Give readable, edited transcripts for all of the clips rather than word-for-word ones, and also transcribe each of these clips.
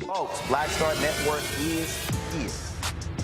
Folks, Black Star Network is here.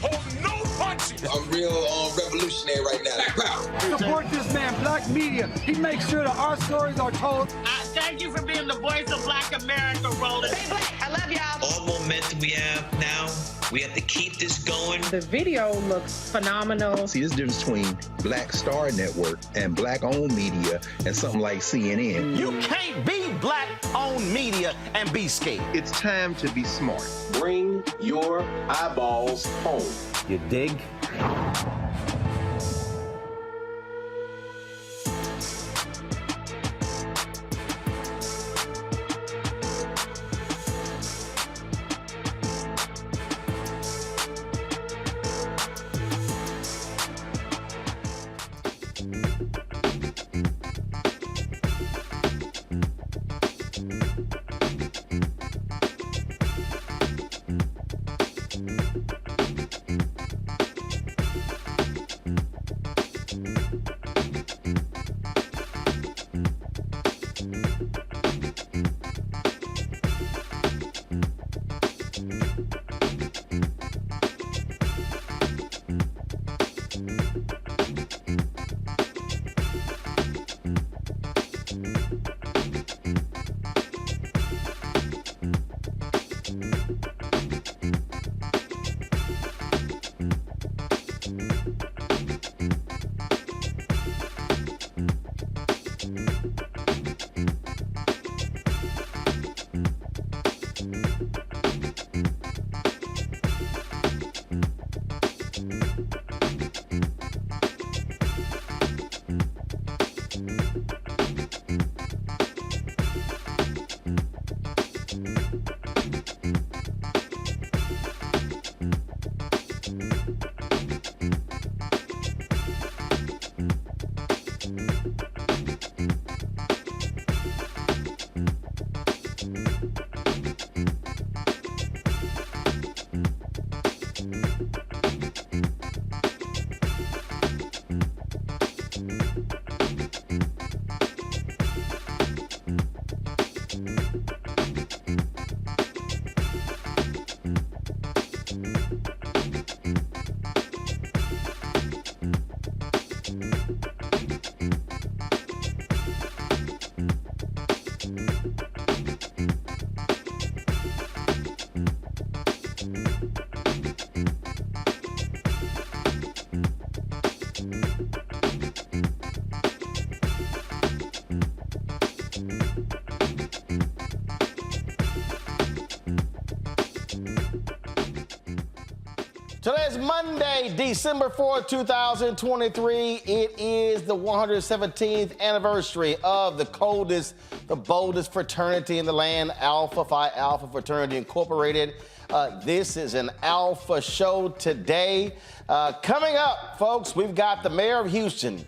Hold no punches! I'm real revolutionary right now. Support this man, Black Media. He makes sure that our stories are told. Thank you for being the voice of Black America, Roland. Stay black. I love y'all. All momentum we have now, we have to keep this going. The video looks phenomenal. See, there's a difference between Black Star Network and Black-owned media and something like CNN. You can't be Black-owned media and be scared. It's time to be smart. Bring your eyeballs home. You dig? Today is Monday, December 4th, 2023. It is the 117th anniversary of the coldest, the boldest fraternity in the land, Alpha Phi Alpha Fraternity Incorporated. This is an Alpha show today. Coming up, folks, we've got the mayor of Houston,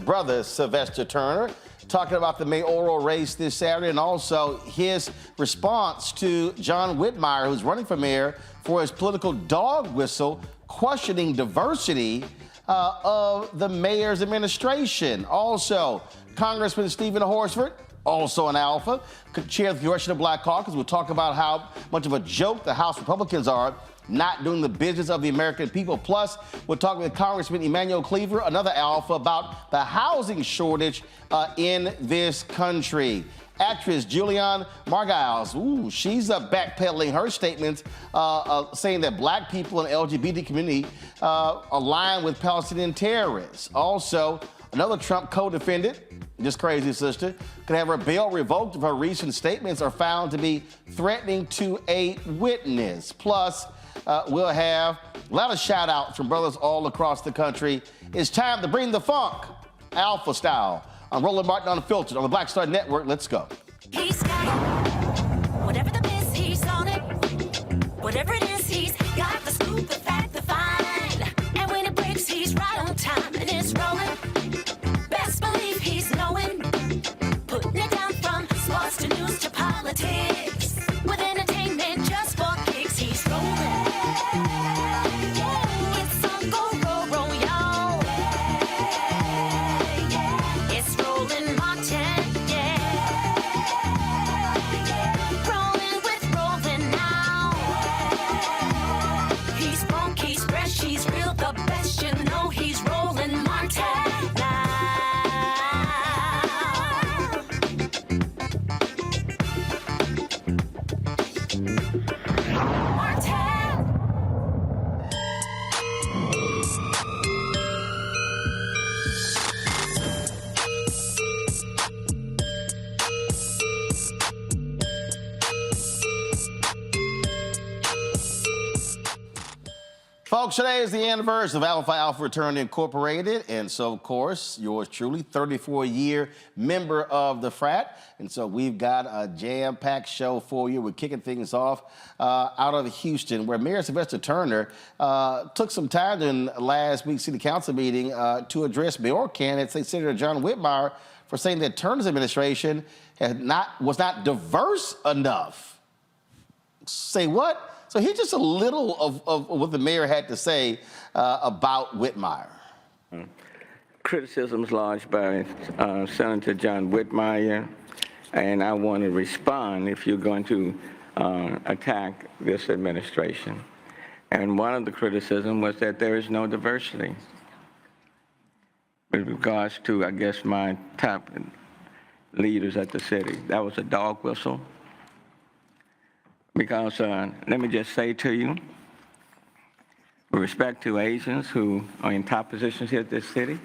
brother Sylvester Turner, talking about the mayoral race this Saturday, and also his response to John Whitmire, who's running for mayor, for his political dog whistle, questioning diversity of the mayor's administration. Also, Congressman Stephen Horsford, also an Alpha, chair of the Congressional Black Caucus. We'll talk about how much of a joke the House Republicans are not doing the business of the American people. Plus, we're talking with Congressman Emanuel Cleaver, another alpha, about the housing shortage in this country. Actress Juliana Margulies, she's backpedaling her statements, saying that black people in the LGBT community align with Palestinian terrorists. Also, another Trump co-defendant, just crazy sister, could have her bail revoked if her recent statements are found to be threatening to a witness. Plus, we'll have a lot of shout outs from brothers all across the country. It's time to bring the funk, alpha style. I'm Roland Martin Unfiltered on the Black Star Network. Let's go. He's got it. Whatever the miss, he's on it. Whatever it is, he's got the scoop, the fact, the find. And when it breaks, he's right on time and it's rolling. Best believe he's knowing. Putting it down from sports to news to politics. With entertainment just for kicks, he's rolling. It's on go, roll, y'all. It's Roland Martin, rolling with Roland now. He's funk, he's fresh, he's real, the best, you know he's Roland Martin now. Folks, today is the anniversary of Alpha Alpha Fraternity Incorporated, and so, of course, yours truly, 34-year member of the frat. And so we've got a jam-packed show for you. We're kicking things off out of Houston, where Mayor Sylvester Turner took some time in last week's city council meeting to address mayoral candidate, say Senator John Whitmire, for saying that Turner's administration was not diverse enough. Say what? So here's just a little of what the mayor had to say about Whitmire. Criticisms lodged by Senator John Whitmire, and I want to respond if you're going to attack this administration. And one of the criticisms was that there is no diversity with regards to, I guess, my top leaders at the city. That was a dog whistle. Because let me just say to you, with respect to Asians who are in top positions here at this city,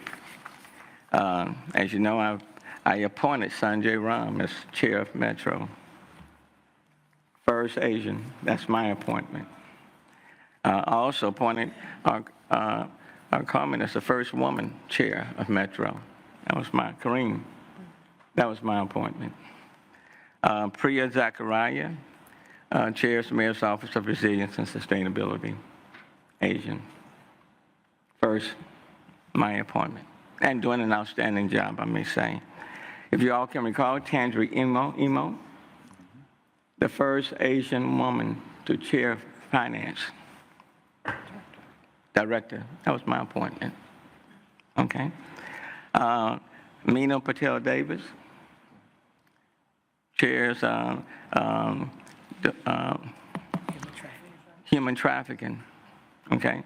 as you know, I appointed Sanjay Ram as chair of Metro. First Asian, that's my appointment. I also appointed Carmen as the first woman chair of Metro. That was Kareem. That was my appointment. Priya Zachariah, chairs the Mayor's Office of Resilience and Sustainability, Asian. First, my appointment. And doing an outstanding job, I may say. If you all can recall, Tanjri Emo, the first Asian woman to chair finance. Director, that was my appointment. Okay. Meena Patel Davis chairs human trafficking, okay?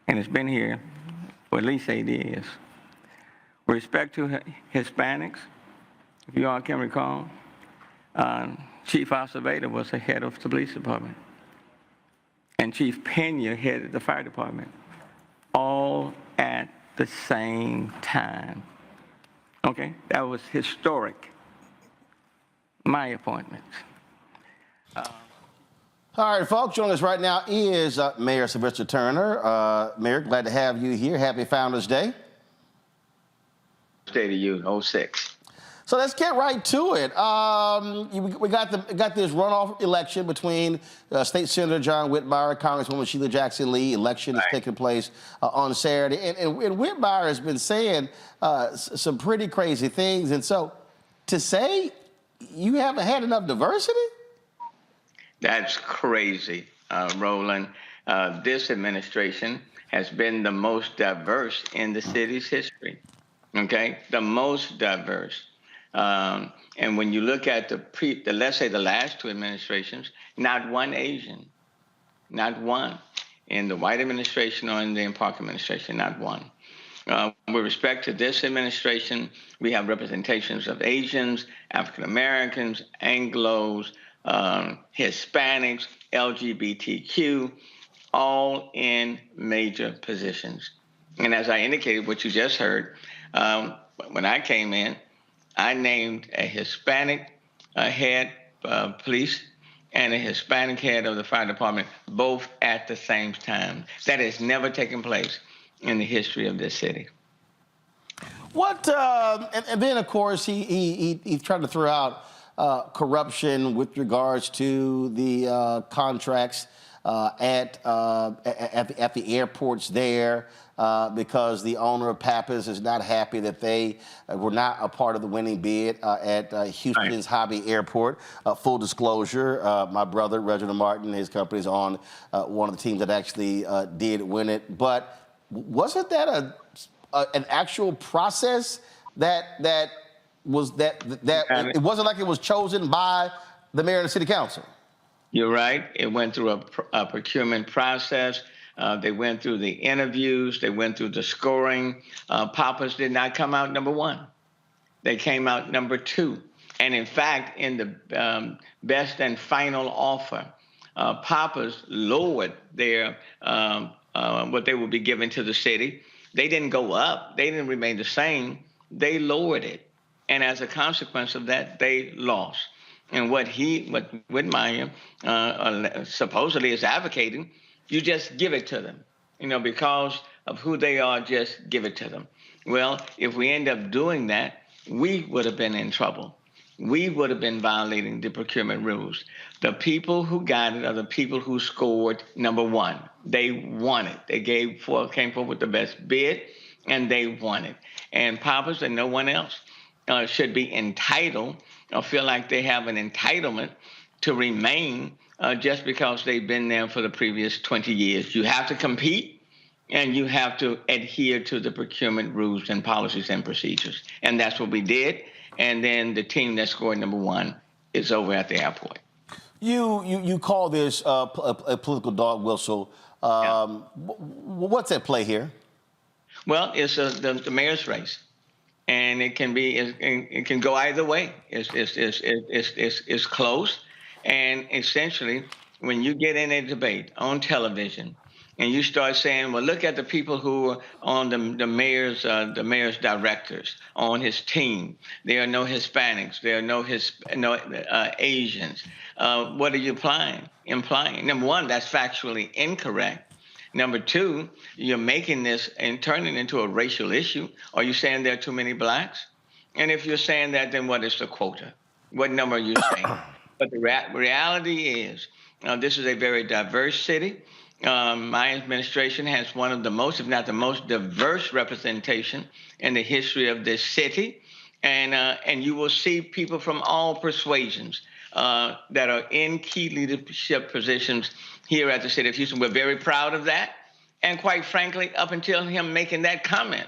And it's been here for at least 8 years. With respect to Hispanics, if you all can recall, Chief Acevedo was the head of the police department. And Chief Pena headed the fire department, all at the same time. Okay, that was historic. My appointment. All right, folks, joining us right now is Mayor Sylvester Turner. Mayor, glad to have you here. Happy Founders Day. Day to you, 06. So let's get right to it. We got this runoff election between State Senator John Whitmire, Congresswoman Sheila Jackson Lee. Election is taking place on Saturday, and Whitmire has been saying some pretty crazy things. And so, to say you haven't had enough diversity? That's crazy, Roland. This administration has been the most diverse in the city's history. Okay, the most diverse. And when you look at let's say the last two administrations, not one Asian, not one. In the White administration or in the Park administration, not one. With respect to this administration, we have representations of Asians, African Americans, Anglos, Hispanics, LGBTQ, all in major positions. And as I indicated, what you just heard, when I came in, I named a Hispanic head of police and a Hispanic head of the fire department, both at the same time. That has never taken place in the history of this city. What, and then of course he tried to throw out corruption with regards to the contracts at the airports there, because the owner of Pappas is not happy that they were not a part of the winning bid at Houston's Hobby Airport. Full disclosure, my brother, Reginald Martin, his company is on one of the teams that actually did win it. But wasn't that an actual process that it wasn't like it was chosen by the mayor and the city council? You're right. It went through a procurement process. They went through the interviews. They went through the scoring. Pappas did not come out number one. They came out number two. And in fact, in the best and final offer, Pappas lowered their what they would be giving to the city. They didn't go up. They didn't remain the same. They lowered it. And as a consequence of that, they lost. And what Whitmire supposedly is advocating, you just give it to them. Because of who they are, just give it to them. Well, if we end up doing that, we would have been in trouble. We would have been violating the procurement rules. The people who got it are the people who scored number one. They won it. They came forward with the best bid, and they won it. And Pappas and no one else should be entitled or feel like they have an entitlement to remain just because they've been there for the previous 20 years. You have to compete, and you have to adhere to the procurement rules and policies and procedures. And that's what we did. And then the team that scored number one is over at the airport. You call this a political dog whistle. What's at play here? Well, it's the mayor's race, and it can go either way. It's close, and essentially, when you get in a debate on television, and you start saying, well, look at the people who are on the mayor's directors, on his team. There are no Hispanics. There are no Asians. What are you implying? Number one, that's factually incorrect. Number two, you're making this and turning it into a racial issue. Are you saying there are too many blacks? And if you're saying that, then what is the quota? What number are you saying? But the reality is, this is a very diverse city. My administration has one of the most, if not the most, diverse representation in the history of this city, and you will see people from all persuasions that are in key leadership positions here at the city of Houston. We're very proud of that, and quite frankly, up until him making that comment,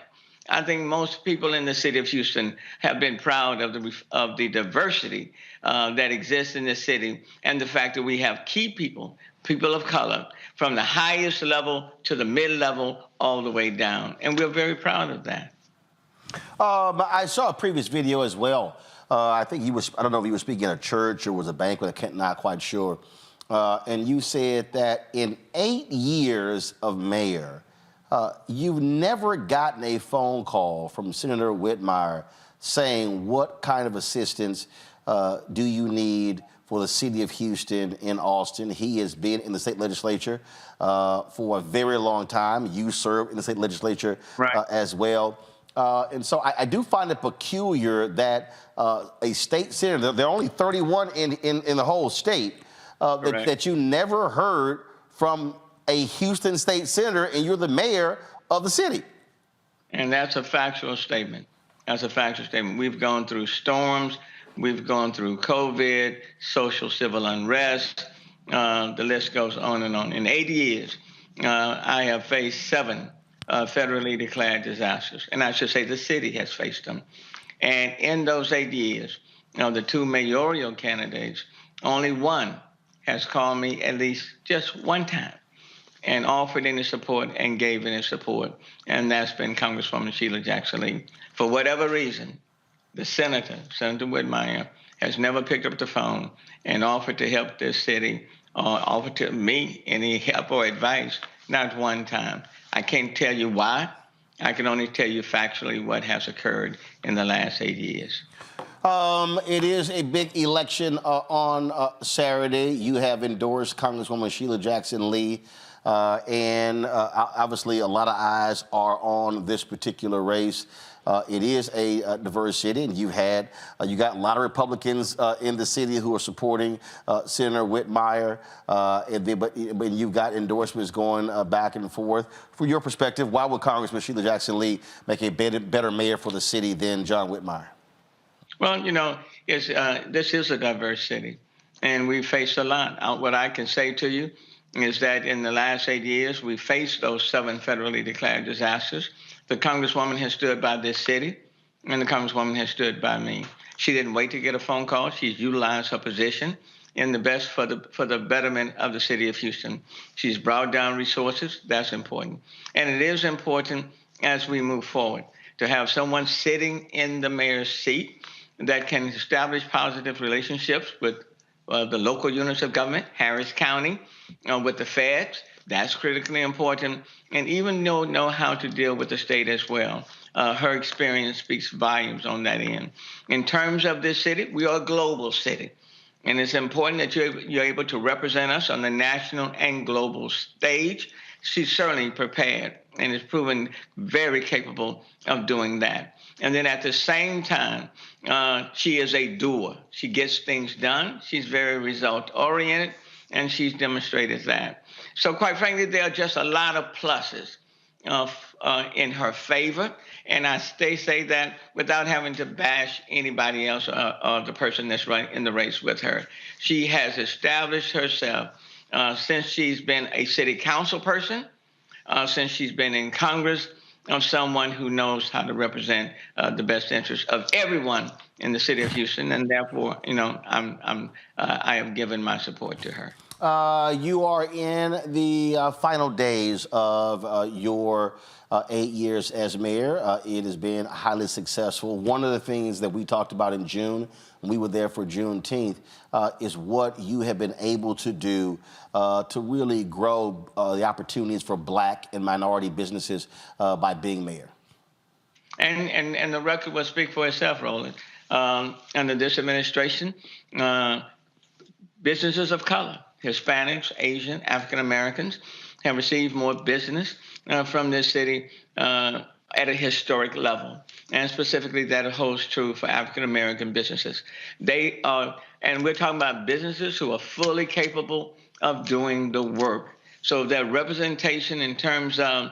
I think most people in the city of Houston have been proud of the diversity that exists in the city, and the fact that we have key people of color, from the highest level to the mid-level, all the way down. And we're very proud of that. I saw a previous video as well. I think I don't know if he was speaking at a church or was a banquet, I'm not quite sure. And you said that in 8 years of mayor, you've never gotten a phone call from Senator Whitmire saying what kind of assistance do you need for the city of Houston in Austin. He has been in the state legislature for a very long time. You served in the state legislature as well. And so I do find it peculiar that a state senator, there are only 31 in the whole state, that you never heard from a Houston state senator, and you're the mayor of the city. And that's a factual statement. That's a factual statement. We've gone through storms. We've gone through COVID, social civil unrest. The list goes on and on. In 8 years, I have faced 7 federally declared disasters. And I should say the city has faced them. And in those 8 years, the 2 mayoral candidates, only one has called me at least just one time and offered any support and gave any support, and that's been Congresswoman Sheila Jackson Lee. For whatever reason, the Senator Whitmire, has never picked up the phone and offered to help this city or offered to me any help or advice, not one time. I can't tell you why. I can only tell you factually what has occurred in the last 8 years. It is a big election on Saturday. You have endorsed Congresswoman Sheila Jackson Lee, and obviously a lot of eyes are on this particular race. It is a diverse city, and you got a lot of Republicans in the city who are supporting Senator Whitmire, but you've got endorsements going back and forth. From your perspective, why would Congressman Sheila Jackson Lee make a better mayor for the city than John Whitmire? Well, you know, this is a diverse city, and we faced a lot. What I can say to you is that in the last 8 years, we faced those 7 federally declared disasters. The Congresswoman has stood by this city, and the Congresswoman has stood by me. She didn't wait to get a phone call. She's utilized her position in the best for the betterment of the city of Houston. She's brought down resources. That's important. And it is important as we move forward to have someone sitting in the mayor's seat that can establish positive relationships with the local units of government, Harris County, with the feds. That's critically important. And even know how to deal with the state as well. Her experience speaks volumes on that end. In terms of this city, we are a global city. And it's important that you're able to represent us on the national and global stage. She's certainly prepared and is proven very capable of doing that. And then at the same time, she is a doer. She gets things done. She's very result-oriented, and she's demonstrated that. So quite frankly, there are just a lot of pluses in her favor. And I say that without having to bash anybody else or the person that's right in the race with her. She has established herself since she's been a city council person, since she's been in Congress, someone who knows how to represent the best interests of everyone in the city of Houston, and therefore, you know, I have given my support to her. You are in the final days of your 8 years as mayor. It has been highly successful. One of the things that we talked about in June, when we were there for Juneteenth, is what you have been able to do to really grow the opportunities for Black and minority businesses by being mayor. And the record will speak for itself, Roland. Under this administration, businesses of color, Hispanics, Asian, African Americans, have received more business from this city at a historic level, and specifically that holds true for African American businesses. They are, and we're talking about businesses who are fully capable of doing the work. So their representation in terms of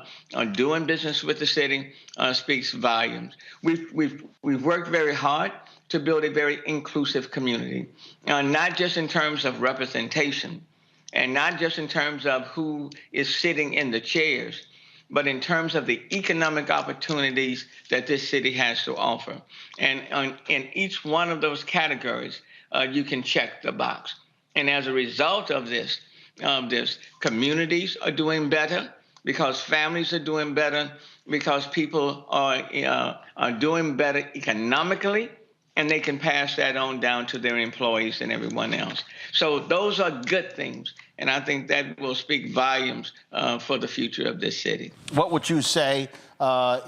doing business with the city speaks volumes. We've worked very hard to build a very inclusive community, not just in terms of representation, and not just in terms of who is sitting in the chairs, but in terms of the economic opportunities that this city has to offer. And in each one of those categories, you can check the box. And as a result of this, communities are doing better because families are doing better, because people are doing better economically, and they can pass that on down to their employees and everyone else. So those are good things, and I think that will speak volumes for the future of this city. What would you say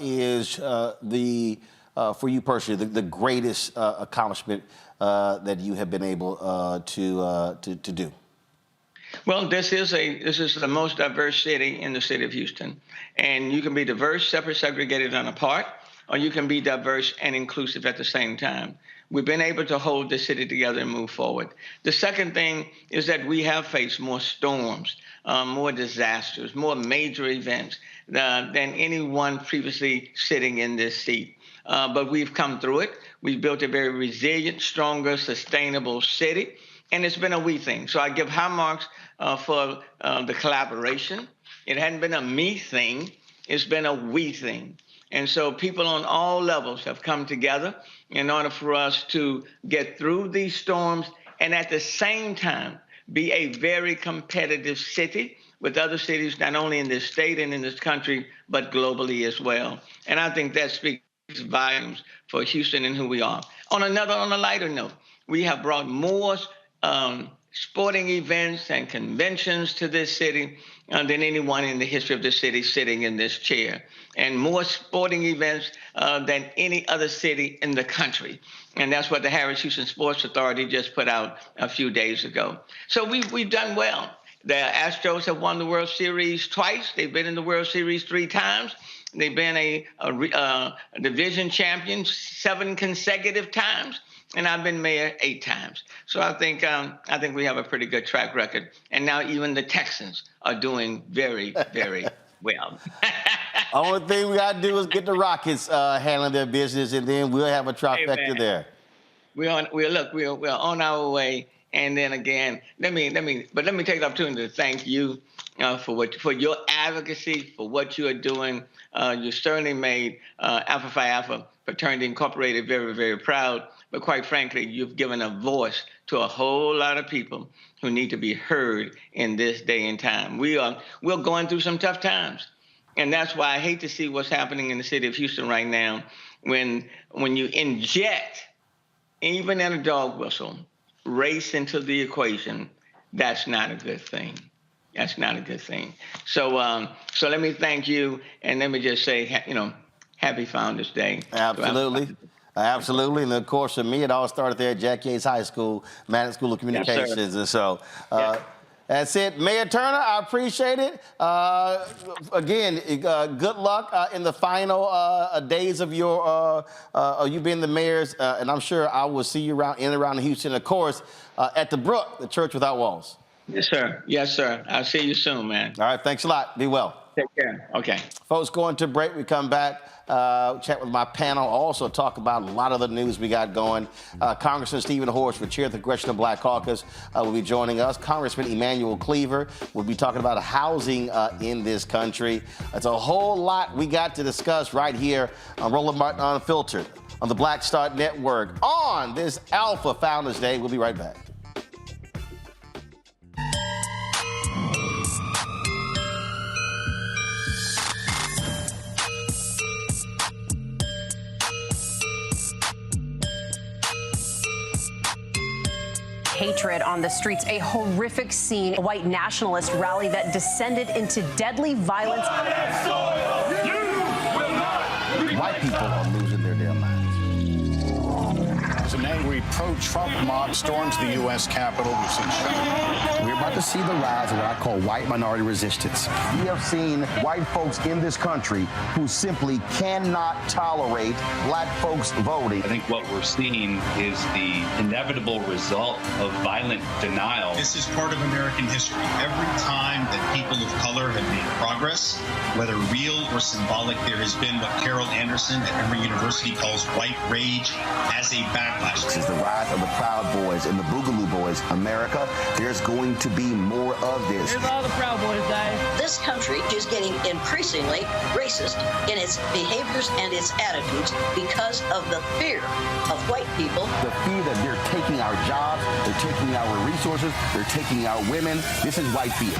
is for you personally, the greatest accomplishment that you have been able to do? Well, this is the most diverse city in the city of Houston, and you can be diverse, separate, segregated, and apart, or you can be diverse and inclusive at the same time. We've been able to hold the city together and move forward. The second thing is that we have faced more storms, more disasters, more major events than anyone previously sitting in this seat. But we've come through it. We've built a very resilient, stronger, sustainable city, and it's been a we thing. So I give high marks for the collaboration. It hadn't been a me thing. It's been a we thing. And so people on all levels have come together in order for us to get through these storms and at the same time be a very competitive city with other cities, not only in this state and in this country, but globally as well. And I think that speaks volumes for Houston and who we are. On a lighter note, we have brought more sporting events and conventions to this city than anyone in the history of the city sitting in this chair, and more sporting events than any other city in the country. And that's what the Harris Houston Sports Authority just put out a few days ago. So we've done well. The Astros have won the World Series twice. They've been in the World Series 3 times. They've been a division champion 7 consecutive times. And I've been mayor 8 times. So I think we have a pretty good track record. And now even the Texans are doing very, very well. Only thing we got to do is get the Rockets handling their business, and then we'll have a trifecta there. We're on our way. And then again, let me take the opportunity to thank you for your advocacy, for what you are doing. You certainly made Alpha Phi Alpha Fraternity Incorporated very, very proud. But quite frankly, you've given a voice to a whole lot of people who need to be heard in this day and time. We're going through some tough times. And that's why I hate to see what's happening in the city of Houston right now when you inject, even in a dog whistle, race into the equation. That's not a good thing. That's not a good thing. So let me thank you, and let me just say, Happy Founders Day. Absolutely. Absolutely. And of course, for me, it all started there at Jack Yates High School, Manning School of Communications. Yes, and so that's it. Mayor Turner, I appreciate it. Again, good luck in the final days of you being the mayors. And I'm sure I will see you in and around Houston, of course, at the Brook, the Church Without Walls. Yes, sir. Yes, sir. I'll see you soon, man. All right. Thanks a lot. Be well. Take care. Okay. Folks, going to break. We come back, chat with my panel, also talk about a lot of the news we got going. Congressman Stephen Horsford, chair of the Congressional Black Caucus, will be joining us. Congressman Emanuel Cleaver will be talking about housing in this country. It's a whole lot we got to discuss right here on Roland Martin Unfiltered on the Black Star Network on this Alpha Founders Day. We'll be right back. Hatred on the streets, a horrific scene, a white nationalist rally that descended into deadly violence. White people are losing their damn minds. As an angry pro-Trump mob storms the U.S. Capitol, we've seen shooting. We're about to see the rise of what I call white minority resistance. We have seen white folks in this country who simply cannot tolerate black folks voting. I think what we're seeing is the inevitable result of violent denial. This is part of American history. Every time that people of color have made progress, whether real or symbolic, there has been what Carol Anderson at Emory University calls white rage as a backlash. This is the rise of the Proud Boys and the Boogaloo Boys. America, there's going to be more of this. Here's all the Proud Boys, guys. This country is getting increasingly racist in its behaviors and its attitudes because of the fear of white people. The fear that they're taking our jobs, they're taking our resources, they're taking our women. This is white fear.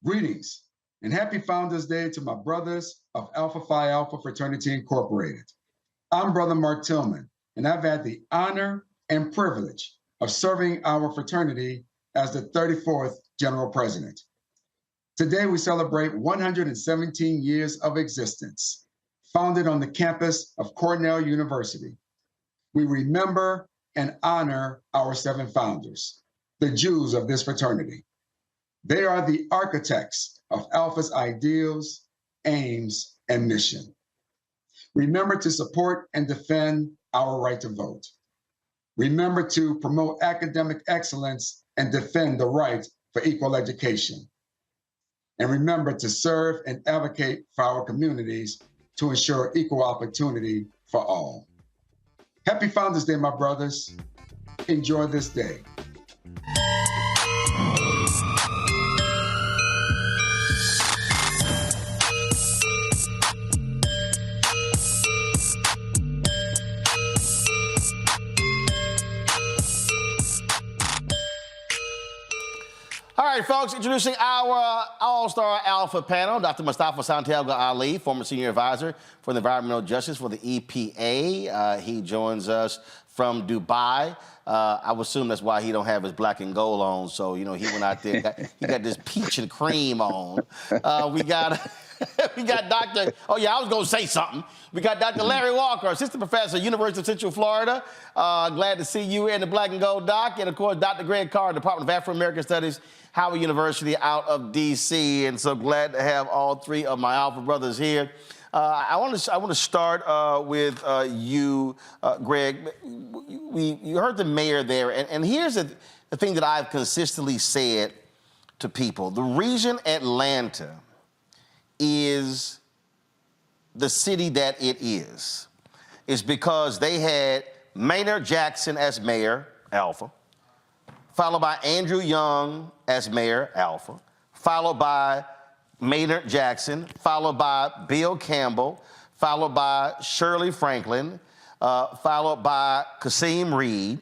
Greetings and happy Founders Day to my brothers of Alpha Phi Alpha Fraternity Incorporated. I'm Brother Mark Tillman, and I've had the honor and privilege of serving our fraternity as the 34th General President. Today, we celebrate 117 years of existence, founded on the campus of Cornell University. We remember and honor our 7 founders, the Jews of this fraternity. They are the architects of Alpha's ideals, aims, and mission. Remember to support and defend our right to vote. Remember to promote academic excellence and defend the right for equal education. And remember to serve and advocate for our communities to ensure equal opportunity for all. Happy Founders Day, my brothers. Enjoy this day. right, folks, introducing our all-star alpha panel, Dr. Mustafa Santiago Ali, former senior advisor for the environmental justice for the EPA. He joins us from Dubai. I would assume that's why he don't have his black and gold on. So, you know, he went out there, he got this peach and cream on. We got Dr. Oh, yeah, I was going to say something. We got Dr. Larry Walker, assistant professor at University of Central Florida. Glad to see you in the black and gold doc. And, of course, Dr. Greg Carr, Department of Afro-American Studies, Howard University out of D.C. And so glad to have all three of my alpha brothers here. I want to start with you, Greg. You heard the mayor there, and here's the thing that I've consistently said to people. The reason Atlanta is the city that it is because they had Maynard Jackson as mayor, alpha, followed by Andrew Young as mayor, alpha, followed by Maynard Jackson, followed by Bill Campbell, followed by Shirley Franklin, followed by Kasim Reed,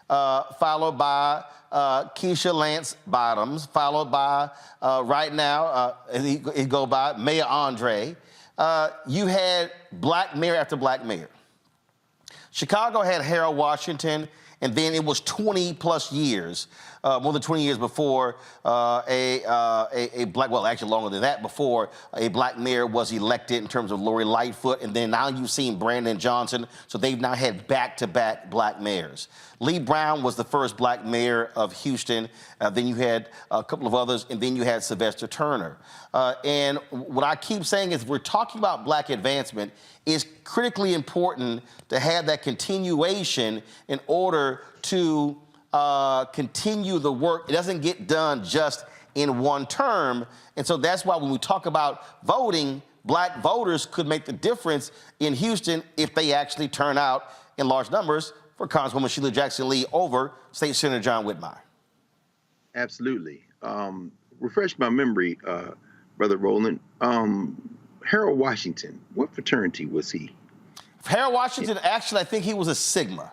followed by Keisha Lance Bottoms, followed by, right now, he go by Mayor Andre. You had black mayor after black mayor. Chicago had Harold Washington, and then it was 20 plus years, more than 20 years before a black, well, actually longer than that, before a black mayor was elected in terms of Lori Lightfoot. And then now you've seen Brandon Johnson. So they've now had back-to-back black mayors. Lee Brown was the first black mayor of Houston. Then you had a couple of others, and then you had Sylvester Turner. And what I keep saying is, if we're talking about black advancement, it's critically important to have that continuation in order to continue the work. It doesn't get done just in one term. And so that's why when we talk about voting, black voters could make the difference in Houston if they actually turn out in large numbers for Congresswoman Sheila Jackson Lee over State Senator John Whitmire. Absolutely. Refresh my memory, Brother Roland. Harold Washington, what fraternity was he? Harold Washington, actually, I think he was a Sigma.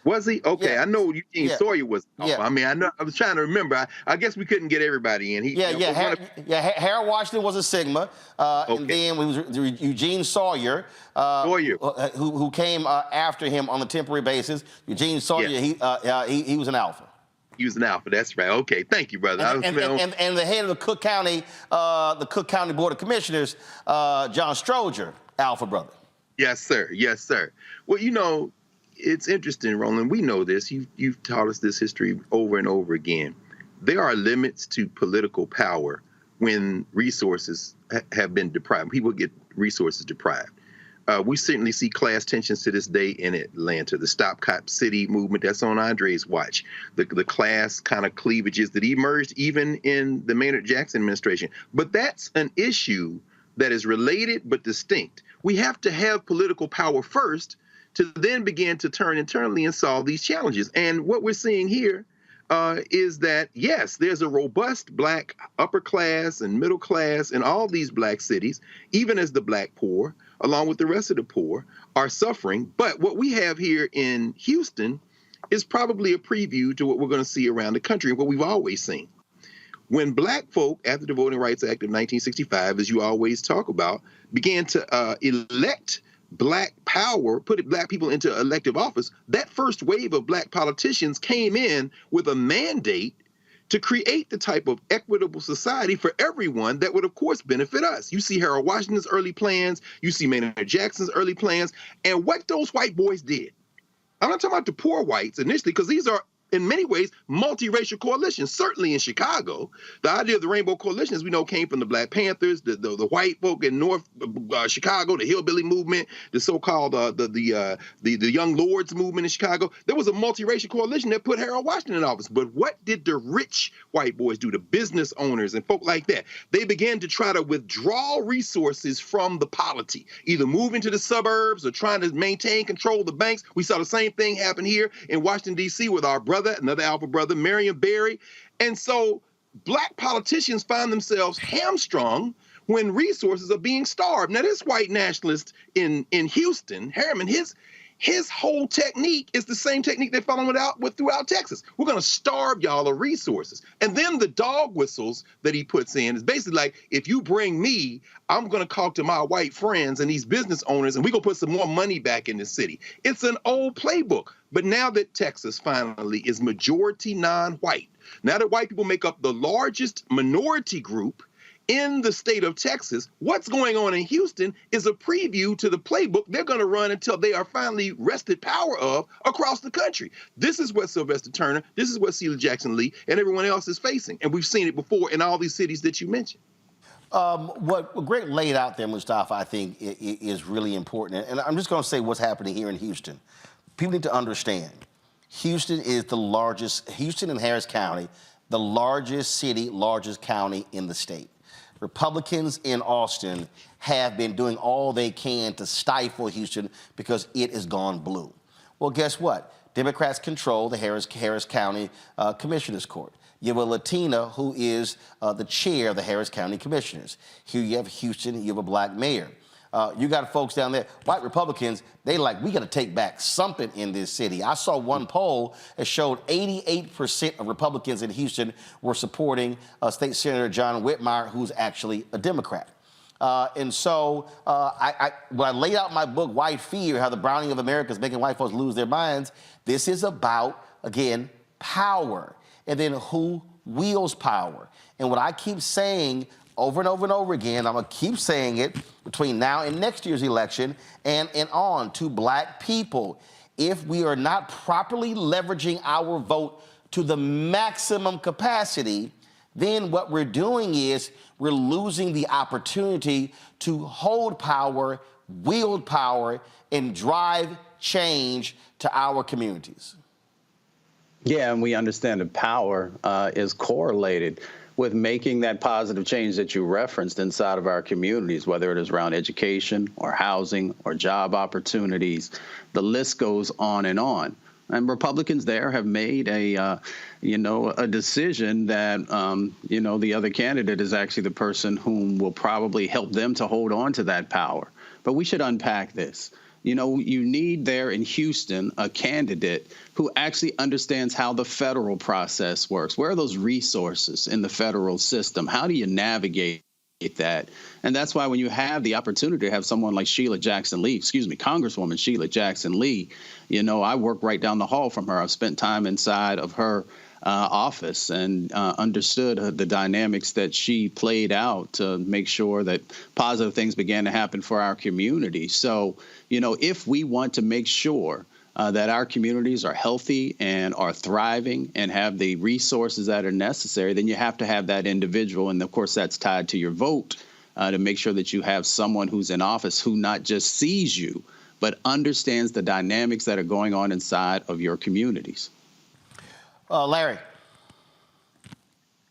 Was he? Okay, yeah. I know Eugene Sawyer was. Yeah. I mean, I know. I was trying to remember. I guess we couldn't get everybody in. Harold Washington was a Sigma, and then we was Eugene Sawyer, who came after him on a temporary basis. Eugene Sawyer, he was an alpha. He was an alpha. That's right. Okay, thank you, brother. And the head of the Cook County Board of Commissioners, John Stroger, alpha brother. Yes, sir. Yes, sir. Well, you know, it's interesting, Roland. We know this. You've taught us this history over and over again. There are limits to political power when resources have been deprived. People get resources deprived. We certainly see class tensions to this day in Atlanta. The Stop Cop City movement, that's on Andre's watch. The class kind of cleavages that emerged even in the Maynard Jackson administration. But that's an issue that is related but distinct. We have to have political power first to then begin to turn internally and solve these challenges. And what we're seeing here is that, yes, there's a robust black upper class and middle class in all these black cities, even as the black poor, along with the rest of the poor, are suffering. But what we have here in Houston is probably a preview to what we're going to see around the country and what we've always seen. When black folk, after the Voting Rights Act of 1965, as you always talk about, began to elect black power, put black people into elective office, that first wave of black politicians came in with a mandate to create the type of equitable society for everyone that would, of course, benefit us. You see Harold Washington's early plans, you see Maynard Jackson's early plans, and what those white boys did. I'm not talking about the poor whites initially, because these are, in many ways, multiracial coalitions. Certainly in Chicago, the idea of the Rainbow Coalition, as we know, came from the Black Panthers, the white folk in North Chicago, the hillbilly movement, the so-called the Young Lords movement in Chicago. There was a multiracial coalition that put Harold Washington in office. But what did the rich white boys do, the business owners and folk like that? They began to try to withdraw resources from the polity, either moving to the suburbs or trying to maintain control of the banks. We saw the same thing happen here in Washington, D.C. with our brother, another alpha brother, Marion Barry. And so black politicians find themselves hamstrung when resources are being starved. Now, this white nationalist in Houston, Harriman, His whole technique is the same technique they're following throughout Texas. We're going to starve y'all of resources. And then the dog whistles that he puts in is basically like, if you bring me, I'm going to talk to my white friends and these business owners, and we're going to put some more money back in the city. It's an old playbook. But now that Texas finally is majority non-white, now that white people make up the largest minority group in the state of Texas, what's going on in Houston is a preview to the playbook they're going to run until they are finally wrested power of across the country. This is what Sylvester Turner, this is what Sheila Jackson Lee, and everyone else is facing. And we've seen it before in all these cities that you mentioned. What Greg laid out there, Mustafa, I think is really important. And I'm just going to say what's happening here in Houston. People need to understand, Houston is the largest, Houston and Harris County, the largest city, largest county in the state. Republicans in Austin have been doing all they can to stifle Houston because it has gone blue. Well, guess what? Democrats control the Harris County Commissioners Court. You have a Latina who is the chair of the Harris County Commissioners. Here you have Houston, you have a black mayor. You got folks down there, white Republicans, we got to take back something in this city. I saw one poll that showed 88% of Republicans in Houston were supporting State Senator John Whitmire, who's actually a Democrat. And so when I laid out my book, White Fear, How the Browning of America is Making White Folks Lose Their Minds, this is about, again, power. And then who wields power. And what I keep saying over and over and over again, I'm going to keep saying it between now and next year's election and on to black people. If we are not properly leveraging our vote to the maximum capacity, then what we're doing is we're losing the opportunity to hold power, wield power, and drive change to our communities. Yeah, and we understand that power is correlated with making that positive change that you referenced inside of our communities, whether it is around education or housing or job opportunities. The list goes on. And Republicans there have made a decision that, the other candidate is actually the person whom will probably help them to hold on to that power. But we should unpack this. You need there in Houston a candidate who actually understands how the federal process works. Where are those resources in the federal system? How do you navigate that? And that's why when you have the opportunity to have someone like Congresswoman Sheila Jackson Lee, I work right down the hall from her. I've spent time inside of her office and understood the dynamics that she played out to make sure that positive things began to happen for our community. So, if we want to make sure that our communities are healthy and are thriving and have the resources that are necessary, then you have to have that individual. And of course, that's tied to your vote to make sure that you have someone who's in office who not just sees you, but understands the dynamics that are going on inside of your communities. Larry.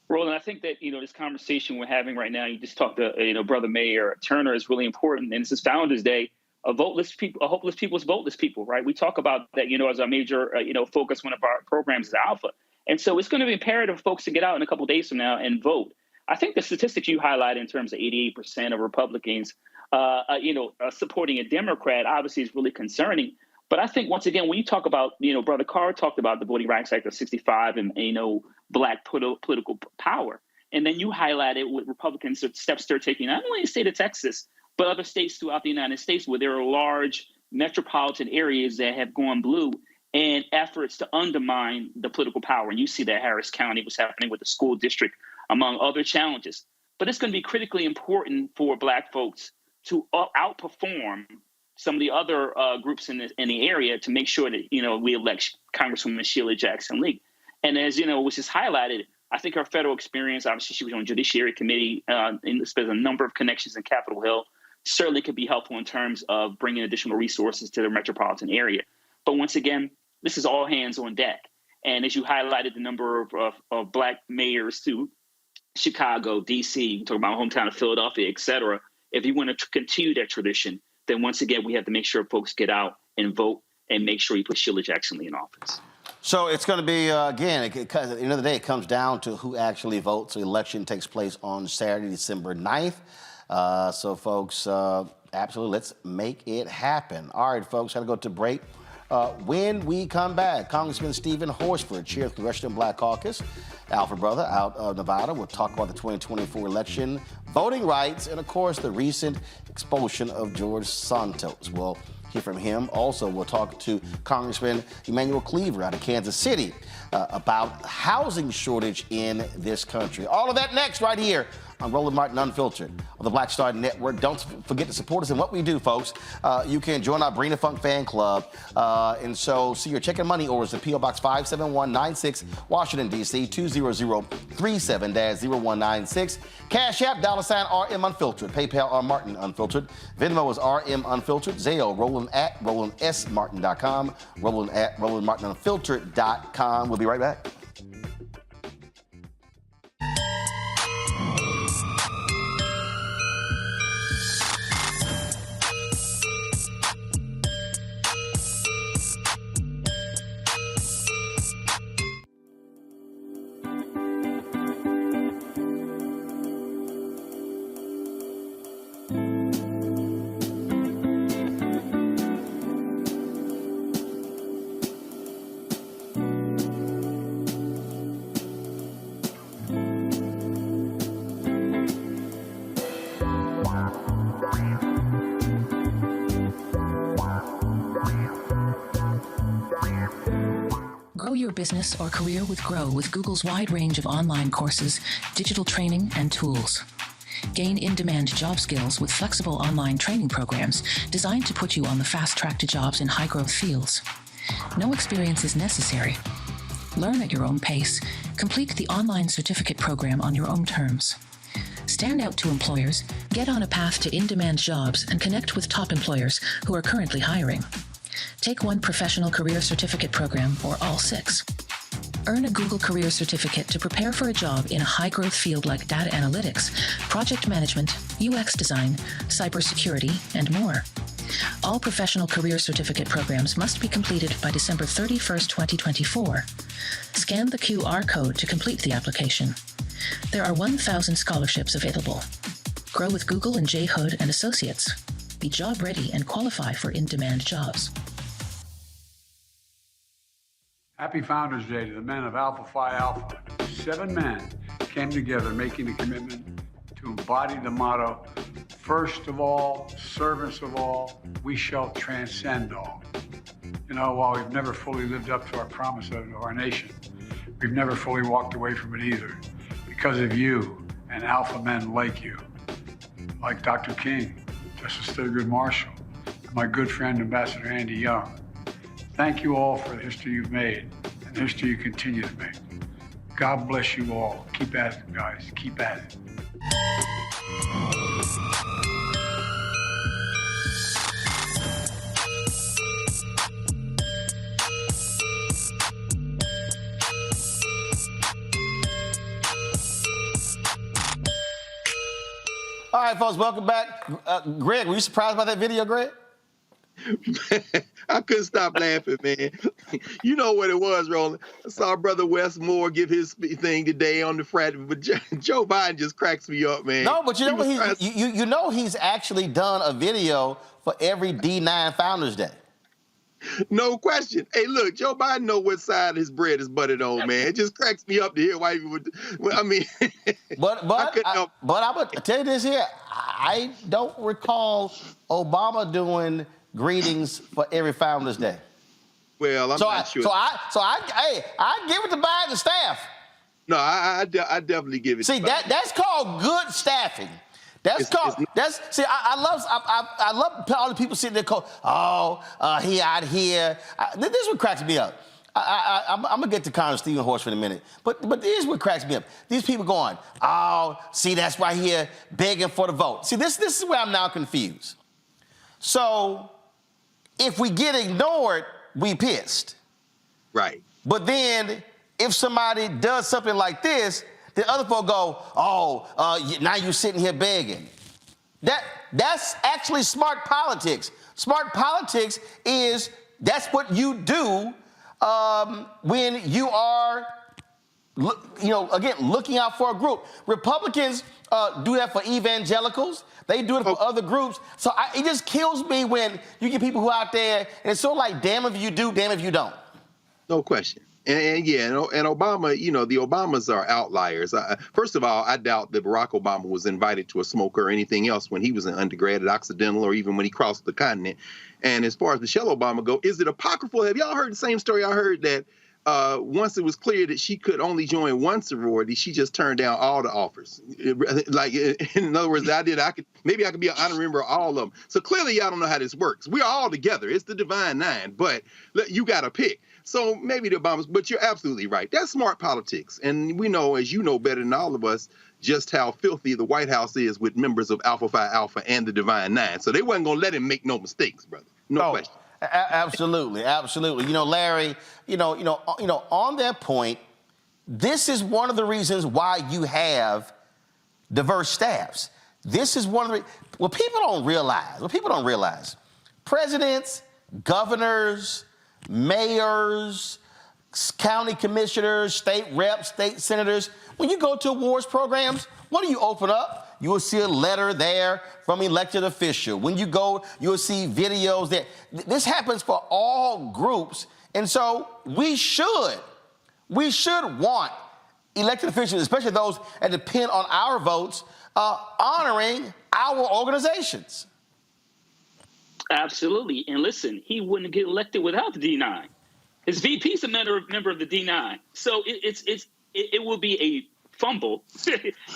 Roland, I think that, this conversation we're having right now, you just talked to, Brother Mayor Turner is really important. And this is Founders Day. Hopeless people is voteless people, right? We talk about that, as our major, focus. One of our programs is Alpha. And so it's going to be imperative for folks to get out in a couple of days from now and vote. I think the statistics you highlight in terms of 88% of Republicans, supporting a Democrat obviously is really concerning. But I think, once again, when you talk about, Brother Carr talked about the Voting Rights Act of 65 and, black political power. And then you highlighted what Republicans steps they're taking, not only in the state of Texas, but other states throughout the United States where there are large metropolitan areas that have gone blue and efforts to undermine the political power. And you see that Harris County, what's happening with the school district, among other challenges. But it's going to be critically important for black folks to outperform some of the other groups in the area to make sure that, we elect Congresswoman Sheila Jackson Lee. And as, was just highlighted, I think her federal experience, obviously she was on the Judiciary Committee, and there's a number of connections in Capitol Hill, certainly could be helpful in terms of bringing additional resources to the metropolitan area. But once again, this is all hands on deck. And as you highlighted the number of black mayors to Chicago, D.C., talking about my hometown of Philadelphia, et cetera, if you want to continue that tradition, then once again, we have to make sure folks get out and vote and make sure you put Sheila Jackson Lee in office. So it's going to be, again, at the end of the day, it comes down to who actually votes. The election takes place on Saturday, December 9th. So, folks, absolutely, let's make it happen. All right, folks, got to go to break. When we come back, Congressman Stephen Horsford, chair of the Congressional Black Caucus, Alpha brother out of Nevada, will talk about the 2024 election, voting rights, and, of course, the recent expulsion of George Santos. We'll hear from him. Also, we'll talk to Congressman Emanuel Cleaver out of Kansas City about housing shortage in this country. All of that next right here on Roland Martin Unfiltered on the Black Star Network. Don't forget to support us in what we do, folks. You can join our Brina Funk fan club. And so see your check and money orders at P.O. Box 57196, Washington, D.C., 20037-0196. Cash App, $RM Unfiltered. PayPal, R Martin Unfiltered. Venmo is RM Unfiltered. Zelle, Roland at RolandSMartin.com. Roland at RolandMartinUnfiltered.com. We'll be right back. Grow your business or career with Grow with Google's wide range of online courses, digital training, and tools. Gain in-demand job skills with flexible online training programs designed to put you on the fast track to jobs in high-growth fields. No experience is necessary. Learn at your own pace. Complete the online certificate program on your own terms. Stand out to employers, get on a path to in-demand jobs, and connect with top employers who are currently hiring. Take one professional career certificate program or all 6. Earn a Google Career Certificate to prepare for a job in a high-growth field like data analytics, project management, UX design, cybersecurity, and more. All professional career certificate programs must be completed by December 31st, 2024. Scan the QR code to complete the application. There are 1,000 scholarships available. Grow with Google and J. Hood and Associates. Be job ready and qualify for in-demand jobs. Happy Founders Day to the men of Alpha Phi Alpha. 7 men came together making a commitment to embody the motto, first of all, servants of all, we shall transcend all. You know, while we've never fully lived up to our promise of our nation, we've never fully walked away from it either. Because of you and alpha men like you, like Dr. King, Justice Thurgood Marshall, and my good friend, Ambassador Andy Young. Thank you all for the history you've made and the history you continue to make. God bless you all. Keep at it, guys. Keep at it. All right, folks, welcome back. Greg, were you surprised by that video, Greg? I couldn't stop laughing, man. You know what it was, Roland. I saw Brother Wes Moore give his thing today on the Fraternity, but Joe Biden just cracks me up, man. No, but you know what? You know he's actually done a video for every D9 Founders Day. No question. Hey, look, Joe Biden know what side his bread is buttered on, man. It just cracks me up to hear why people. I mean, but I'm gonna tell you this here. I don't recall Obama doing greetings for every Founders Day. Well, I'm not sure. I give it to Biden staff. No, I definitely give it. See, that's called good staffing. I love all the people sitting there going, he out here. This is what cracks me up. I'm gonna get to Congressman Stephen Horsford in a minute, but this is what cracks me up. These people going, see, that's right here begging for the vote. See, this is where I'm now confused. So, if we get ignored, we pissed. Right. But then, if somebody does something like this, the other folk go, now you're sitting here begging. That's actually smart politics. Smart politics is that's what you do when you are, looking out for a group. Republicans do that for evangelicals. They do it for other groups. So it just kills me when you get people who out there, and it's sort of like, damn if you do, damn if you don't. No question. And Obama, you know, the Obamas are outliers. First of all, I doubt that Barack Obama was invited to a smoke or anything else when he was an undergrad at Occidental or even when he crossed the continent. And as far as Michelle Obama go, is it apocryphal? Have y'all heard the same story I heard that once it was clear that she could only join one sorority, she just turned down all the offers. Like, in other words, maybe I could be an honorary member of all of them. So clearly y'all don't know how this works. We're all together. It's the Divine Nine, but you got to pick. So maybe the Obamas, but you're absolutely right. That's smart politics. And we know, as you know better than all of us, just how filthy the White House is with members of Alpha Phi Alpha and the Divine Nine. So they wasn't going to let him make no mistakes, brother. No question. Absolutely, absolutely. You know, Larry, on that point, this is one of the reasons why you have diverse staffs. This is one of the what people don't realize. Presidents, governors, mayors, county commissioners, state reps, state senators, when you go to awards programs, what do you open up? You will see a letter there from elected official. When you go, you'll see videos there. This happens for all groups. And so we should want elected officials, especially those that depend on our votes, honoring our organizations. Absolutely. And listen, he wouldn't get elected without the D9. His VP's a member of the D9. So it will be a fumble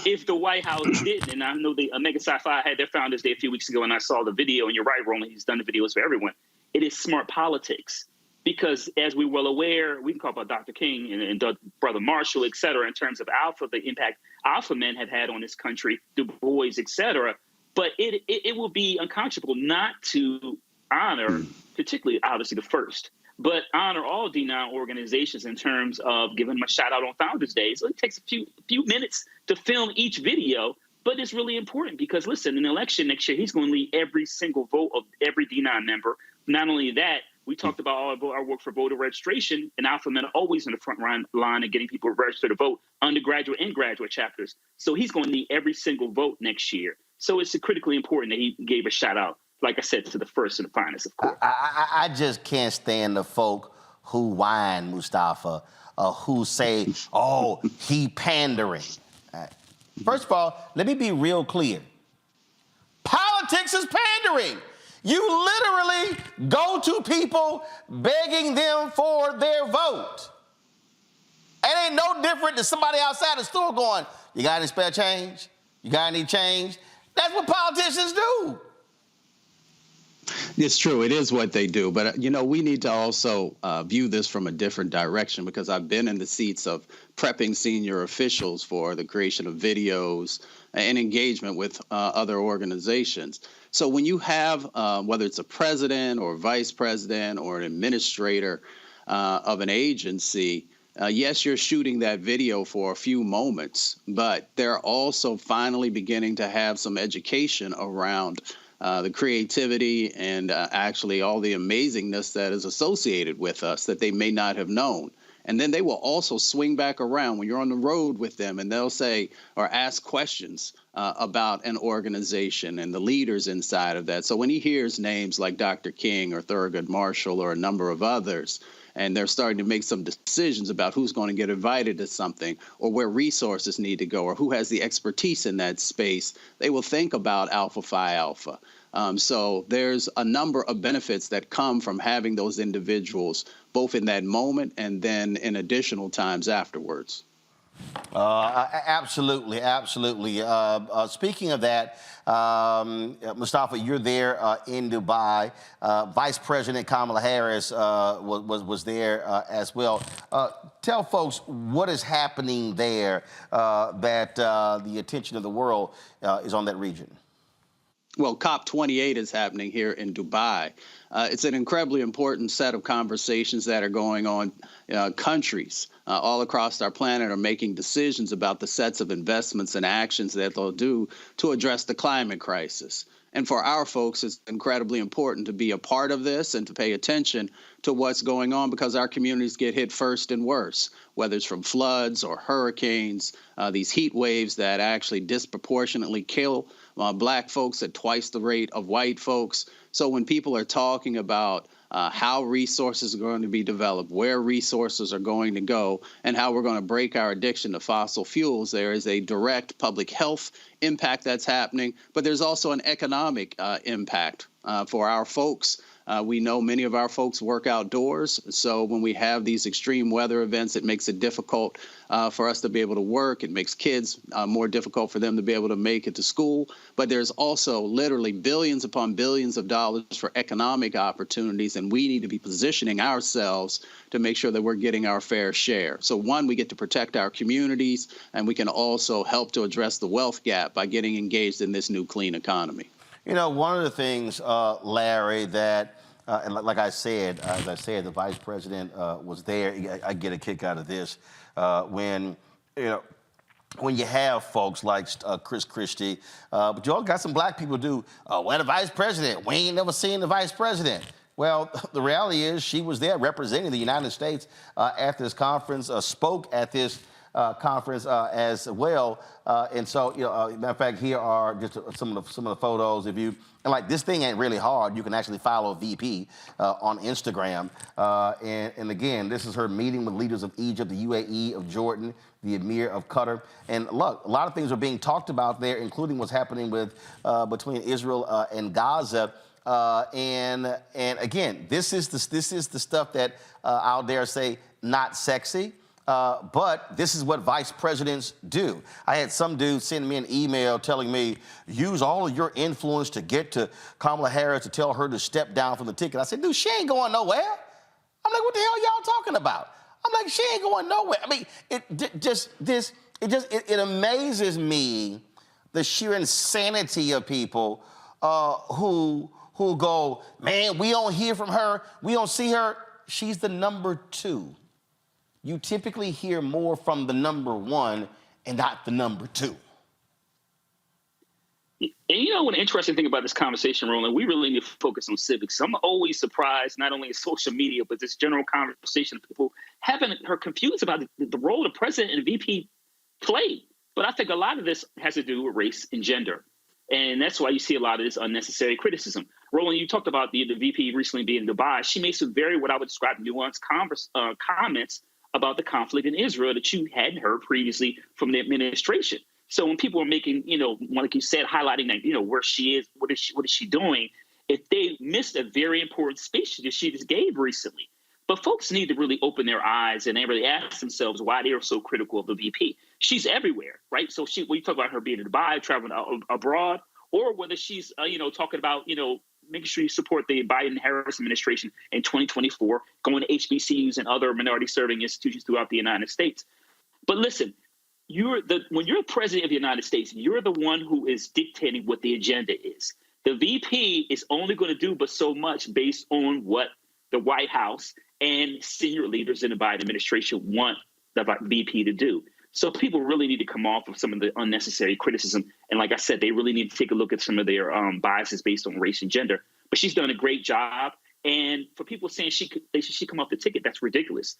if the White House didn't. And I know the Omega Sci-Fi had their Founders Day a few weeks ago, and I saw the video, and you're right, Roland, he's done the videos for everyone. It is smart politics because, as we're well aware, we can talk about Dr. King and Brother Marshall, et cetera, in terms of Alpha, the impact Alpha men have had on this country, Du Bois, et cetera. But it will be unconscionable not to honor, particularly, obviously, the first, but honor all D9 organizations in terms of giving them a shout out on Founders Day. So it takes a few minutes to film each video, but it's really important because, listen, in the election next year, he's going to lead every single vote of every D9 member. Not only that, we talked about all our work for voter registration, and Alpha men are always in the front line of getting people registered to vote, undergraduate and graduate chapters. So he's going to need every single vote next year. So it's critically important that he gave a shout out, like I said, to the first and the finest, of course. I just can't stand the folk who whine, Mustafa, who say, oh, he pandering. First of all, let me be real clear. Politics is pandering. You literally go to people begging them for their vote. It ain't no different than somebody outside the store going, you got any spare change? You got any change? That's what politicians do. It's true. It is what they do. But, we need to also view this from a different direction because I've been in the seats of prepping senior officials for the creation of videos and engagement with other organizations. So when you have, whether it's a president or vice president or an administrator of an agency, yes, you're shooting that video for a few moments, but they're also finally beginning to have some education around the creativity and actually all the amazingness that is associated with us that they may not have known. And then they will also swing back around when you're on the road with them and they'll say or ask questions about an organization and the leaders inside of that. So when he hears names like Dr. King or Thurgood Marshall or a number of others, and they're starting to make some decisions about who's going to get invited to something or where resources need to go or who has the expertise in that space, they will think about Alpha Phi Alpha. So there's a number of benefits that come from having those individuals both in that moment and then in additional times afterwards. Absolutely. Speaking of that, Mustafa, you're there in Dubai. Vice President Kamala Harris was there as well. Tell folks what is happening there that the attention of the world is on that region. Well, COP28 is happening here in Dubai. It's an incredibly important set of conversations that are going on. Countries all across our planet are making decisions about the sets of investments and actions that they'll do to address the climate crisis. And for our folks, it's incredibly important to be a part of this and to pay attention to what's going on, because our communities get hit first and worse, whether it's from floods or hurricanes, these heat waves that actually disproportionately kill Black folks at twice the rate of white folks. So when people are talking about how resources are going to be developed, where resources are going to go, and how we're going to break our addiction to fossil fuels, there is a direct public health impact that's happening, but there's also an economic impact for our folks. We know many of our folks work outdoors, so when we have these extreme weather events, it makes it difficult for us to be able to work. It makes kids more difficult for them to be able to make it to school. But there's also literally billions upon billions of dollars for economic opportunities, and we need to be positioning ourselves to make sure that we're getting our fair share. So one, we get to protect our communities, and we can also help to address the wealth gap by getting engaged in this new clean economy. You know, one of the things, Larry, that, and like I said, as I said, the vice president was there. I get a kick out of this when, you know, when you have folks like Chris Christie, but you all got some Black people do, where the vice president? We ain't never seen the vice president. Well, the reality is she was there representing the United States at this conference, spoke at this conference as well. And so, you know, matter of fact, here are just some of the photos. If you, and like, this thing ain't really hard. You can actually follow VP on Instagram. And again, this is her meeting with leaders of Egypt, the UAE, of Jordan, the Emir of Qatar. And look, a lot of things are being talked about there, including what's happening with between Israel and Gaza. And again, this is the stuff that I'll dare say not sexy. But this is what vice presidents do. I had some dude send me an email telling me, use all of your influence to get to Kamala Harris to tell her to step down from the ticket. I said, dude, she ain't going nowhere. I'm like, what the hell y'all talking about? I'm like, she ain't going nowhere. I mean, it amazes me the sheer insanity of people who go, man, we don't hear from her, we don't see her. She's the number 2. You typically hear more from the number 1 and not the number 2. And you know, one interesting thing about this conversation, Roland, we really need to focus on civics. I'm always surprised, not only in social media, but this general conversation, people having her confused about the role the president and VP played. But I think a lot of this has to do with race and gender. And that's why you see a lot of this unnecessary criticism. Roland, you talked about the VP recently being in Dubai. She made some very, what I would describe, nuanced comments about the conflict in Israel that you hadn't heard previously from the administration. So when people are making, you know, like you said, highlighting that, you know, where she is, what is she doing, if they missed a very important speech that she just gave recently. But folks need to really open their eyes and they really ask themselves why they are so critical of the VP. She's everywhere, right? So when you talk about her being in Dubai, traveling abroad, or whether she's, you know, talking about, you know, making sure you support the Biden-Harris administration in 2024, going to HBCUs and other minority-serving institutions throughout the United States. But listen, when you're president of the United States, you're the one who is dictating what the agenda is. The VP is only going to do but so much based on what the White House and senior leaders in the Biden administration want the VP to do. So people really need to come off of some of the unnecessary criticism. And like I said, they really need to take a look at some of their biases based on race and gender. But she's done a great job. And for people saying they should come off the ticket, that's ridiculous.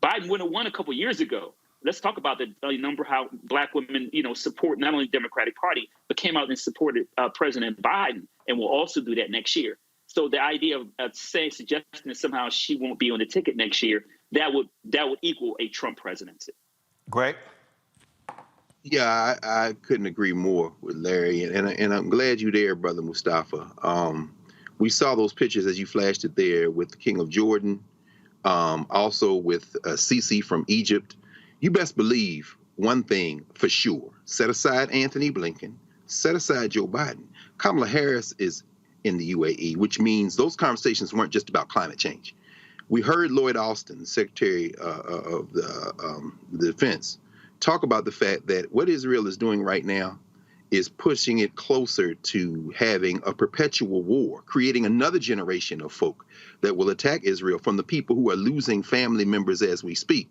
Biden would have won a couple years ago. Let's talk about the number how Black women, you know, support not only the Democratic Party, but came out and supported President Biden and will also do that next year. So the idea of suggesting that somehow she won't be on the ticket next year, that would equal a Trump presidency. Greg? Yeah, I couldn't agree more with Larry, and I'm glad you're there, Brother Mustafa. We saw those pictures as you flashed it there with the King of Jordan, also with Sisi from Egypt. You best believe one thing for sure. Set aside Anthony Blinken, set aside Joe Biden. Kamala Harris is in the UAE, which means those conversations weren't just about climate change. We heard Lloyd Austin, Secretary of the Defense, talk about the fact that what Israel is doing right now is pushing it closer to having a perpetual war, creating another generation of folk that will attack Israel from the people who are losing family members as we speak.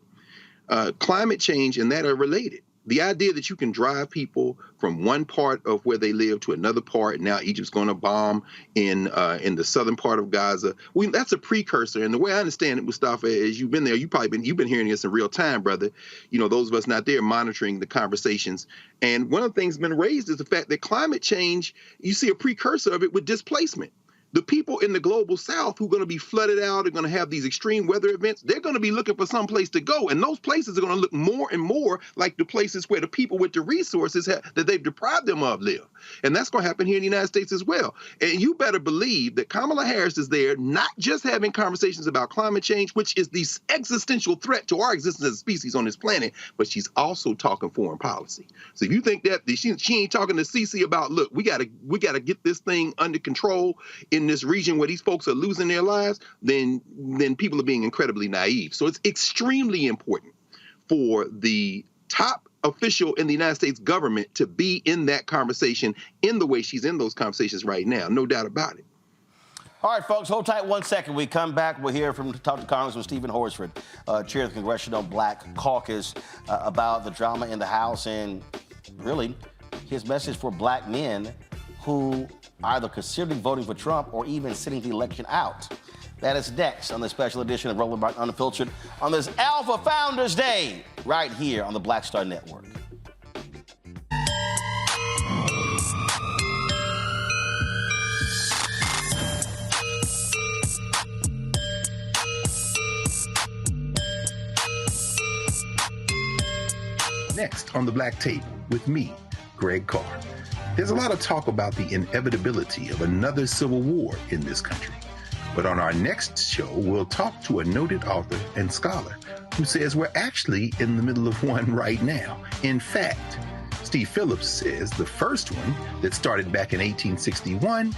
Climate change and that are related. The idea that you can drive people from one part of where they live to another part, now Egypt's going to bomb in the southern part of Gaza. That's a precursor. And the way I understand it, Mustafa, is you've been there, you've been hearing this in real time, brother. You know, those of us not there monitoring the conversations. And one of the things been raised is the fact that climate change, you see a precursor of it with displacement. The people in the global south who are going to be flooded out, are going to have these extreme weather events, they're going to be looking for some place to go. And those places are going to look more and more like the places where the people with the resources that they've deprived them of live. And that's going to happen here in the United States as well. And you better believe that Kamala Harris is there not just having conversations about climate change, which is the existential threat to our existence as a species on this planet, but she's also talking foreign policy. So if you think that she ain't talking to Sisi about, look, we got to get this thing under control in this region where these folks are losing their lives, then people are being incredibly naive. So it's extremely important for the top official in the United States government to be in that conversation in the way she's in those conversations right now. No doubt about it. All right, folks, hold tight 1 second. We come back, we'll hear from talk to Congressman Stephen Horsford, chair of the Congressional Black Caucus, about the drama in the House and really his message for black men who either considering voting for Trump or even sitting the election out. That is next on the special edition of Roland Unfiltered on this Alpha Founders Day, right here on the Black Star Network. Next on the Black Table with me, Greg Carr. There's a lot of talk about the inevitability of another civil war in this country. But on our next show, we'll talk to a noted author and scholar who says we're actually in the middle of one right now. In fact, Steve Phillips says the first one that started back in 1861,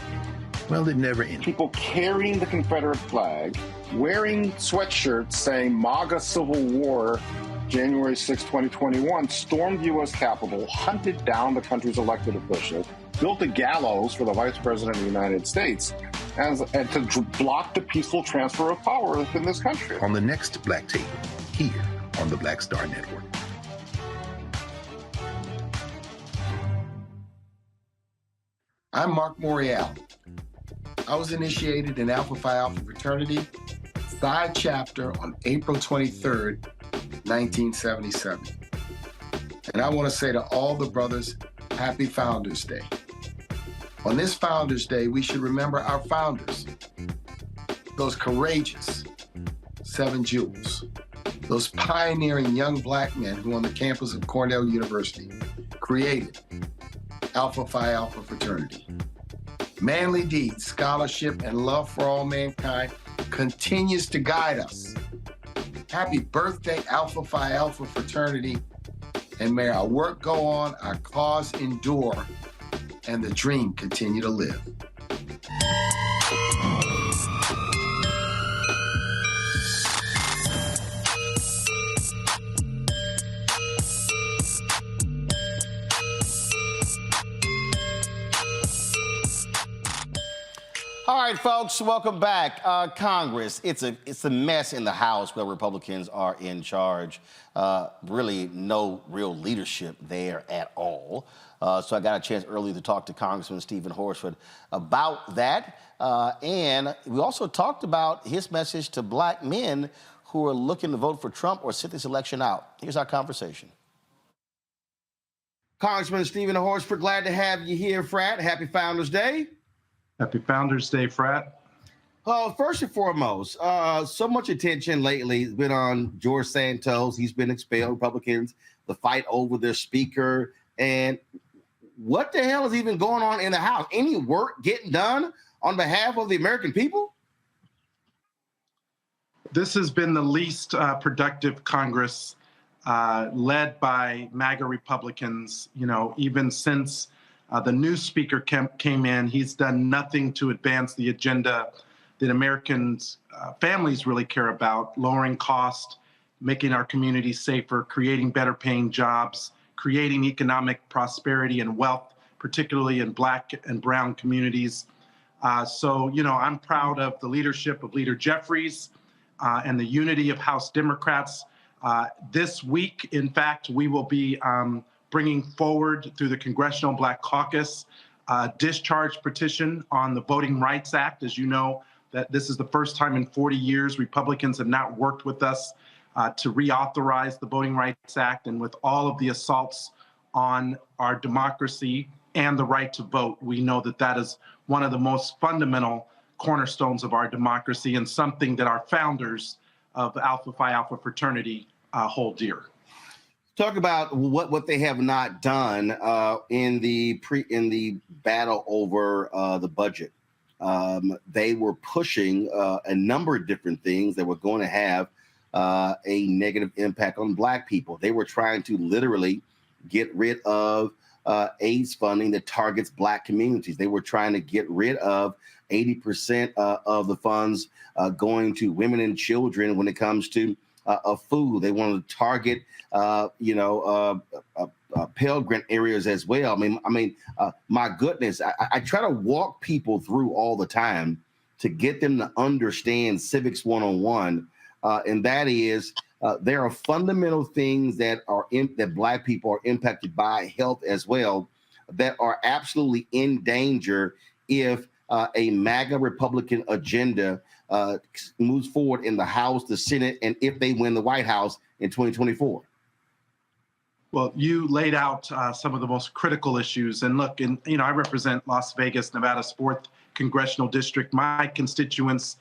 well, it never ended. People carrying the Confederate flag, wearing sweatshirts saying MAGA Civil War, January 6, 2021, stormed the U.S. Capitol, hunted down the country's elected officials, built a gallows for the Vice President of the United States, and to block the peaceful transfer of power within this country. On the next Black Table, here on the Black Star Network. I'm Mark Morial. I was initiated in Alpha Phi Alpha Fraternity, Psi chapter on April 23rd, 1977. And I want to say to all the brothers, happy Founders Day. On this Founders Day, we should remember our founders, those courageous 7 jewels, those pioneering young black men who on the campus of Cornell University created Alpha Phi Alpha Fraternity. Manly deeds, scholarship, and love for all mankind continues to guide us. Happy birthday, Alpha Phi Alpha Fraternity, and may our work go on, our cause endure, and the dream continue to live. All right, folks, welcome back. Congress, it's a mess in the House where Republicans are in charge. Really no real leadership there at all. So I got a chance earlier to talk to Congressman Stephen Horsford about that. And we also talked about his message to black men who are looking to vote for Trump or sit this election out. Here's our conversation. Congressman Stephen Horsford, glad to have you here, Frat. Happy Founders Day. Happy Founders Day, Frat. First and foremost, so much attention lately has been on George Santos. He's been expelled, Republicans, the fight over their speaker. And what the hell is even going on in the House? Any work getting done on behalf of the American people? This has been the least productive Congress led by MAGA Republicans, even since the new speaker came in. He's done nothing to advance the agenda that Americans, families really care about: lowering cost, making our communities safer, creating better paying jobs, creating economic prosperity and wealth, particularly in black and brown communities. So, I'm proud of the leadership of Leader Jeffries and the unity of House Democrats This week, in fact, we will be bringing forward through the Congressional Black Caucus a discharge petition on the Voting Rights Act. As you know, that this is the first time in 40 years Republicans have not worked with us to reauthorize the Voting Rights Act. And with all of the assaults on our democracy and the right to vote, we know that that is one of the most fundamental cornerstones of our democracy and something that our founders of Alpha Phi Alpha Fraternity hold dear. Talk about what they have not done in the battle over the budget. They were pushing a number of different things that were going to have a negative impact on Black people. They were trying to literally get rid of AIDS funding that targets Black communities. They were trying to get rid of 80% of the funds going to women and children when it comes to food. They wanted to target, Pell Grant areas as well. I mean, my goodness, I try to walk people through all the time to get them to understand civics 101, and that is there are fundamental things that that Black people are impacted by, health as well, that are absolutely in danger if a MAGA Republican agenda moves forward in the House, the Senate, and if they win the White House in 2024. Well, you laid out some of the most critical issues. And look, I represent Las Vegas, Nevada's 4th congressional district. My constituents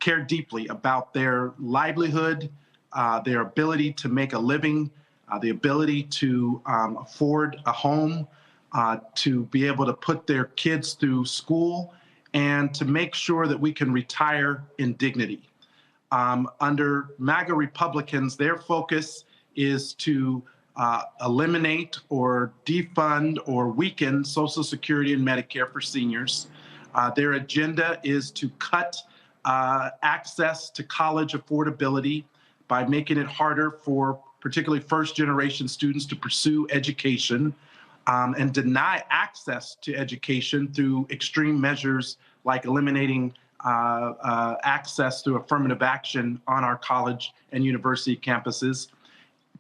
care deeply about their livelihood, their ability to make a living, the ability to afford a home, to be able to put their kids through school, and to make sure that we can retire in dignity. Under MAGA Republicans, their focus is to eliminate or defund or weaken Social Security and Medicare for seniors. Their agenda is to cut access to college affordability by making it harder for particularly first-generation students to pursue education, and deny access to education through extreme measures like eliminating access through affirmative action on our college and university campuses.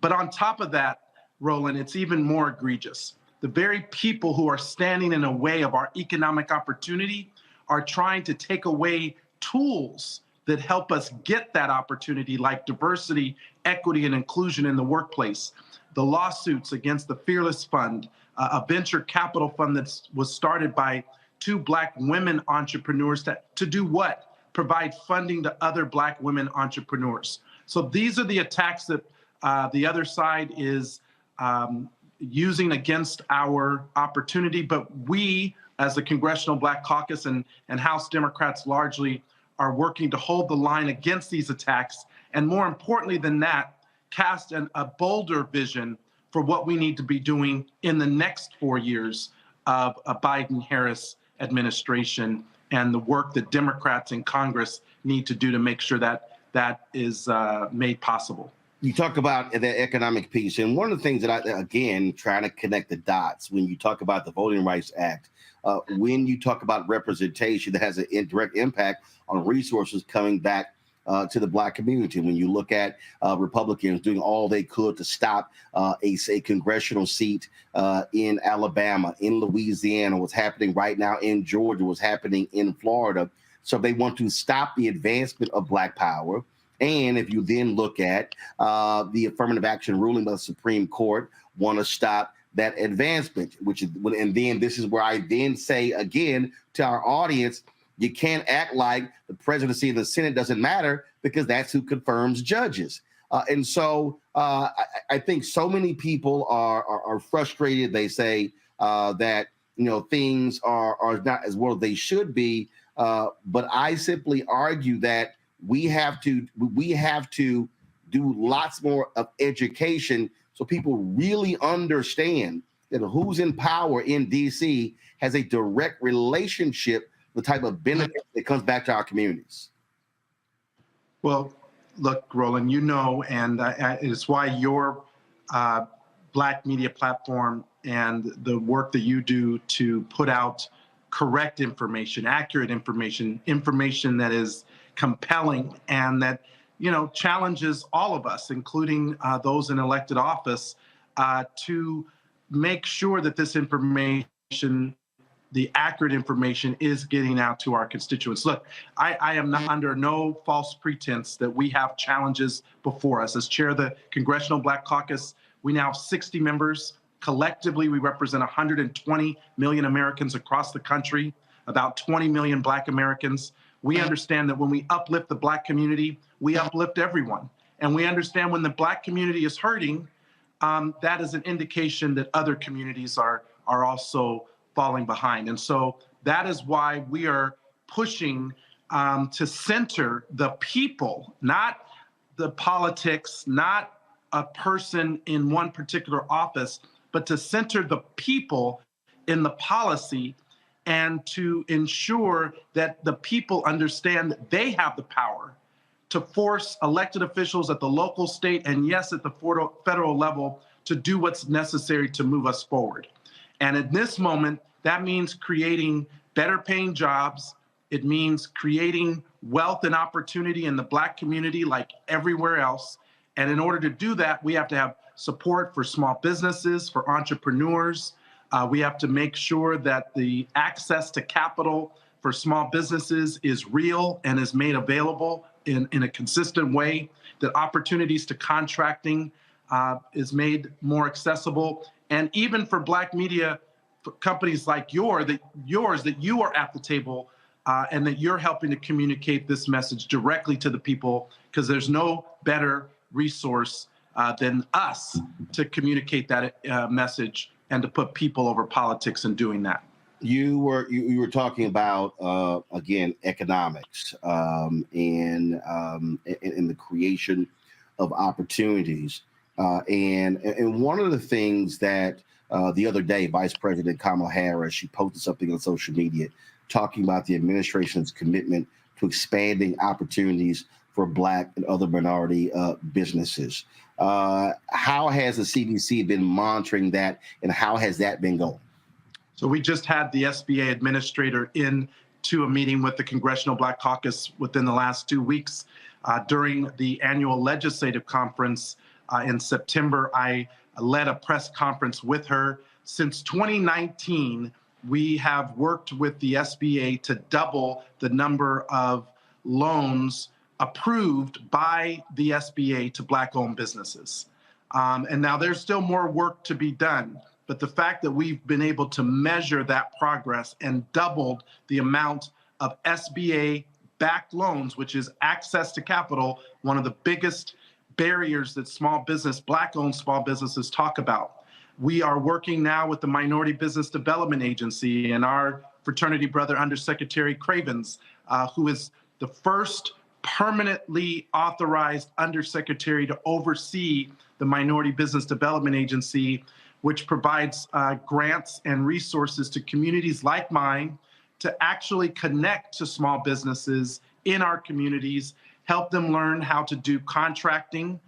But on top of that, Roland, it's even more egregious. The very people who are standing in the way of our economic opportunity are trying to take away tools that help us get that opportunity, like diversity, equity, and inclusion in the workplace. The lawsuits against the Fearless Fund, a venture capital fund that was started by 2 Black women entrepreneurs to do what? Provide funding to other Black women entrepreneurs. So these are the attacks that the other side is using against our opportunity. But we, as the Congressional Black Caucus and House Democrats largely, are working to hold the line against these attacks. And more importantly than that, cast a bolder vision for what we need to be doing in the next 4 years of a Biden-Harris administration and the work that Democrats in Congress need to do to make sure that that is made possible. You talk about the economic piece, and one of the things that again, trying to connect the dots when you talk about the Voting Rights Act, when you talk about representation that has an indirect impact on resources coming back to the Black community. When you look at Republicans doing all they could to stop a congressional seat in Alabama, in Louisiana, what's happening right now in Georgia, what's happening in Florida. So they want to stop the advancement of Black power. And if you then look at the affirmative action ruling by the Supreme Court, want to stop that advancement, and then this is where I then say again to our audience, you can't act like the presidency and the Senate doesn't matter, because that's who confirms judges. And so I think so many people are frustrated. They say that things are not as well as they should be. But I simply argue that we have to do lots more of education so people really understand that who's in power in DC has a direct relationship, the type of benefit that comes back to our communities. Well, look, Roland, and it's why your Black media platform and the work that you do to put out correct information, accurate information, information that is compelling and that challenges all of us, including those in elected office, to make sure that this information, the accurate information, is getting out to our constituents. Look, I am not under no false pretense that we have challenges before us. As chair of the Congressional Black Caucus, we now have 60 members. Collectively, we represent 120 million Americans across the country, about 20 million Black Americans. We understand that when we uplift the Black community, we uplift everyone. And we understand when the Black community is hurting, that is an indication that other communities are also falling behind. And so that is why we are pushing to center the people, not the politics, not a person in one particular office, but to center the people in the policy and to ensure that the people understand that they have the power to force elected officials at the local, state, and yes, at the federal level to do what's necessary to move us forward. And at this moment, that means creating better paying jobs. It means creating wealth and opportunity in the Black community like everywhere else. And in order to do that, we have to have support for small businesses, for entrepreneurs. We have to make sure that the access to capital for small businesses is real and is made available in a consistent way, that opportunities to contracting is made more accessible. And even for Black media companies like yours, that you are at the table and that you're helping to communicate this message directly to the people, because there's no better resource than us to communicate that message and to put people over politics in doing that. You were talking about again economics and the creation of opportunities, and one of the things that the other day, Vice President Kamala Harris, she posted something on social media talking about the administration's commitment to expanding opportunities for Black and other minority businesses. How has the CDC been monitoring that, and how has that been going? So we just had the SBA administrator into a meeting with the Congressional Black Caucus within the last 2 weeks. During the annual legislative conference in September, I led a press conference with her. Since 2019, we have worked with the SBA to double the number of loans approved by the SBA to Black-owned businesses. And now there's still more work to be done. But the fact that we've been able to measure that progress and doubled the amount of SBA-backed loans, which is access to capital, one of the biggest barriers that Black-owned small businesses talk about. We are working now with the Minority Business Development Agency and our fraternity brother, Undersecretary Cravens, who is the first permanently authorized undersecretary to oversee the Minority Business Development Agency, which provides grants and resources to communities like mine to actually connect to small businesses in our communities, help them learn how to do contracting,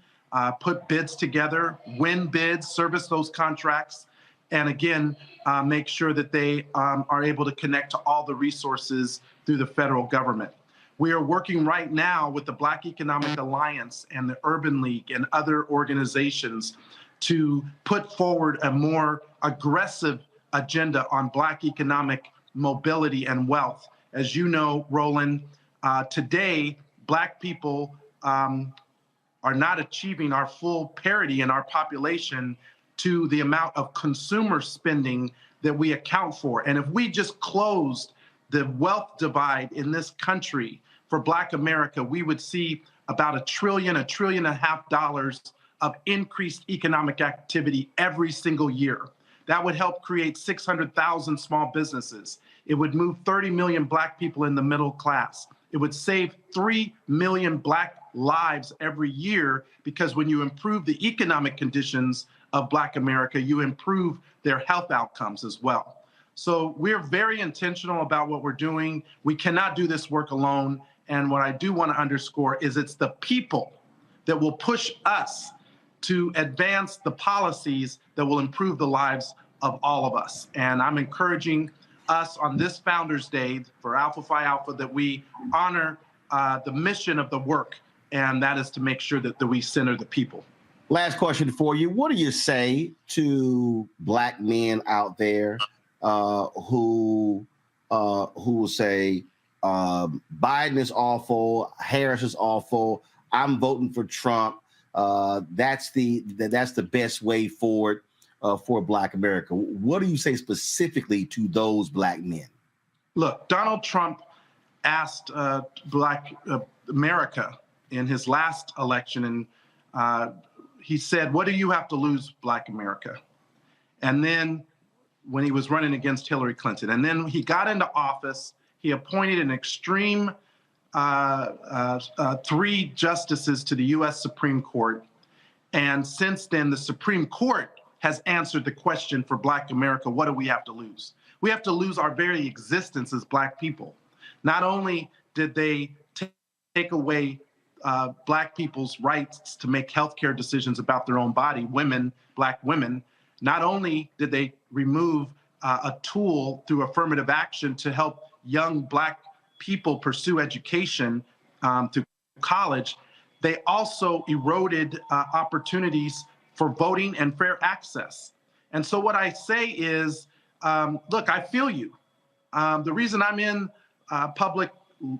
put bids together, win bids, service those contracts, and again, make sure that they are able to connect to all the resources through the federal government. We are working right now with the Black Economic Alliance and the Urban League and other organizations to put forward a more aggressive agenda on Black economic mobility and wealth. As you know, Roland, today, Black people are not achieving our full parity in our population to the amount of consumer spending that we account for. And if we just closed the wealth divide in this country for Black America, we would see about $1 trillion and a half of increased economic activity every single year. That would help create 600,000 small businesses. It would move 30 million Black people in the middle class. It would save 3 million Black lives every year, because when you improve the economic conditions of Black America, you improve their health outcomes as well. So we're very intentional about what we're doing. We cannot do this work alone. And what I do want to underscore is it's the people that will push us to advance the policies that will improve the lives of all of us. And I'm encouraging us on this Founders Day for Alpha Phi Alpha that we honor the mission of the work and that is to make sure that we center the people. Last question for you. What do you say to black men out there who will say Biden is awful, Harris is awful, I'm voting for Trump. That's the best way forward for Black America. What do you say specifically to those black men? Look, Donald Trump asked Black America in his last election, and he said, "What do you have to lose, Black America?" And then when he was running against Hillary Clinton, and then he got into office, he appointed an extreme 3 justices to the U.S. Supreme Court. And since then, the Supreme Court has answered the question for Black America, what do we have to lose? We have to lose our very existence as Black people. Not only did they take away Black people's rights to make healthcare decisions about their own body, women, Black women, not only did they remove a tool through affirmative action to help young Black people pursue education through college, they also eroded opportunities for voting and fair access. And so what I say is, look, I feel you. The reason I'm in public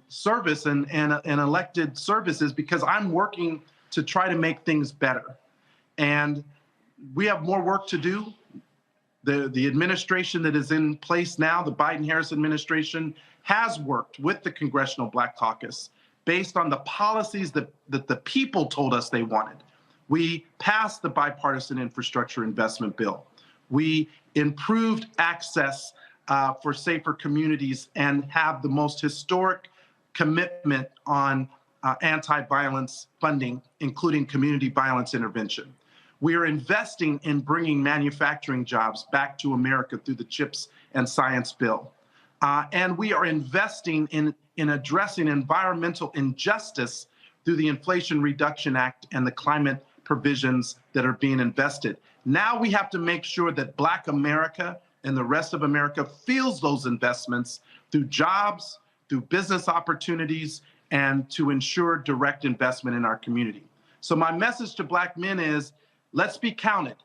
service and elected service is because I'm working to try to make things better. And we have more work to do. The administration that is in place now, the Biden-Harris administration, has worked with the Congressional Black Caucus based on the policies that the people told us they wanted. We passed the bipartisan infrastructure investment bill. We improved access for safer communities and have the most historic commitment on anti-violence funding, including community violence intervention. We are investing in bringing manufacturing jobs back to America through the CHIPS and Science Bill. And we are investing in addressing environmental injustice through the Inflation Reduction Act and the climate provisions that are being invested. Now we have to make sure that Black America and the rest of America feels those investments through jobs, through business opportunities, and to ensure direct investment in our community. So my message to Black men is, let's be counted.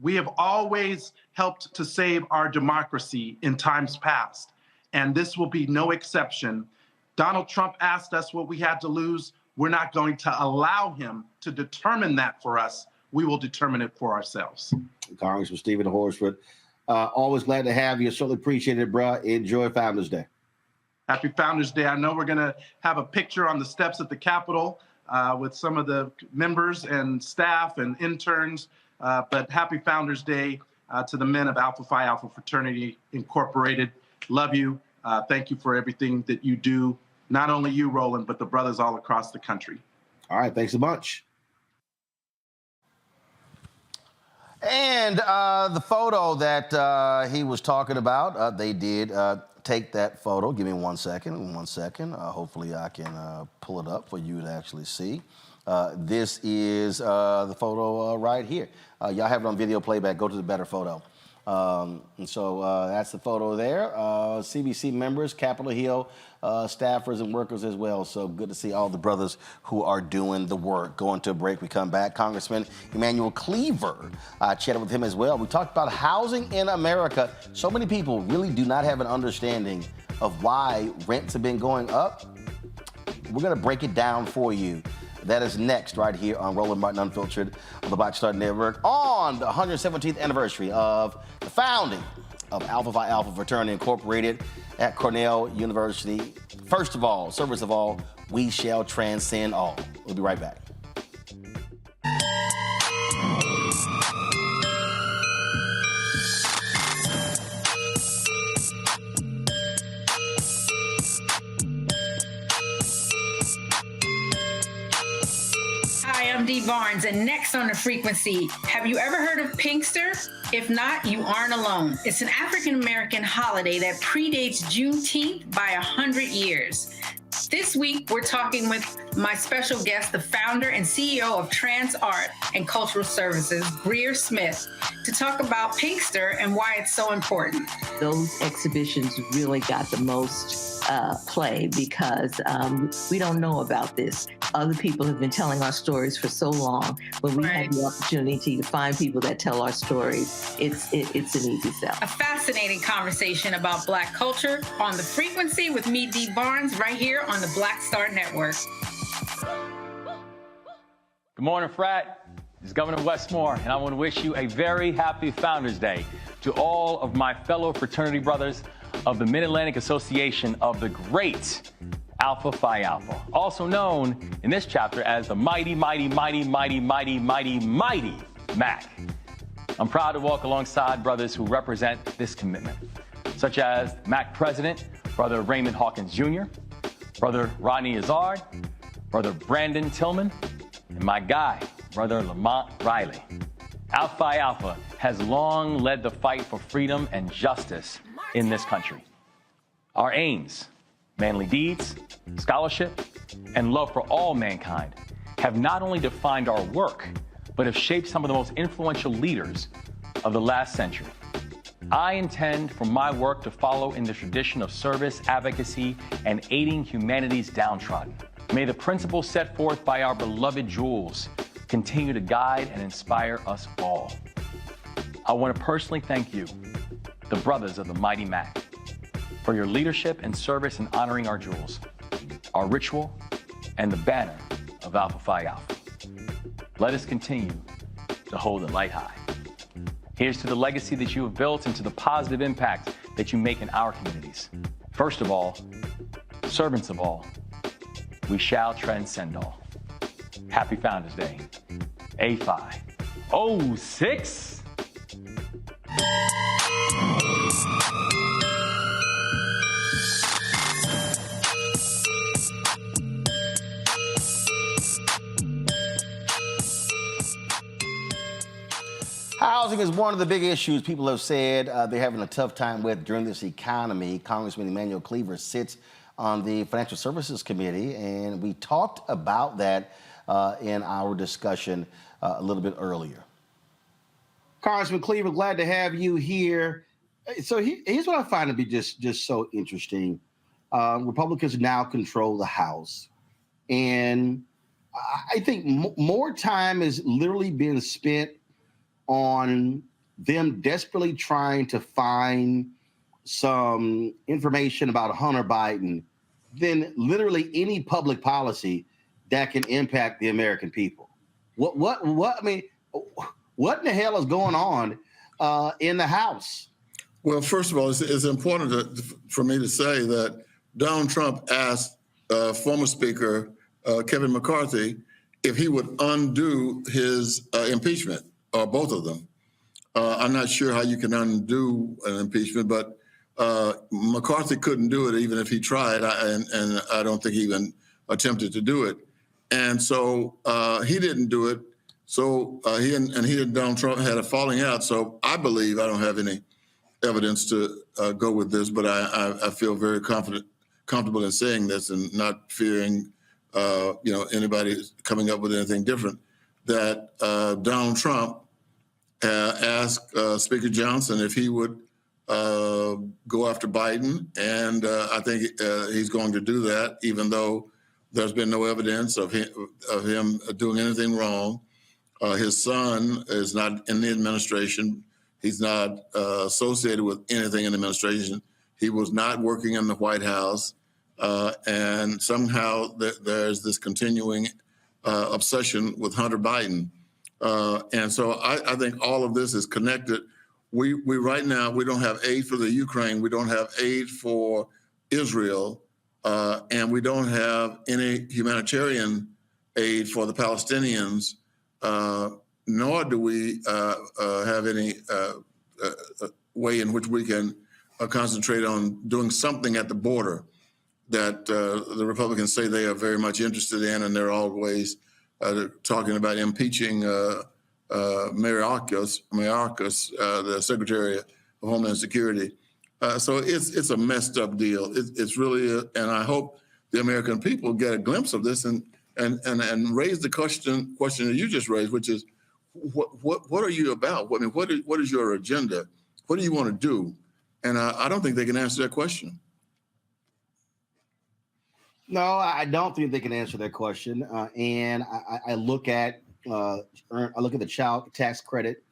We have always helped to save our democracy in times past, and this will be no exception. Donald Trump asked us what we had to lose. We're not going to allow him to determine that for us. We will determine it for ourselves. Congressman Stephen Horsford, always glad to have you. Certainly appreciate it, bro. Enjoy Founders Day. Happy Founders Day. I know we're going to have a picture on the steps at the Capitol with some of the members and staff and interns, but happy Founders Day to the men of Alpha Phi Alpha Fraternity Incorporated. Love you. Thank you for everything that you do. Not only you, Roland, but the brothers all across the country. All right. Thanks a bunch. And the photo that he was talking about, they did take that photo. Give me 1 second. 1 second. Hopefully I can pull it up for you to actually see. This is the photo right here. Y'all have it on video playback. Go to the better photo. And so that's the photo there. CBC members, Capitol Hill staffers and workers as well. So good to see all the brothers who are doing the work. Going to a break, we come back. Congressman Emanuel Cleaver, chatted with him as well. We talked about housing in America. So many people really do not have an understanding of why rents have been going up. We're going to break it down for you. That is next right here on Roland Martin Unfiltered on the Black Star Network on the 117th anniversary of the founding of Alpha Phi Alpha Fraternity Incorporated at Cornell University. First of all, service of all, we shall transcend all. We'll be right back. I'm Dee Barnes, and next on the frequency, have you ever heard of Pinkster? If not, you aren't alone. It's an African-American holiday that predates Juneteenth by 100 years. This week, we're talking with my special guest, the founder and CEO of Trans Art and Cultural Services, Greer Smith, to talk about Pinkster and why it's so important. Those exhibitions really got the most play because we don't know about this. Other people have been telling our stories for so long. When we have the opportunity to find people that tell our stories, it's an easy sell. A fascinating conversation about Black culture on The Frequency with me, Dee Barnes, right here on the Black Star Network. Good morning, Frat. This is Governor Westmore, and I want to wish you a very happy Founders Day to all of my fellow fraternity brothers of the Mid-Atlantic Association of the Great Alpha Phi Alpha, also known in this chapter as the mighty, mighty, mighty, mighty, mighty, mighty, mighty MAC. I'm proud to walk alongside brothers who represent this commitment, such as MAC President, Brother Raymond Hawkins Jr., Brother Rodney Izzard, Brother Brandon Tillman, and my guy, Brother Lamont Riley. Alpha Phi Alpha has long led the fight for freedom and justice in this country. Our aims, manly deeds, scholarship, and love for all mankind have not only defined our work, but have shaped some of the most influential leaders of the last century. I intend for my work to follow in the tradition of service, advocacy, and aiding humanity's downtrodden. May the principles set forth by our beloved Jules continue to guide and inspire us all. I want to personally thank you, the brothers of the Mighty Mac, for your leadership and service in honoring our jewels, our ritual, and the banner of Alpha Phi Alpha. Let us continue to hold the light high. Here's to the legacy that you have built and to the positive impact that you make in our communities. First of all, servants of all, we shall transcend all. Happy Founders Day. A5. 06. Housing is one of the big issues people have said they're having a tough time with during this economy. Congressman Emanuel Cleaver sits on the Financial Services Committee, and we talked about that in our discussion a little bit earlier. Congressman Cleaver, glad to have you here. So here's what I find to be just so interesting. Republicans now control the House, and I think more time is literally being spent on them desperately trying to find some information about Hunter Biden than literally any public policy that can impact the American people. What I mean, what in the hell is going on in the House? Well, first of all, it's important for me to say that Donald Trump asked former Speaker Kevin McCarthy if he would undo his impeachment, or both of them. I'm not sure how you can undo an impeachment, but McCarthy couldn't do it even if he tried, and I don't think he even attempted to do it. And so he didn't do it. So he and Donald Trump had a falling out. So I believe, I don't have any evidence to go with this, but I feel very comfortable in saying this and not fearing anybody coming up with anything different, that Donald Trump asked Speaker Johnson if he would go after Biden, and I think he's going to do that, even though there's been no evidence of him doing anything wrong. His son is not in the administration. He's not associated with anything in the administration. He was not working in the White House, and somehow there's this continuing obsession with Hunter Biden. And so I think all of this is connected. We right now, we don't have aid for the Ukraine. We don't have aid for Israel. And we don't have any humanitarian aid for the Palestinians, nor do we have any way in which we can concentrate on doing something at the border that the Republicans say they are very much interested in, and they're always talking about impeaching Mayorkas, the Secretary of Homeland Security. So it's a messed up deal. It's really, and I hope the American people get a glimpse of this and raise the question that you just raised, which is, what are you about? I mean, what is your agenda? What do you want to do? And I don't think they can answer that question. No, I don't think they can answer that question. And I look at the child tax credit.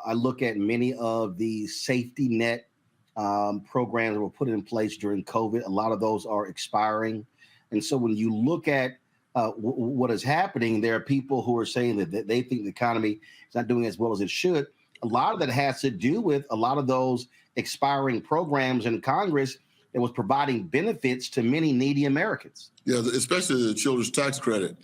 I look at many of the safety net programs that were put in place during COVID. A lot of those are expiring, and so when you look at what is happening, there are people who are saying that they think the economy is not doing as well as it should. A lot of that has to do with a lot of those expiring programs in Congress that was providing benefits to many needy Americans. Yeah, especially the children's tax credit.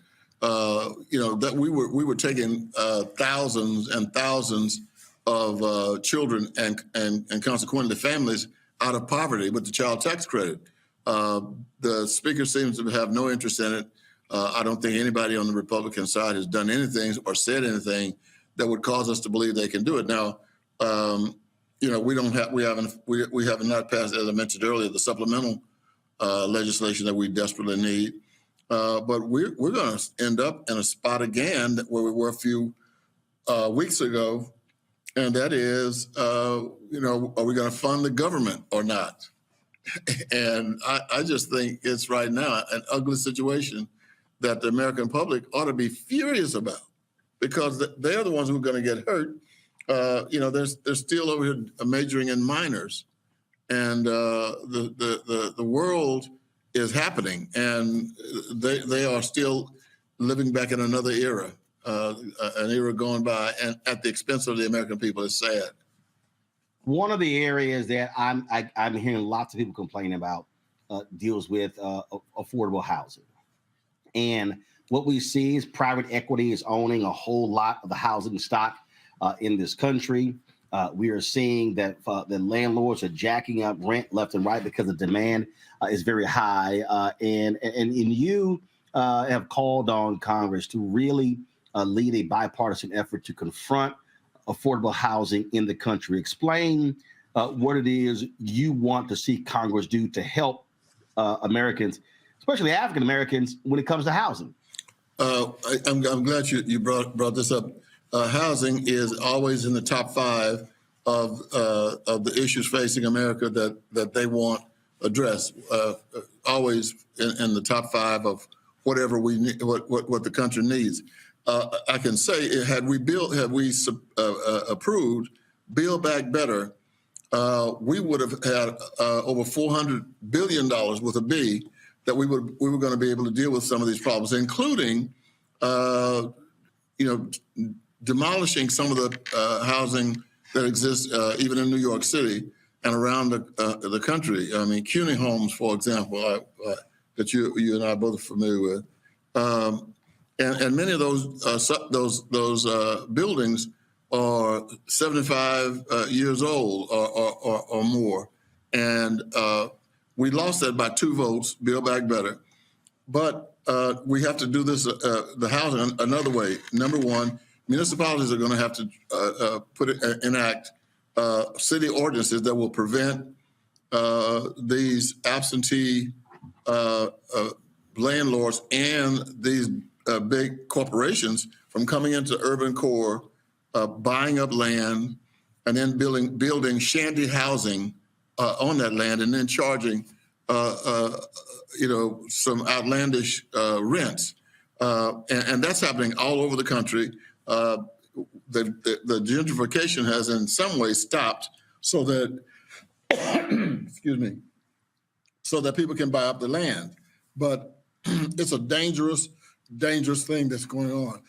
That we were taking thousands and thousands of children and consequently families out of poverty with the child tax credit. The speaker seems to have no interest in it. I don't think anybody on the Republican side has done anything or said anything that would cause us to believe they can do it. Now, we have not passed, as I mentioned earlier, the supplemental legislation that we desperately need. But we're going to end up in a spot again where we were a few weeks ago, and that is, are we going to fund the government or not? And I just think it's right now an ugly situation that the American public ought to be furious about, because they're the ones who are going to get hurt. They're still over here majoring in minors, and the world is happening, and they are still living back in another era, an era going by, and at the expense of the American people. It's sad. One of the areas that I'm hearing lots of people complain about deals with affordable housing. And what we see is private equity is owning a whole lot of the housing stock in this country. We are seeing that the landlords are jacking up rent left and right because the demand is very high. And you have called on Congress to really lead a bipartisan effort to confront affordable housing in the country. Explain what it is you want to see Congress do to help Americans, especially African Americans, when it comes to housing. I'm glad you brought this up. Housing is always in the top 5 of the issues facing America that they want addressed. Always in the top 5 of whatever we need, what the country needs. I can say, had we approved Build Back Better, we would have had over $400 billion with a B that we were going to be able to deal with some of these problems, including, demolishing some of the housing that exists even in New York City and around the country. I mean, CUNY homes, for example, that you and I both are familiar with, and many of those buildings are 75 years old or more, and we lost that by 2 votes. Build Back Better, but we have to do this the housing another way. Number one, municipalities are going to have to enact city ordinances that will prevent these absentee landlords and these big corporations from coming into urban core, buying up land, and then building shanty housing on that land, and then charging some outlandish rents. And that's happening all over the country. The gentrification has in some ways stopped so that, so that people can buy up the land. But it's a dangerous thing that's going on.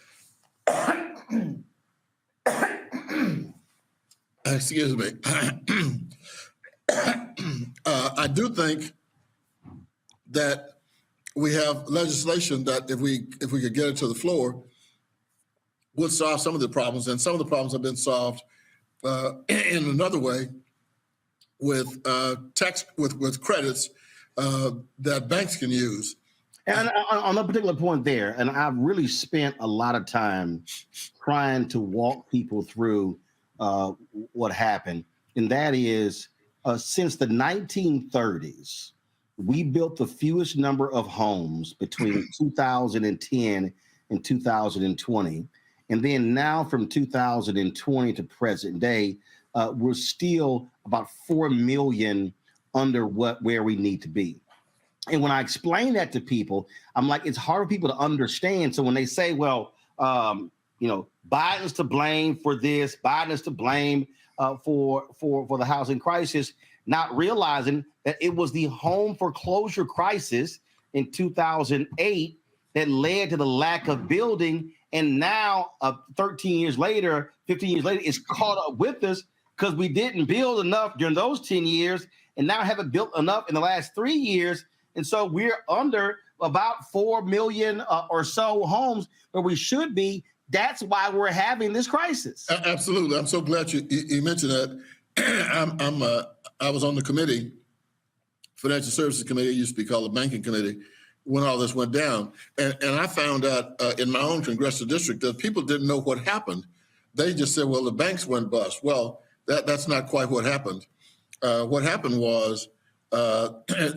Excuse me. I do think that we have legislation that if we could get it to the floor, would solve some of the problems, and some of the problems have been solved in another way with with credits that banks can use. And on that particular point there, and I've really spent a lot of time trying to walk people through what happened, and that is since the 1930s, we built the fewest number of homes between 2010 and 2020. And then now from 2020 to present day, we're still about 4 million under where we need to be. And when I explain that to people, I'm like, it's hard for people to understand. So when they say, well, Biden's to blame for this, Biden's to blame for the housing crisis, not realizing that it was the home foreclosure crisis in 2008 that led to the lack of building. And now 13 years later, 15 years later, it's caught up with us because we didn't build enough during those 10 years and now haven't built enough in the last 3 years. And so we're under about 4 million or so homes where we should be. That's why we're having this crisis. Absolutely. I'm so glad you mentioned that. I was on the committee, Financial Services Committee, it used to be called the Banking Committee, when all this went down. And I found out in my own congressional district that people didn't know what happened. They just said, well, the banks went bust. Well, that's not quite what happened. What happened was the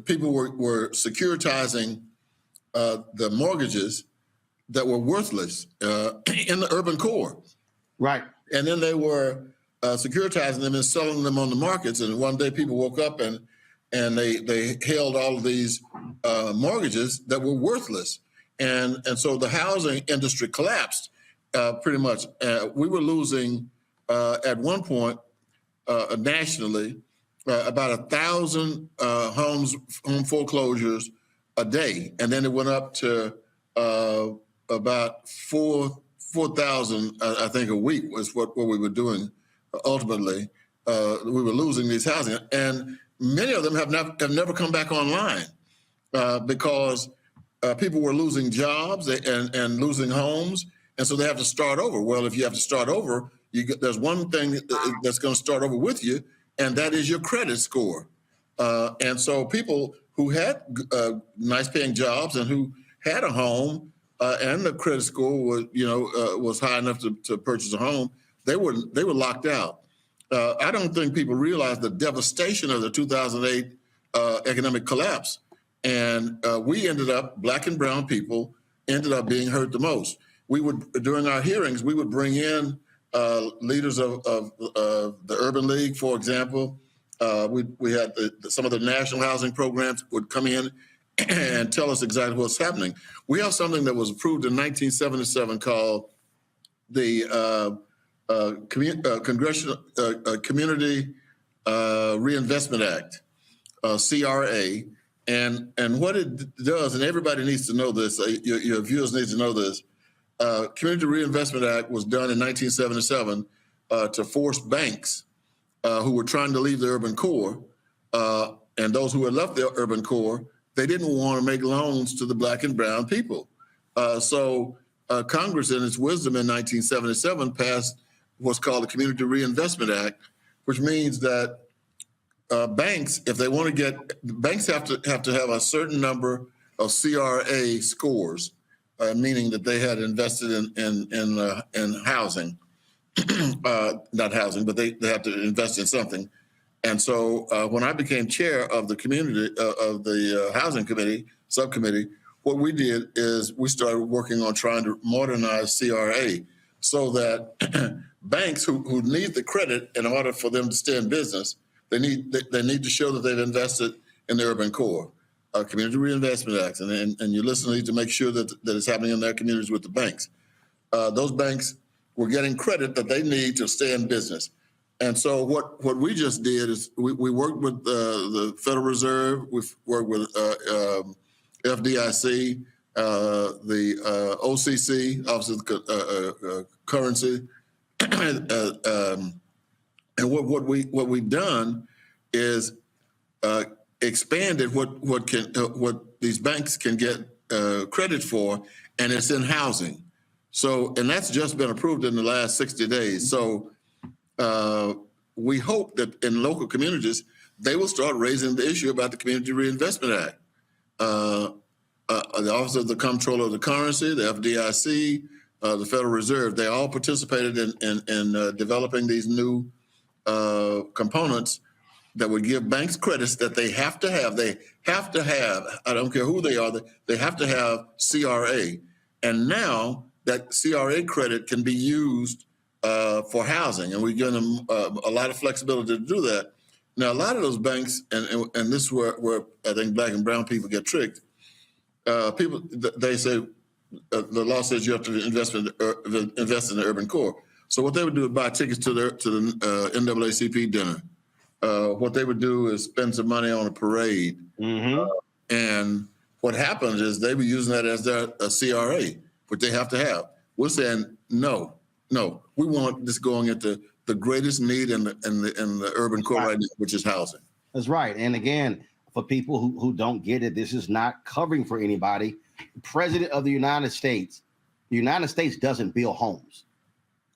people were securitizing the mortgages that were worthless in the urban core. Right. And then they were securitizing them and selling them on the markets. And one day people woke up and they held all of these mortgages that were worthless. And so the housing industry collapsed pretty much. We were losing at one point nationally about 1,000 home foreclosures a day. And then it went up to about 4,000, I think, a week was what we were doing. Ultimately, we were losing these housing, and many of them have never come back online because people were losing jobs and losing homes, and so they have to start over. Well, if you have to start over, there's one thing that's going to start over with you, and that is your credit score. And so people who had nice paying jobs and who had a home and the credit score was high enough to purchase a home, they were locked out. I don't think people realize the devastation of the 2008 economic collapse. And we ended up, Black and brown people, ended up being hurt the most. During our hearings, we would bring in leaders of the Urban League, for example. We had some of the national housing programs would come in and tell us exactly what's happening. We have something that was approved in 1977 called the Congressional Community Reinvestment Act, CRA. And what it does, and everybody needs to know this, your viewers need to know this, Community Reinvestment Act was done in 1977 to force banks who were trying to leave the urban core, and those who had left the urban core, they didn't want to make loans to the Black and brown people. So Congress, in its wisdom in 1977, passed what's called the Community Reinvestment Act, which means that banks, if they want to get, banks have to have a certain number of CRA scores, meaning that they had invested in housing, not housing, but they have to invest in something. And so when I became chair of the community of the housing committee subcommittee, what we did is we started working on trying to modernize CRA so that banks who need the credit in order for them to stay in business, they need to show that they've invested in the urban core. Community Reinvestment Act, and your listeners need to make sure that it's happening in their communities with the banks. Those banks were getting credit that they need to stay in business. And so what we just did is we worked with the Federal Reserve, we've worked with FDIC, the OCC, Office of Currency, and what we've done is expanded what these banks can get credit for, and it's in housing. So, and that's just been approved in the last 60 days. So we hope that in local communities, they will start raising the issue about the Community Reinvestment Act. The Office of the Comptroller of the Currency, the FDIC, the Federal Reserve, they all participated in developing these new components that would give banks credits that they have to have. They have to have, I don't care who they are, they have to have CRA. And now that CRA credit can be used for housing, and we give them a lot of flexibility to do that. Now, a lot of those banks, and this is where I think black and brown people get tricked. People, they say the law says you have to invest in the urban core. So what they would do is buy tickets to the NAACP dinner. What they would do is spend some money on a parade. And what happens is they were using that as their CRA, which they have to have. We're saying, no, we want this going into the greatest need in the urban core right now, which is housing. That's right. And again, for people who don't get it, this is not covering for anybody. The President of the United States doesn't build homes.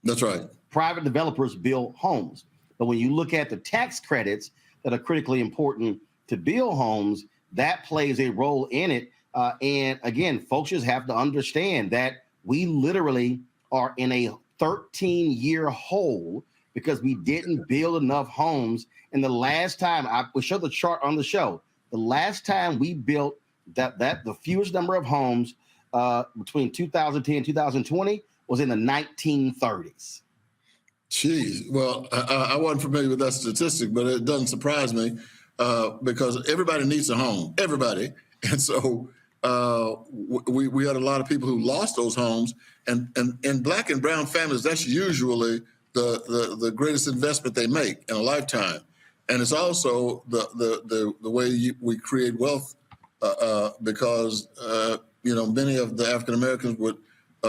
That's right. Private developers build homes. But when you look at the tax credits that are critically important to build homes, that plays a role in it. And again, folks just have to understand that we literally are in a 13-year hole because we didn't build enough homes. And the last time, I will show the chart on the show, the last time we built the fewest number of homes between 2010 and 2020 was in the 1930s. Jeez. Well, I wasn't familiar with that statistic, but it doesn't surprise me because everybody needs a home, everybody. And so we had a lot of people who lost those homes, and in black and brown families, that's usually the greatest investment they make in a lifetime. And it's also the way we create wealth because many of the African Americans would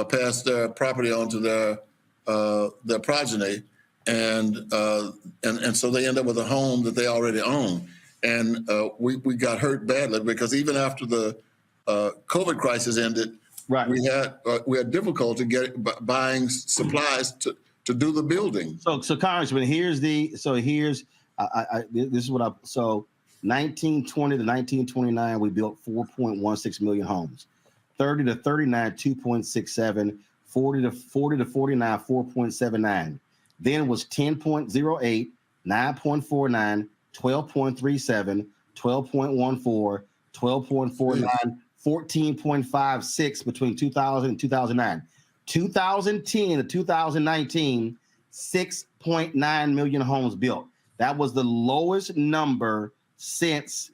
pass their property on to their progeny, and so they end up with a home that they already own. And we got hurt badly because even after the COVID crisis ended, right, we had difficulty buying supplies to do the building. So Congressman, here's 1920 to 1929, we built 4.16 million homes. 30 to 39, 2.67. 40 to 49, 4.79. Then it was 10.08, 9.49, 12.37, 12.14, 12.49, 14.56 between 2000 and 2009. 2010 to 2019, 6.9 million homes built. That was the lowest number since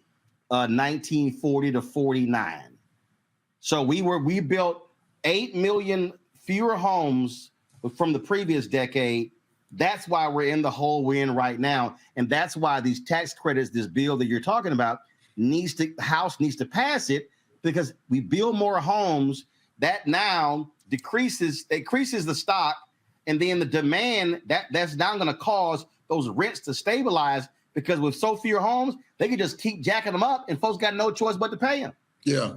1940 to 49. So we built 8 million fewer homes from the previous decade. That's why we're in the hole we're in right now. And that's why these tax credits, this bill that you're talking about, the House needs to pass it, because we build more homes. That now increases the stock, and then the demand, that's now going to cause those rents to stabilize, because with so few homes, they can just keep jacking them up, and folks got no choice but to pay them. Yeah,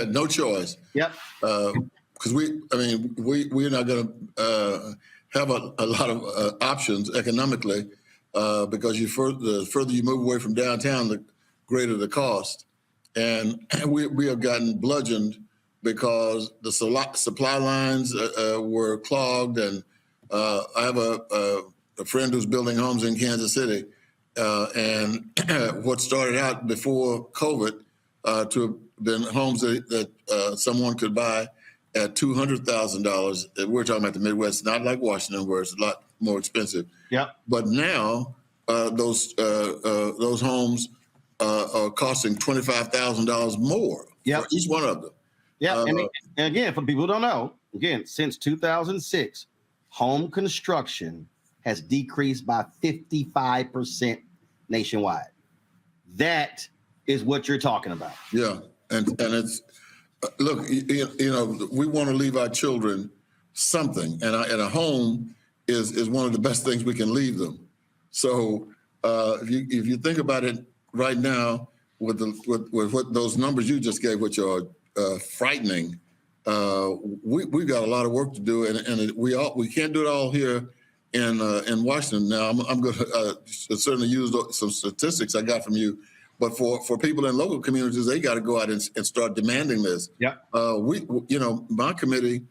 no choice. Yep. Because we're not going to have a lot of options economically, because the further you move away from downtown, the greater the cost. And we have gotten bludgeoned because the supply lines were clogged. And I have a friend who's building homes in Kansas City. And what started out before COVID to have been homes that someone could buy at $200,000. We're talking about the Midwest, not like Washington, where it's a lot more expensive. Yeah. But now those homes are costing $25,000 more for each one of them. Yeah, and again, for people who don't know, since 2006, home construction has decreased by 55% nationwide. That is what you're talking about. Yeah, and it's look, we want to leave our children something, and a home is one of the best things we can leave them. So if you think about it right now, with what those numbers you just gave, which are frightening, we've got a lot of work to do, and we can't do it all here in Washington. Now I'm going to certainly use some statistics I got from you. But for people in local communities, they got to go out and start demanding this. Yeah. My committee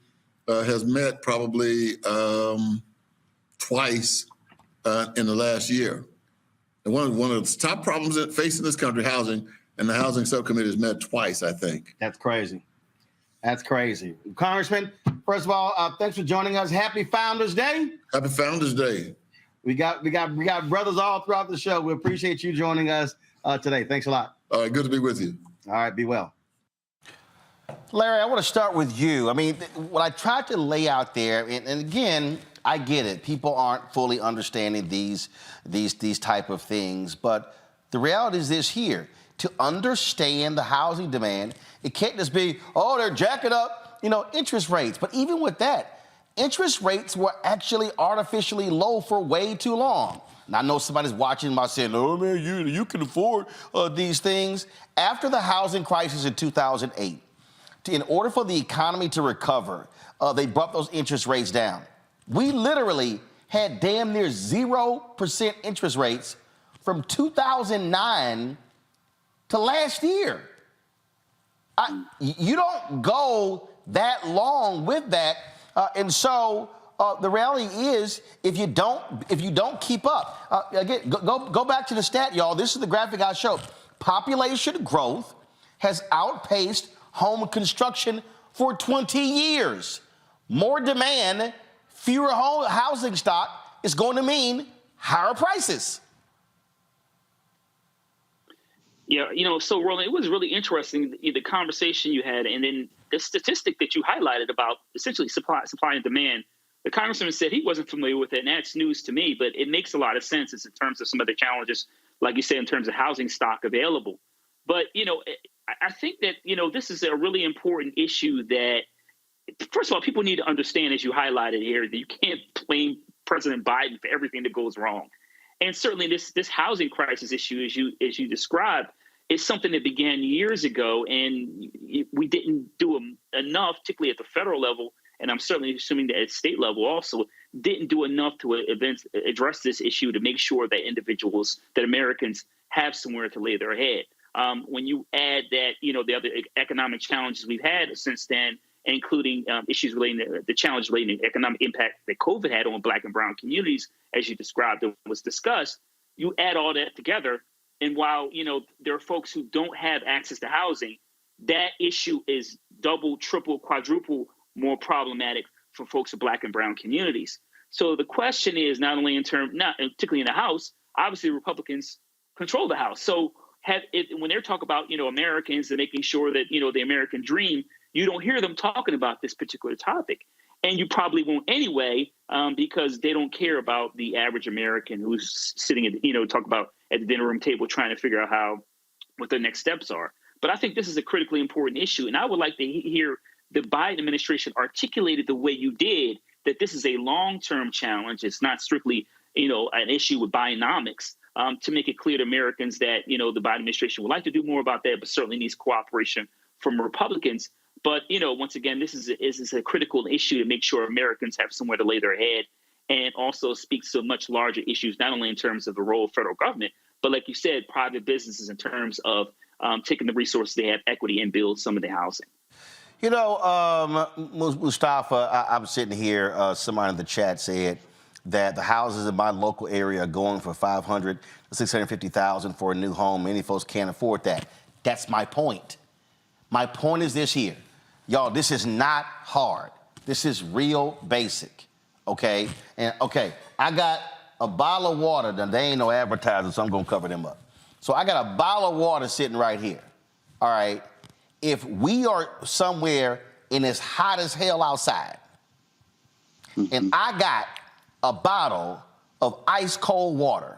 has met probably twice in the last year. And one of the top problems that facing this country, housing, and the housing subcommittee has met twice, I think. That's crazy. That's crazy. Congressman, first of all, thanks for joining us. Happy Founders Day. Happy Founders Day. We got brothers all throughout the show. We appreciate you joining us today. Thanks a lot. All right, good to be with you. All right, be well. Larry, I want to start with you. I mean, what I tried to lay out there, and again, I get it. People aren't fully understanding these type of things, but the reality is this here. To understand the housing demand, it can't just be, oh, they're jacking up, interest rates. But even with that, interest rates were actually artificially low for way too long. And I know somebody's watching my saying, oh, man, you can afford these things. After the housing crisis in 2008, in order for the economy to recover, they brought those interest rates down. We literally had damn near 0% interest rates from 2009 to last year. You don't go that long with that. And so the reality is, if you don't keep up, again, go back to the stat, y'all. This is the graphic I showed. Population growth has outpaced home construction for 20 years. More demand, fewer housing stock is going to mean higher prices. Yeah, so Roland, it was really interesting, the conversation you had, and then the statistic that you highlighted about essentially supply and demand. The congressman said he wasn't familiar with it, and that's news to me, but it makes a lot of sense in terms of some of the challenges, like you said, in terms of housing stock available. But, I think that, this is a really important issue that, first of all, people need to understand, as you highlighted here, that you can't blame President Biden for everything that goes wrong. And certainly this housing crisis issue, as you described, is something that began years ago, and we didn't do enough, particularly at the federal level, and I'm certainly assuming that at state level also, didn't do enough to address this issue to make sure that Americans have somewhere to lay their head. When you add that, the other economic challenges we've had since then, including issues relating to the challenge relating to economic impact that COVID had on Black and brown communities, as you described, it was discussed. You add all that together, and while there are folks who don't have access to housing, that issue is double, triple, quadruple more problematic for folks of Black and brown communities. So the question is not particularly in the House, obviously Republicans control the House. So when they're talking about Americans and making sure that the American dream, you don't hear them talking about this particular topic. And you probably won't anyway, because they don't care about the average American who's sitting at, talk about at the dinner room table trying to figure out what the next steps are. But I think this is a critically important issue. And I would like to hear the Biden administration articulated the way you did, that this is a long-term challenge. It's not strictly, an issue with Bidenomics, to make it clear to Americans that, the Biden administration would like to do more about that, but certainly needs cooperation from Republicans. But, once again, this is a critical issue to make sure Americans have somewhere to lay their head, and also speaks to much larger issues, not only in terms of the role of federal government, but like you said, private businesses in terms of taking the resources they have, equity, and build some of the housing. Mustafa, I'm sitting here, somebody in the chat said that the houses in my local area are going for $500,000 to $650,000 for a new home. Many folks can't afford that. That's my point. My point is this here. Y'all, this is not hard. This is real basic, okay? And, okay, I got a bottle of water. Now, they ain't no advertising, so I'm going to cover them up. So I got a bottle of water sitting right here, all right? If we are somewhere and it's hot as hell outside, and I got a bottle of ice cold water,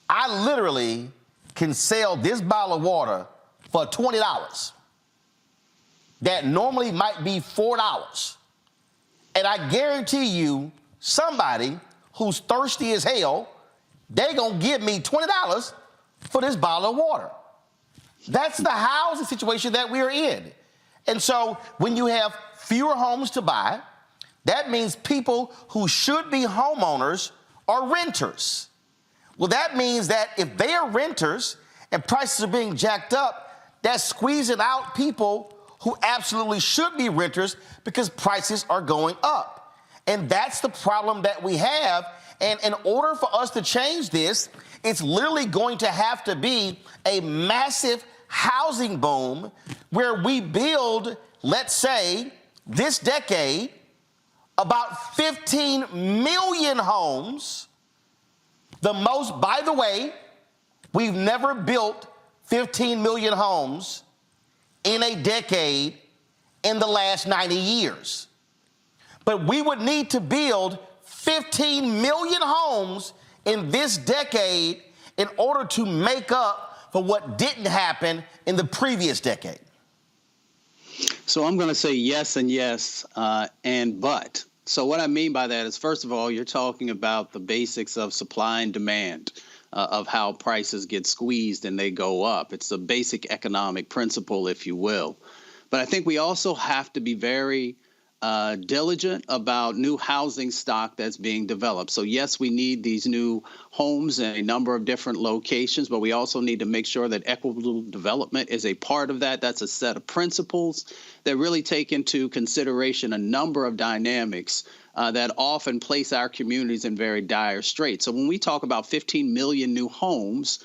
I literally can sell this bottle of water for $20. That normally might be $4. And I guarantee you, somebody who's thirsty as hell, they gonna give me $20 for this bottle of water. That's the housing situation that we're in. And so when you have fewer homes to buy, that means people who should be homeowners are renters. Well, that means that if they are renters and prices are being jacked up, that's squeezing out people who absolutely should be renters because prices are going up. And that's the problem that we have. And in order for us to change this, it's literally going to have to be a massive housing boom where we build, let's say, this decade, about 15 million homes. The most, by the way, we've never built 15 million homes in a decade in the last 90 years. But we would need to build 15 million homes in this decade in order to make up for what didn't happen in the previous decade. So I'm going to say yes and yes and but. So what I mean by that is, first of all, you're talking about the basics of supply and demand, of how prices get squeezed and they go up. It's a basic economic principle, if you will. But I think we also have to be very diligent about new housing stock that's being developed. So yes, we need these new homes in a number of different locations, but we also need to make sure that equitable development is a part of that. That's a set of principles that really take into consideration a number of dynamics that often place our communities in very dire straits. So when we talk about 15 million new homes,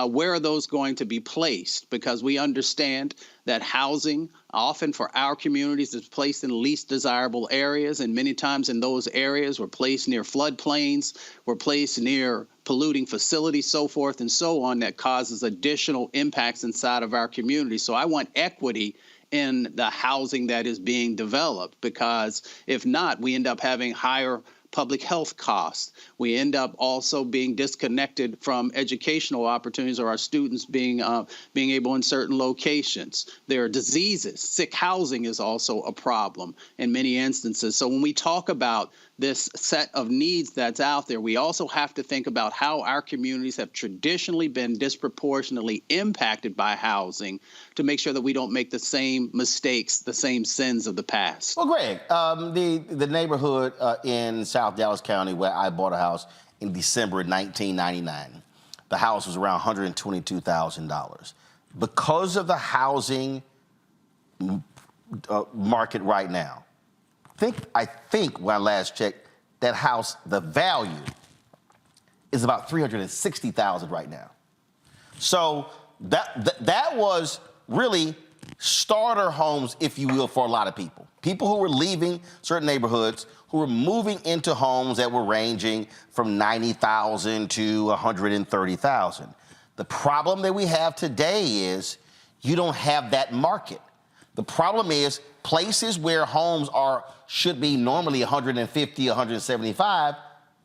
where are those going to be placed? Because we understand that housing, often for our communities, is placed in least desirable areas, and many times in those areas we're placed near floodplains, we're placed near polluting facilities, so forth and so on, that causes additional impacts inside of our community. So I want equity in the housing that is being developed, because if not, we end up having higher public health costs. We end up also being disconnected from educational opportunities, or our students being able in certain locations. There are diseases. Sick housing is also a problem in many instances. So when we talk about this set of needs that's out there, we also have to think about how our communities have traditionally been disproportionately impacted by housing to make sure that we don't make the same mistakes, the same sins of the past. Well, Greg, the neighborhood in South Dallas County where I bought a house in December 1999, the house was around $122,000. Because of the housing market right now, I think when I last checked, that house, the value is about $360,000 right now. So that was really starter homes, if you will, for a lot of people. People who were leaving certain neighborhoods, who were moving into homes that were ranging from $90,000 to $130,000. The problem that we have today is you don't have that market. The problem is places where homes should be normally 150, 175,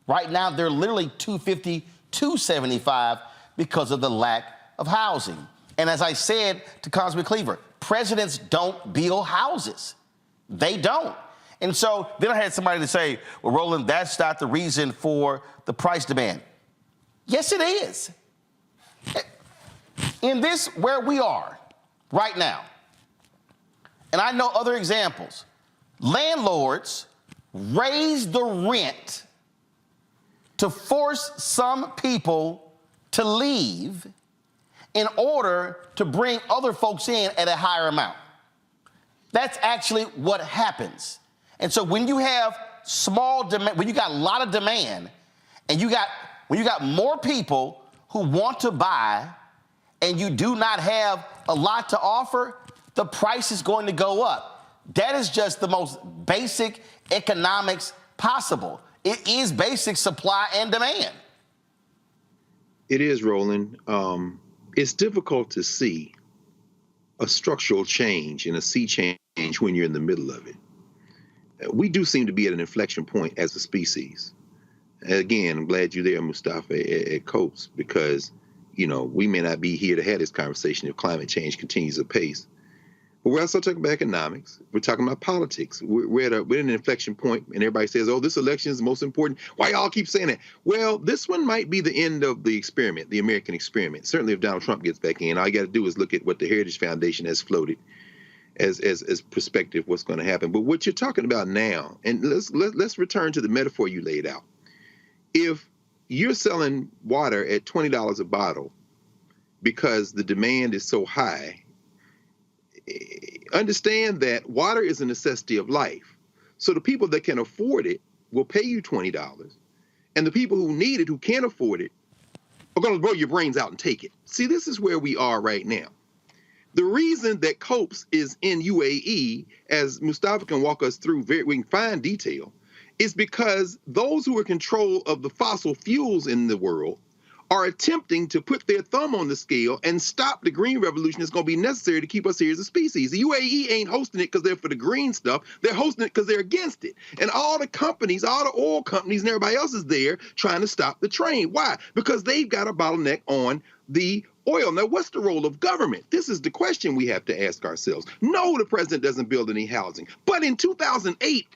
right now they're literally 250, 275 because of the lack of housing. And as I said to Congressman Cleaver, presidents don't build houses. They don't. And so then I had somebody to say, well, Roland, that's not the reason for the price demand. Yes, it is. In this, where we are right now, and I know other examples, landlords raise the rent to force some people to leave in order to bring other folks in at a higher amount. That's actually what happens. And so when you have small demand, when you got a lot of demand, and when you got more people who want to buy, and you do not have a lot to offer, the price is going to go up. That is just the most basic economics possible. It is basic supply and demand. It is, Roland. It's difficult to see a structural change and a sea change when you're in the middle of it. We do seem to be at an inflection point as a species. Again, I'm glad you're there, Mustafa, at COPES, because, we may not be here to have this conversation if climate change continues apace. But we're also talking about economics. We're talking about politics. We're at an inflection point, and everybody says, oh, this election is the most important. Why y'all keep saying that? Well, this one might be the end of the experiment, the American experiment. Certainly if Donald Trump gets back in, all you got to do is look at what the Heritage Foundation has floated as perspective, what's going to happen. But what you're talking about now, and let's return to the metaphor you laid out. If you're selling water at $20 a bottle because the demand is so high, understand that water is a necessity of life. So the people that can afford it will pay you $20. And the people who need it, who can't afford it, are going to blow your brains out and take it. See, this is where we are right now. The reason that COPES is in UAE, as Mustafa can walk us through, we can find detail, is because those who are in control of the fossil fuels in the world are attempting to put their thumb on the scale and stop the green revolution that's going to be necessary to keep us here as a species. The UAE ain't hosting it because they're for the green stuff. They're hosting it because they're against it. And all the companies, all the oil companies and everybody else is there trying to stop the train. Why? Because they've got a bottleneck on the oil. Now, what's the role of government? This is the question we have to ask ourselves. No, the president doesn't build any housing. But in 2008,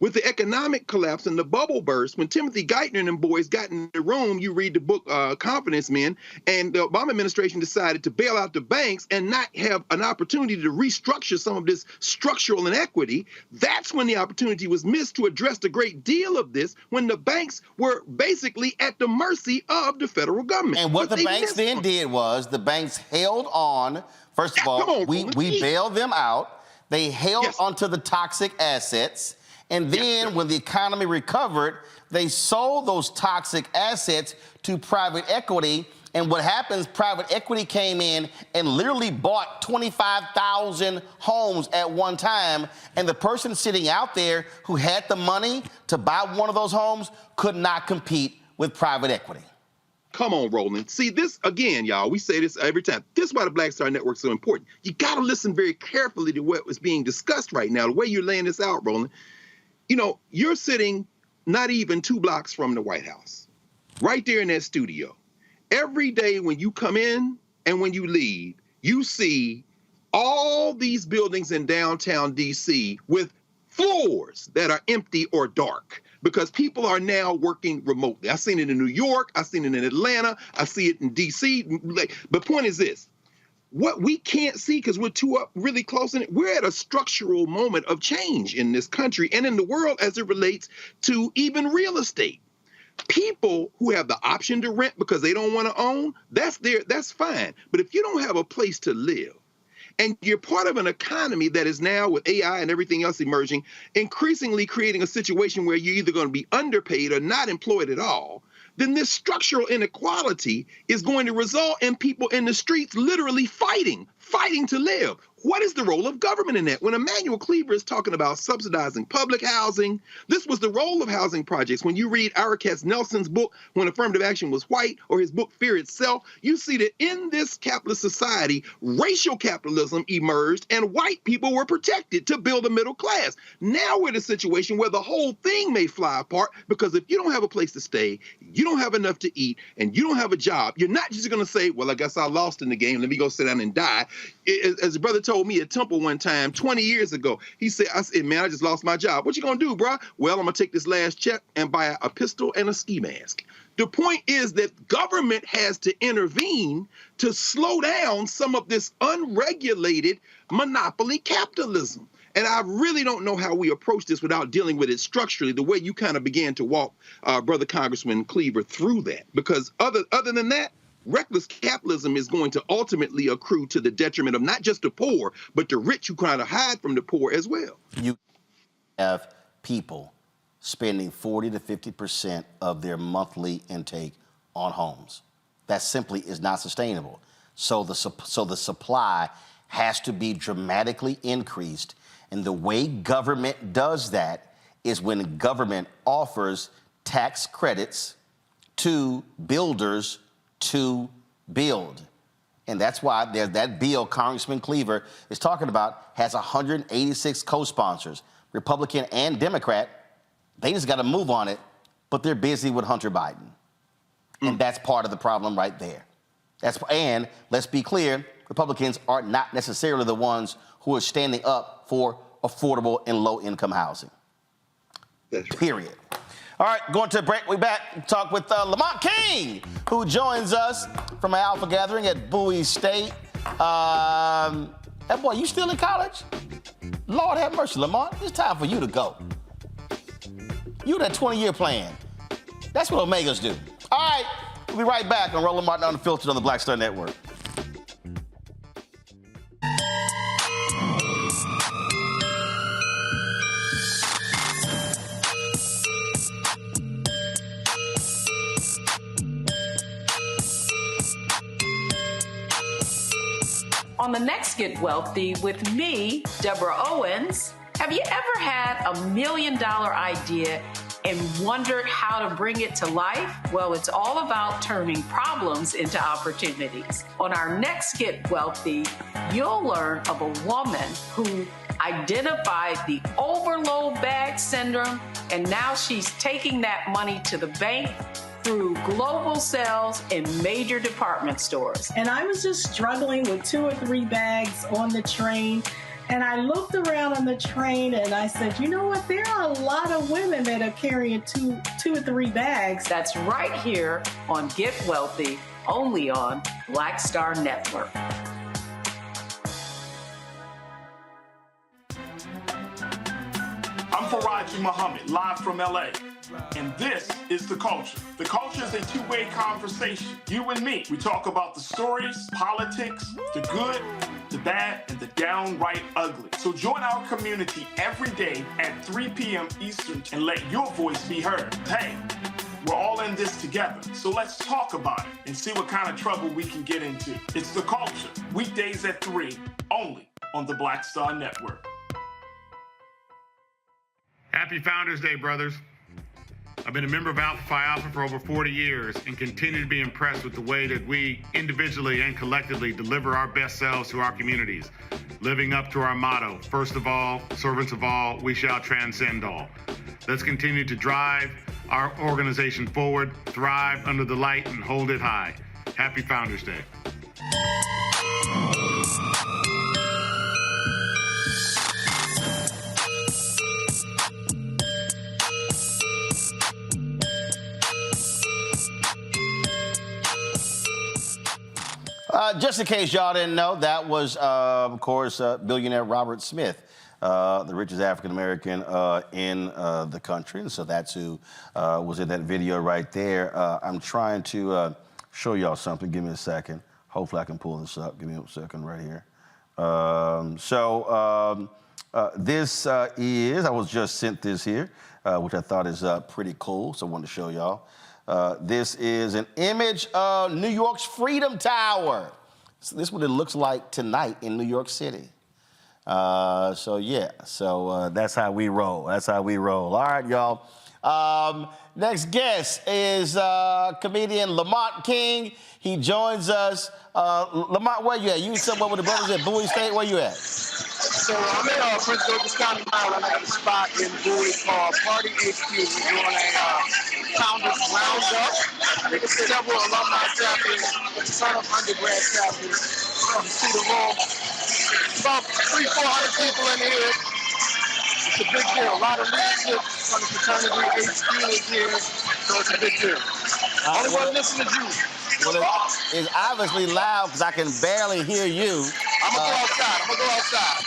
with the economic collapse and the bubble burst, when Timothy Geithner and them boys got in the room, you read the book Confidence Men, and the Obama administration decided to bail out the banks and not have an opportunity to restructure some of this structural inequity. That's when the opportunity was missed to address a great deal of this, when the banks were basically at the mercy of the federal government. And what the banks then did was the banks held on. First of all, we bailed them out. They held onto the toxic assets. And then when the economy recovered, they sold those toxic assets to private equity. And what happens, private equity came in and literally bought 25,000 homes at one time. And the person sitting out there who had the money to buy one of those homes could not compete with private equity. Come on, Roland. See, this, again, y'all, we say this every time. This is why the Black Star Network is so important. You got to listen very carefully to what was being discussed right now, the way you're laying this out, Roland. You know, you're sitting not even 2 blocks from the White House, right there in that studio. Every day when you come in and when you leave, you see all these buildings in downtown D.C. with floors that are empty or dark because people are now working remotely. I've seen it in New York. I've seen it in Atlanta. I see it in D.C. The point is this. What we can't see, because we're too up really close in it, we're at a structural moment of change in this country and in the world as it relates to even real estate. People who have the option to rent because they don't want to own, that's fine. But if you don't have a place to live, and you're part of an economy that is now, with AI and everything else emerging, increasingly creating a situation where you're either going to be underpaid or not employed at all, then this structural inequality is going to result in people in the streets literally fighting to live. What is the role of government in that? When Emanuel Cleaver is talking about subsidizing public housing, this was the role of housing projects. When you read Ira Katznelson's book, When Affirmative Action Was White, or his book, Fear Itself, you see that in this capitalist society, racial capitalism emerged and white people were protected to build a middle class. Now we're in a situation where the whole thing may fly apart because if you don't have a place to stay, you don't have enough to eat, and you don't have a job, you're not just going to say, well, I guess I lost in the game, let me go sit down and die. As a brother told me at Temple one time 20 years ago, he said, man, I just lost my job. What you gonna do, bro? Well, I'm gonna take this last check and buy a pistol and a ski mask. The point is that government has to intervene to slow down some of this unregulated monopoly capitalism. And I really don't know how we approach this without dealing with it structurally, the way you kind of began to walk Brother Congressman Cleaver through that. Because other than that, reckless capitalism is going to ultimately accrue to the detriment of not just the poor, but the rich who kind of hide from the poor as well. You have people spending 40 to 50% of their monthly intake on homes. That simply is not sustainable. So the supply has to be dramatically increased. And the way government does that is when government offers tax credits to builders to build. And that's why there's that bill Congressman Cleaver is talking about has 186 co-sponsors, Republican and Democrat. They just got to move on it, but they're busy with Hunter Biden. And that's part of the problem right there. And let's be clear, Republicans are not necessarily the ones who are standing up for affordable and low-income housing. That's right. Period. All right, going to a break. We're back. Talk with Lamont King, who joins us from an Alpha gathering at Bowie State. That boy, you still in college? Lord have mercy, Lamont. It's time for you to go. You that 20-year plan. That's what Omegas do. All right, we'll be right back on Roland Martin Unfiltered on the Black Star Network. On the next Get Wealthy with me, Deborah Owens, Have you ever had $1 million idea and wondered how to bring it to life? Well, it's all about turning problems into opportunities. On our next Get Wealthy, you'll learn of a woman who identified the overload bag syndrome, and now she's taking that money to the bank through global sales in major department stores. And I was just struggling with 2 or 3 bags on the train. And I looked around on the train and I said, you know what? There are a lot of women that are carrying two or 3 bags. That's right here on Get Wealthy, only on Black Star Network. I'm Faraji Muhammad, live from LA. And this is The Culture. The Culture is a two-way conversation. You and me. We talk about the stories, politics, the good, the bad, and the downright ugly. So join our community every day at 3 p.m. Eastern and let your voice be heard. Hey, we're all in this together. So let's talk about it and see what kind of trouble we can get into. It's The Culture, weekdays at 3, only on the Black Star Network. Happy Founders Day, brothers. I've been a member of Alpha Phi Alpha for over 40 years and continue to be impressed with the way that we individually and collectively deliver our best selves to our communities, living up to our motto, first of all, servants of all, we shall transcend all. Let's continue to drive our organization forward, thrive under the light, and hold it high. Happy Founders Day. Just in case y'all didn't know, that was, of course, billionaire Robert Smith, the richest African-American in the country. And so that's who was in that video right there. I'm trying to show y'all something. Give me a second. Hopefully I can pull this up. Give me a second right here. This is, I was just sent this here, which I thought is pretty cool. So I wanted to show y'all. This is an image of New York's Freedom Tower. So this is what it looks like tonight in New York City. That's how we roll. That's how we roll. All right, y'all. Next guest is comedian Lamont King. He joins us. Lamont, where you at? You somewhere with the brothers at Bowie State? Where you at? So I'm in Prince George's County, Maryland. I'm at a spot in Bowie called Party HQ. We're doing a Founders Roundup. There's several alumni chapters, a ton of undergrad chapters. You see the room. About 300-400 people in here. It's a big deal. A lot of leadership from the Fraternity HQ is here, so it's a big deal. Only one listening to you. Well, it's obviously loud because I can barely hear you. I'm gonna go outside.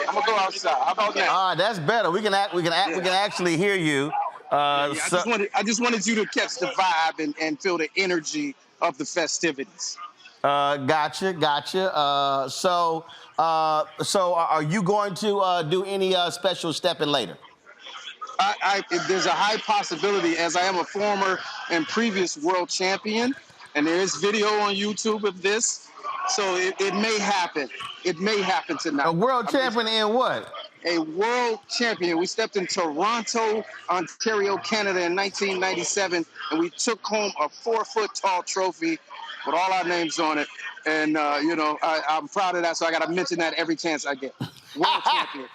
How about that? All right, that's better. We can actually hear you. I just wanted you to catch the vibe and feel the energy of the festivities. Gotcha. So are you going to do any special stepping later? There's a high possibility, as I am a former and previous world champion, and there is video on YouTube of this, so it may happen. It may happen tonight. A world champion in what? A world champion. We stepped in Toronto, Ontario, Canada in 1997, and we took home a 4-foot-tall trophy with all our names on it. And, I'm proud of that, so I got to mention that every chance I get. World champion.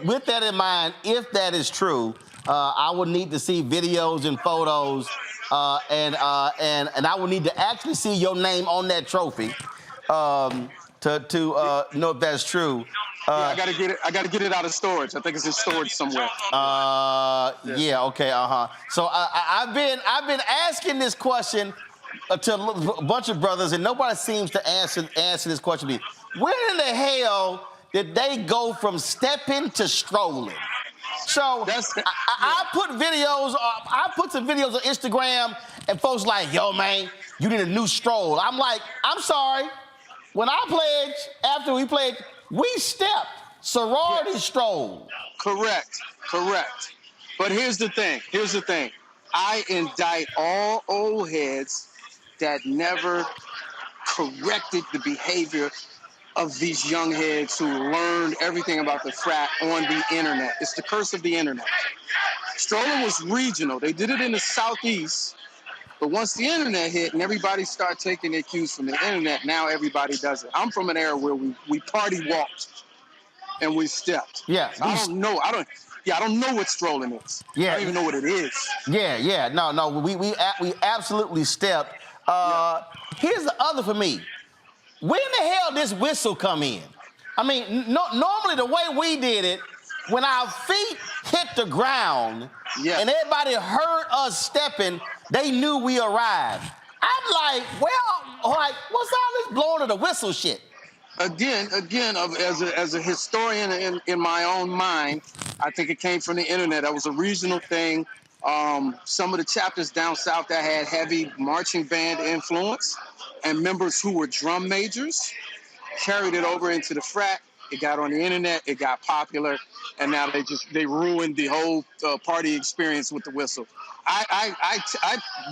With that in mind, if that is true, I would need to see videos and photos, and I would need to actually see your name on that trophy to know if that's true. I gotta get it out of storage. I think it's in storage somewhere. Okay. So I've been asking this question to a bunch of brothers, and nobody seems to answer this question to me. Where in the hell did they go from stepping to strolling? So I put videos. I put some videos on Instagram, and folks like, "Yo, man, you need a new stroll." I'm like, "I'm sorry. When I pledged, after we pledged, we stepped. Sorority stroll." Correct. But here's the thing. I indict all old heads that never corrected the behavior of these young heads who learned everything about the frat on the internet. It's the curse of the internet. Strolling was regional. They did it in the Southeast, but once the internet hit and everybody started taking their cues from the internet, now everybody does it. I'm from an era where we party walked and we stepped. Yeah. So I don't know what strolling is. Yeah. I don't even know what it is. Yeah. No. We absolutely stepped. Here's the other for me. When the hell this whistle come in? I mean, normally the way we did it, when our feet hit the ground and everybody heard us stepping, they knew we arrived. I'm like, what's all this blowing of the whistle shit? Again, as a historian in my own mind, I think it came from the internet. That was a regional thing. Some of the chapters down south that had heavy marching band influence and members who were drum majors carried it over into the frat. It got on the internet, it got popular, and now they ruined the whole party experience with the whistle.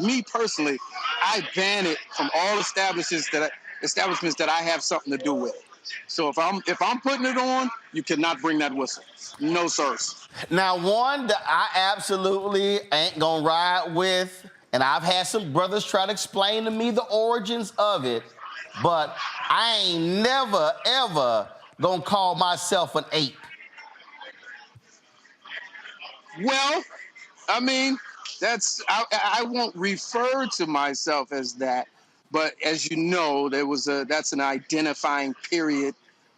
Me personally, I ban it from all establishments that I have something to do with. So if I'm putting it on, you cannot bring that whistle. No, sirs. Now, one that I absolutely ain't gonna ride with, and I've had some brothers try to explain to me the origins of it, but I ain't never, ever gonna call myself an ape. Well, I mean, I won't refer to myself as that, but as you know, that's an identifying period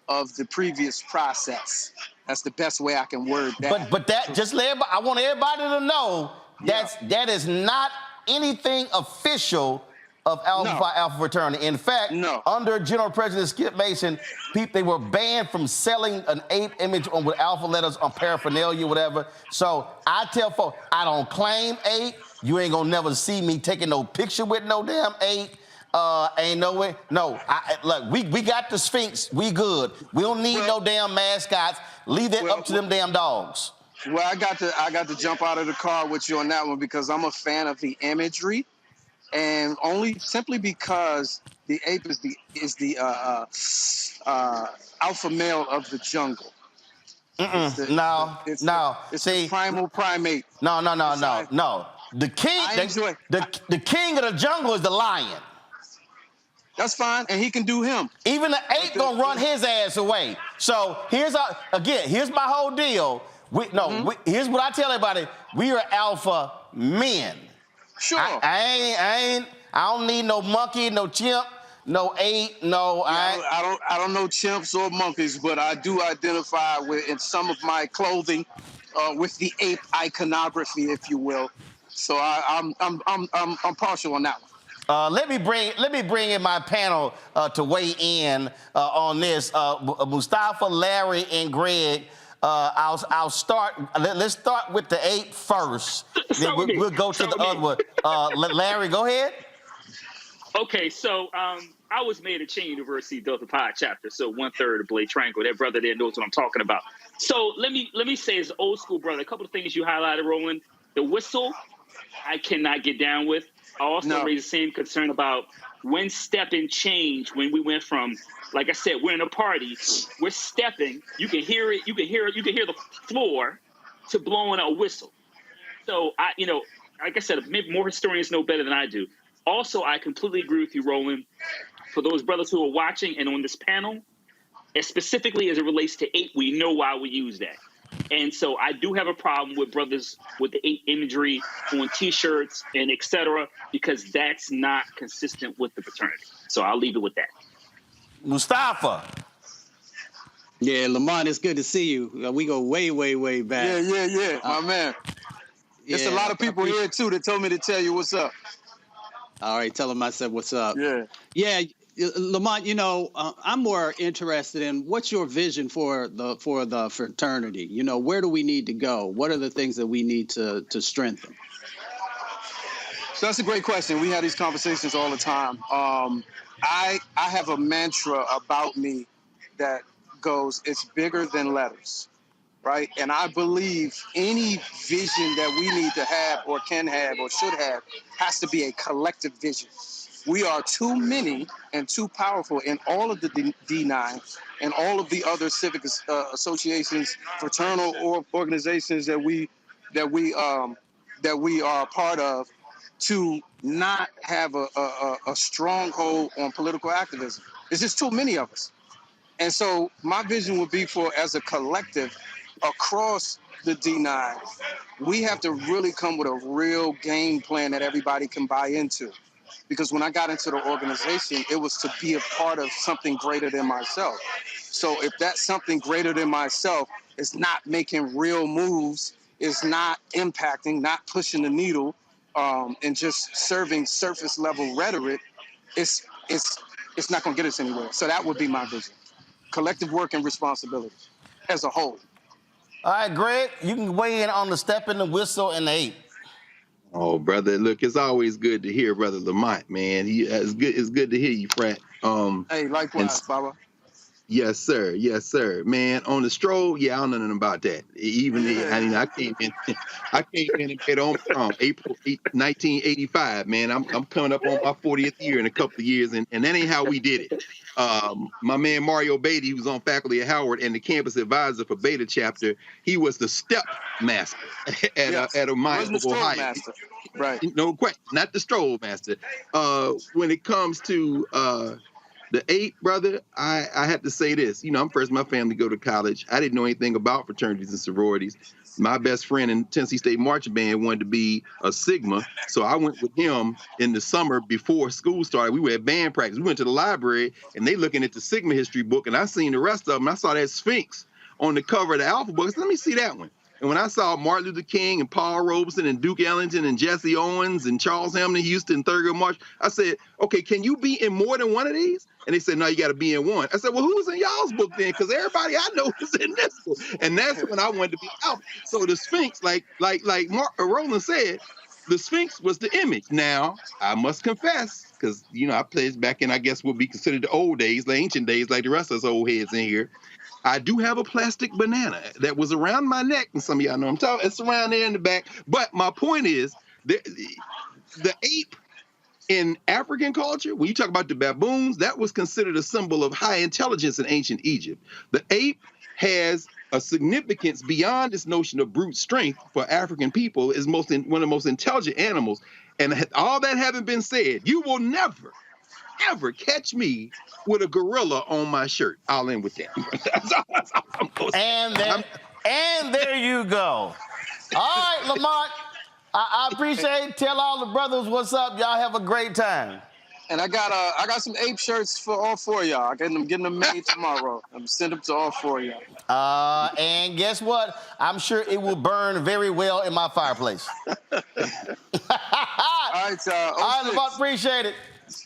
of the previous process. That's the best way I can word that. But that just let everybody, I want everybody to know that is not anything official of Alpha Phi Alpha Fraternity. In fact, under General President Skip Mason, they were banned from selling an ape image with alpha letters on paraphernalia, whatever. So I tell folks, I don't claim ape. You ain't gonna never see me taking no picture with no damn ape. Ain't no way. No, look, we got the Sphinx. We good. We don't need no damn mascots. Leave that up to them damn dogs. Well, I got to jump out of the car with you on that one because I'm a fan of the imagery, and simply because the ape is the alpha male of the jungle. It's the primal primate. No. The king of the jungle is the lion. That's fine, and he can do him. Even the ape gonna run his ass away. So here's my whole deal. Here's what I tell everybody: we are alpha men. Sure. I don't need no monkey, no chimp, no ape, no. I don't know chimps or monkeys, but I do identify with in some of my clothing with the ape iconography, if you will. So I'm partial on that one. Let me bring in my panel to weigh in on this. Mustafa, Larry, and Greg. I'll start. Let's start with the ape first. Then we'll go to the other one. Larry, go ahead. Okay, so I was made at Chain University Delta Pi chapter, so 1/3 of Blade Triangle. That brother there knows what I'm talking about. So let me say, as an old school brother, a couple of things you highlighted, Roland. The whistle, I cannot get down with. I also raised the same concern about when stepping changed. When we went from, like I said, we're in a party, we're stepping. You can hear it. You can hear the floor, to blowing a whistle. So like I said, maybe more historians know better than I do. Also, I completely agree with you, Roland. For those brothers who are watching and on this panel, and specifically as it relates to ape, we know why we use that. And so I do have a problem with brothers with the ape imagery on T-shirts and et cetera, because that's not consistent with the fraternity. So I'll leave it with that. Mustafa. Yeah, Lamont, it's good to see you. We go way, way, way back. Yeah, my man. There's a lot of people here, too, that told me to tell you what's up. All right, tell them I said what's up. Yeah, Lamont, I'm more interested in what's your vision for the fraternity? Where do we need to go? What are the things that we need to strengthen? So that's a great question. We have these conversations all the time. I have a mantra about me that goes, it's bigger than letters, right? And I believe any vision that we need to have or can have or should have has to be a collective vision. We are too many and too powerful in all of the D9 and all of the other civic associations, fraternal organizations that we are part of, to not have a stronghold on political activism. It's just too many of us. And so my vision would be for, as a collective across the D9, we have to really come with a real game plan that everybody can buy into. Because when I got into the organization, it was to be a part of something greater than myself. So if that something greater than myself is not making real moves, is not impacting, not pushing the needle, and just serving surface level rhetoric, it's not going to get us anywhere. So that would be my vision. Collective work and responsibility as a whole. All right, Greg, you can weigh in on the step and the whistle and the ape. Oh, brother, look, it's always good to hear Brother Lamont, man. It's good to hear you, Frat. Hey, likewise, Baba. Yes, sir. Yes, sir. Man, on the stroll, yeah, I don't know nothing about that. I came in and paid on April 1985, man. I'm coming up on my 40th year in a couple of years, and that ain't how we did it. My man Mario Beatty, who was on faculty at Howard and the campus advisor for Beta chapter, he was the step master at a mine of Ohio. Master. Right. No question, not the stroll master. When it comes to the ape, brother, I had to say this. I'm first my family go to college. I didn't know anything about fraternities and sororities. My best friend in Tennessee State Marching Band wanted to be a Sigma, so I went with him in the summer before school started. We were at band practice. We went to the library, and they looking at the Sigma history book, and I seen the rest of them. I saw that Sphinx on the cover of the Alpha book. I said, let me see that one. And when I saw Martin Luther King and Paul Robeson and Duke Ellington and Jesse Owens and Charles Hamilton Houston, Thurgood Marshall, I said, okay, can you be in more than one of these? And they said, no, you got to be in one. I said, well, who's in y'all's book then? Because everybody I know is in this book. And that's when I wanted to be out. So the Sphinx, like Roland said, the Sphinx was the image. Now, I must confess, because, I played back in, I guess, what would be considered the old days, the ancient days, like the rest of us old heads in here. I do have a plastic banana that was around my neck, and some of y'all know I'm talking. It's around there in the back. But my point is, the ape in African culture, when you talk about the baboons, that was considered a symbol of high intelligence in ancient Egypt. The ape has a significance beyond this notion of brute strength for African people. Is one of the most intelligent animals. And all that having been said, you will never, ever catch me with a gorilla on my shirt. I'll end with that. That's all I'm gonna say. And there you go. All right, Lamont, I appreciate it. Tell all the brothers what's up. Y'all have a great time. And I got some ape shirts for all four of y'all. I'm getting them made tomorrow. I'm sending them to all four of y'all. And guess what? I'm sure it will burn very well in my fireplace. All right, y'all. All right, Lamont, appreciate it.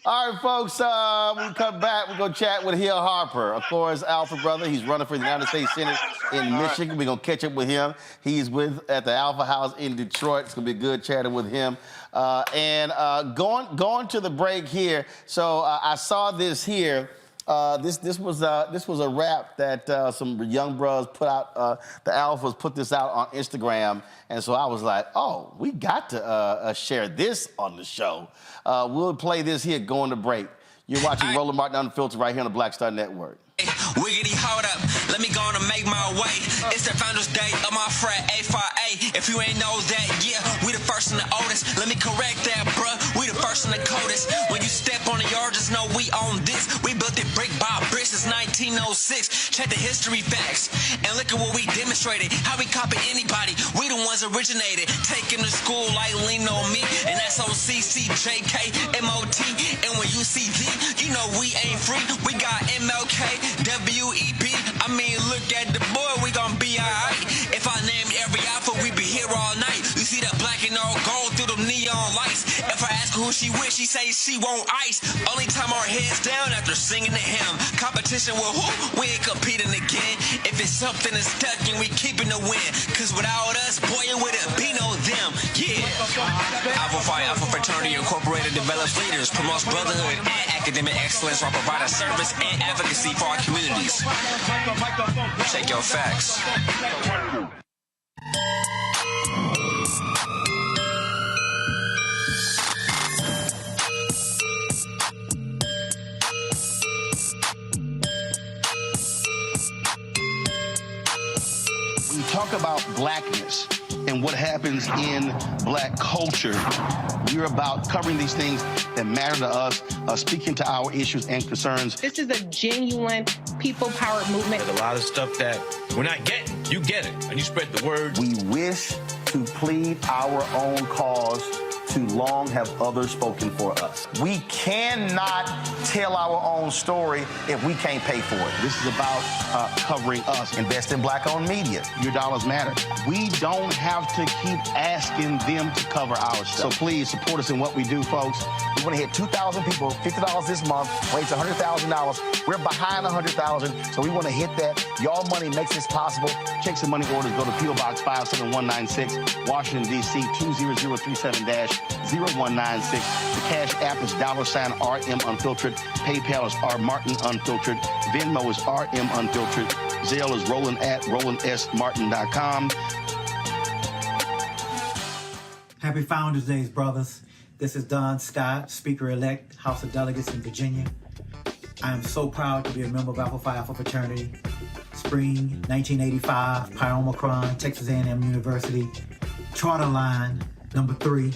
All right, folks, when we come back, we're going to chat with Hill Harper, of course, Alpha brother. He's running for the United States Senate in Michigan. We're going to catch up with him. He's at the Alpha House in Detroit. It's going to be good chatting with him. Going to the break here. So I saw this here. This was a rap that some young brothers put out. The Alphas put this out on Instagram, and so I was like, "Oh, we got to share this on the show." We'll play this here. Going to break. You're watching Roland Martin Unfiltered right here on the Black Star Network. Wiggity, hold up, let me go on and make my way. It's the Founders Day of my frat, A5A. If you ain't know that, yeah, we the first and the oldest. Let me correct that, bruh, we the first and the coldest. When you step on the yard, just know we own this. We built it brick by brick since 1906. Check the history facts, and look at what we demonstrated. How we copy anybody, we the ones originated. Take him to school like lean on me, and that's OCCJK, MOT. And when you see D, you know we ain't free. We got MLK, WEB, I mean, look at the boy, we gon' be alright. If I named every alpha, we be here all night. You see that black and all gold through them neon lights. If I ask her who she with, she say she want ice. Only time our heads down after singing to him. Competition with who? We ain't competing again. If it's something that's stuck and we keeping the win. Cause without us, boy, it wouldn't be no them. Yeah. Alpha Phi Alpha Fraternity Incorporated develops leaders, promotes brotherhood and academic excellence while providing service and advocacy for our communities. Check your facts. talk about blackness and what happens in black culture, we're about covering these things that matter to us, speaking to our issues and concerns. This is a genuine people-powered movement. There's a lot of stuff that we're not getting. You get it, and you spread the word. We wish to plead our own cause. Too long have others spoken for us. We cannot tell our own story if we can't pay for it. This is about covering us. Invest in black-owned media. Your dollars matter. We don't have to keep asking them to cover our stuff. So please support us in what we do, folks. We want to hit 2,000 people, $50 this month, raise $100,000. We're behind 100,000, so we want to hit that. Y'all money makes this possible. Check some money orders. Go to P.O. Box 57196, Washington, D.C. 20037-0196. The Cash App is $RM Unfiltered. PayPal is R Martin Unfiltered. Venmo is RM Unfiltered. Zelle is Roland at RolandSMartin.com. Happy Founders Days, brothers. This is Don Scott, Speaker-elect, House of Delegates in Virginia. I am so proud to be a member of Alpha Phi Alpha Fraternity. Spring 1985, Pi Omicron, Texas A&M University. Charter line number 3,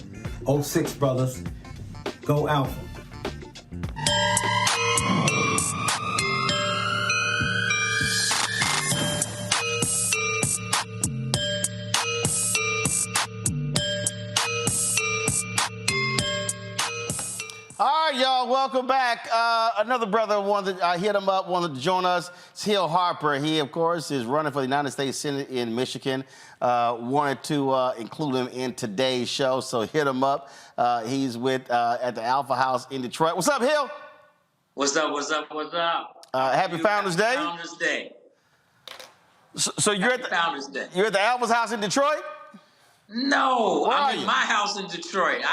06 brothers. Go Alpha. All right, y'all, welcome back. Another brother wanted to hit him up, wanted to join us. It's Hill Harper. He, of course, is running for the United States Senate in Michigan. Wanted to include him in today's show, so hit him up. He's with at the Alpha House in Detroit. What's up, Hill? What's up, what's up, what's up? Happy Founders Day. Founders Day. So you're at the Founders Day. You're at the Alpha's house in Detroit? No, Where I'm are in my house in Detroit.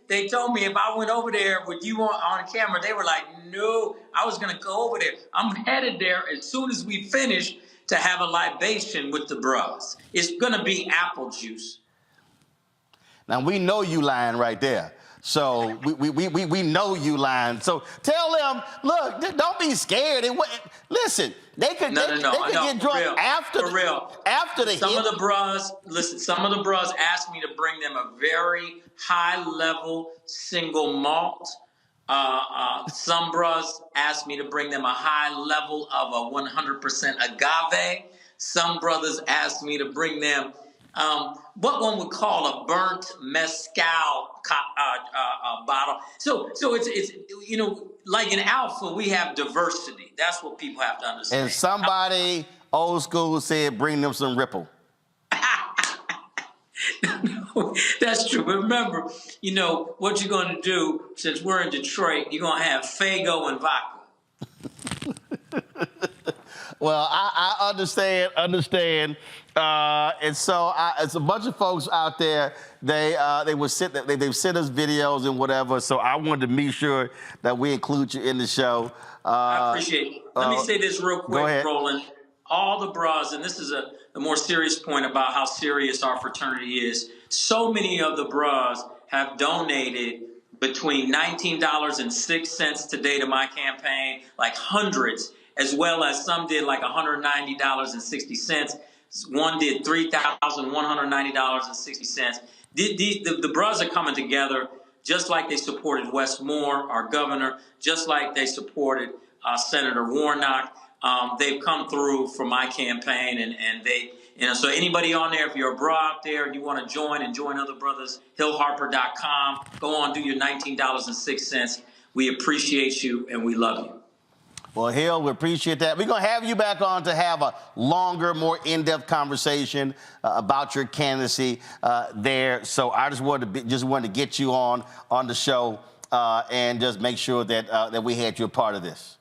They told me if I went over there with you on camera, they were like, no, I was gonna go over there. I'm headed there as soon as we finish to have a libation with the bros. It's gonna be apple juice. Now we know you lying right there. So we know you lying. So tell them, look, don't be scared. Listen, they could get drunk after the Some of the bros asked me to bring them a very high level single malt. Some bros asked me to bring them a high level of a 100% agave. Some brothers asked me to bring them what one would call a burnt mezcal bottle. So it's like in Alpha, we have diversity. That's what people have to understand. And somebody old school said, bring them some Ripple. That's true. But remember, what you're going to do, since we're in Detroit, you're going to have Faygo and vodka. Well, I understand. And so it's a bunch of folks out there. They've sent us videos and whatever. So I wanted to make sure that we include you in the show. I appreciate it. Let me say this real quick, Roland. All the bras, and this is a more serious point about how serious our fraternity is. So many of the bras have donated between $19.06 today to my campaign, like hundreds, as well as some did like $190.60. One did $3,190.60. The bros are coming together just like they supported Wes Moore, our governor, just like they supported Senator Warnock. They've come through for my campaign, and they, so anybody on there, if you're a bra out there and you want to join other brothers, hillharper.com, go on, do your $19.06. We appreciate you and we love you. Well, Hill, we appreciate that. We're going to have you back on to have a longer, more in-depth conversation about your candidacy there. So I just wanted to get you on the show and just make sure that we had you a part of this.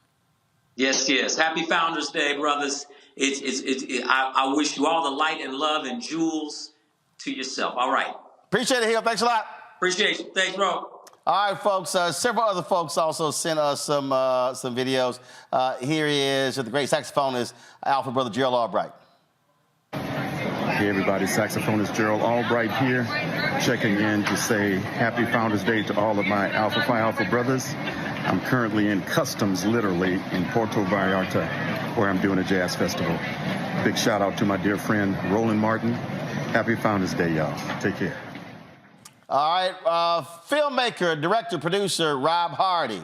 Yes. Happy Founders Day, brothers. I wish you all the light and love and jewels to yourself. All right. Appreciate it, Hill. Thanks a lot. Appreciate you. Thanks, bro. All right, folks. Several other folks also sent us some videos. Here he is, the great saxophonist, Alpha Brother Gerald Albright. Hey, everybody. Saxophonist Gerald Albright here, checking in to say Happy Founders Day to all of my Alpha Phi Alpha brothers. I'm currently in customs, literally, in Puerto Vallarta, where I'm doing a jazz festival. Big shout out to my dear friend, Roland Martin. Happy Founders Day, y'all. Take care. All right, filmmaker, director, producer, Rob Hardy.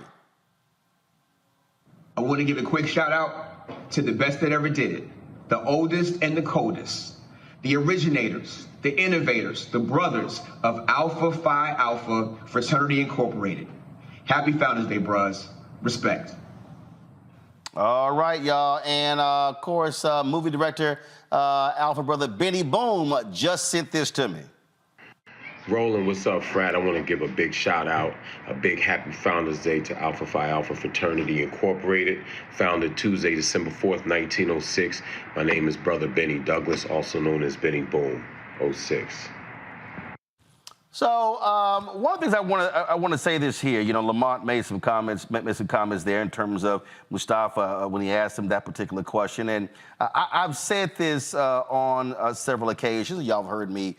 I want to give a quick shout out to the best that ever did it, the oldest and the coldest, the originators, the innovators, the brothers of Alpha Phi Alpha Fraternity Incorporated. Happy Founders Day, bros. Respect. All right, y'all. And, of course, movie director, Alpha brother Benny Boom just sent this to me. Roland, what's up, Frat? I want to give a big shout out, a big happy Founders Day to Alpha Phi Alpha Fraternity Incorporated, founded Tuesday, December 4th, 1906. My name is Brother Benny Douglas, also known as Benny Boom, 06. So one of the things I want to say this here. You know, Lamont made some comments there in terms of Mustafa when he asked him that particular question, and I've said this on several occasions. Y'all have heard me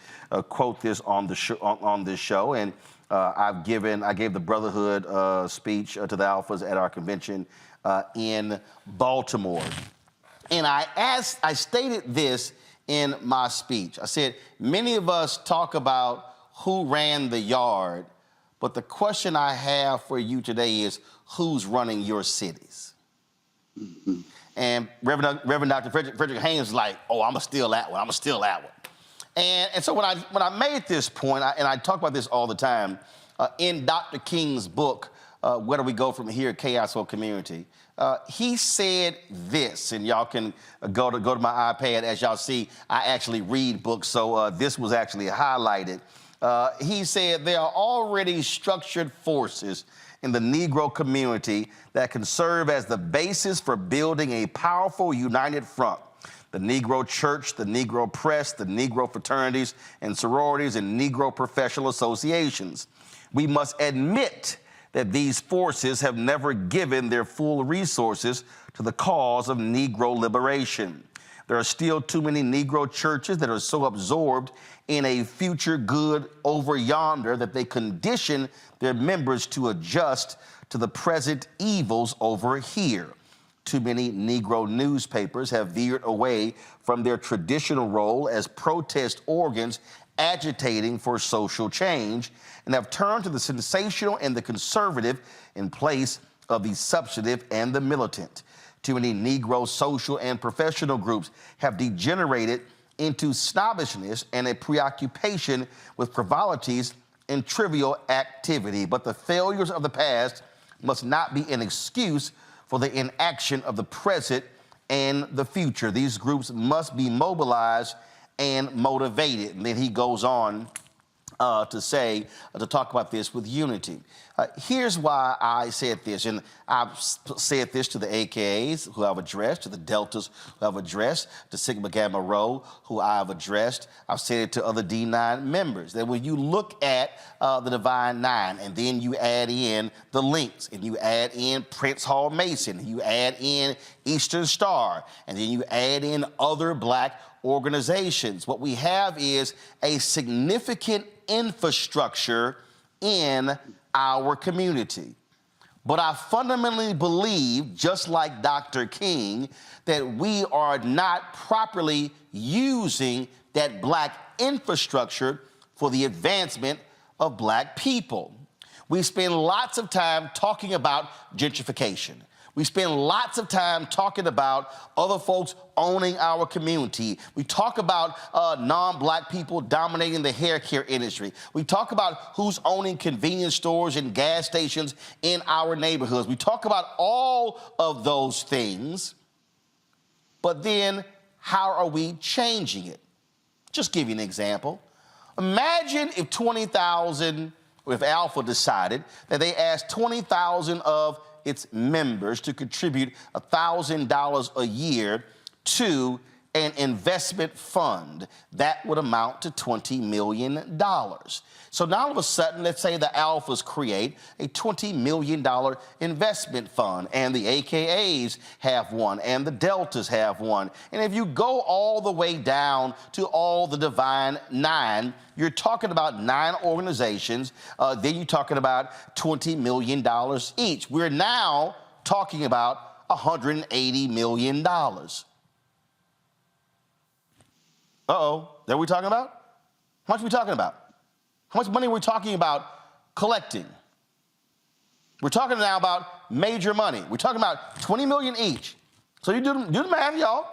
quote this on this show, and I gave the Brotherhood speech to the Alphas at our convention in Baltimore, and I stated this in my speech. I said many of us talk about who ran the yard, but the question I have for you today is who's running your cities? Mm-hmm. And Reverend Dr. Frederick Haynes is like, oh, I'm going to steal that one. And so when I made this point, and I talk about this all the time, in Dr. King's book, Where Do We Go From Here, Chaos or Community, he said this, and y'all can go to my iPad. As y'all see, I actually read books, so this was actually highlighted. He said there are already structured forces in the Negro community that can serve as the basis for building a powerful united front. The Negro Church, the Negro Press, the Negro fraternities and sororities, and Negro professional associations. We must admit that these forces have never given their full resources to the cause of Negro liberation. There are still too many Negro churches that are so absorbed in a future good over yonder that they condition their members to adjust to the present evils over here. Too many Negro newspapers have veered away from their traditional role as protest organs agitating for social change and have turned to the sensational and the conservative in place of the substantive and the militant. Too many Negro social and professional groups have degenerated into snobbishness and a preoccupation with frivolities and trivial activity. But the failures of the past must not be an excuse for the inaction of the present and the future. These groups must be mobilized and motivated. And then he goes on to talk about this with unity. Here's why I said this, and I've said this to the AKAs who I've addressed, to the Deltas who I've addressed, to Sigma Gamma Rho who I've addressed. I've said it to other D9 members, that when you look at the Divine Nine, and then you add in the Links, and you add in Prince Hall Mason, and you add in Eastern Star, and then you add in other black organizations, what we have is a significant infrastructure in our community. But I fundamentally believe, just like Dr. King, that we are not properly using that black infrastructure for the advancement of black people. We spend lots of time talking about gentrification. We spend lots of time talking about other folks owning our community. We talk about non-black people dominating the hair care industry. We talk about who's owning convenience stores and gas stations in our neighborhoods. We talk about all of those things, but then how are we changing it? Just give you an example. Imagine if 20,000, if Alpha decided that they asked 20,000 of its members to contribute $1,000 a year to an investment fund. That would amount to $20 million. So now all of a sudden, let's say the Alphas create a $20 million investment fund, and the AKAs have one, and the Deltas have one. And if you go all the way down to all the Divine Nine, you're talking about 9 organizations, then you're talking about $20 million each. We're now talking about $180 million. That we talking about? How much are we talking about? How much money are we talking about collecting? We're talking now about major money. We're talking about $20 million each. So you do the math, y'all.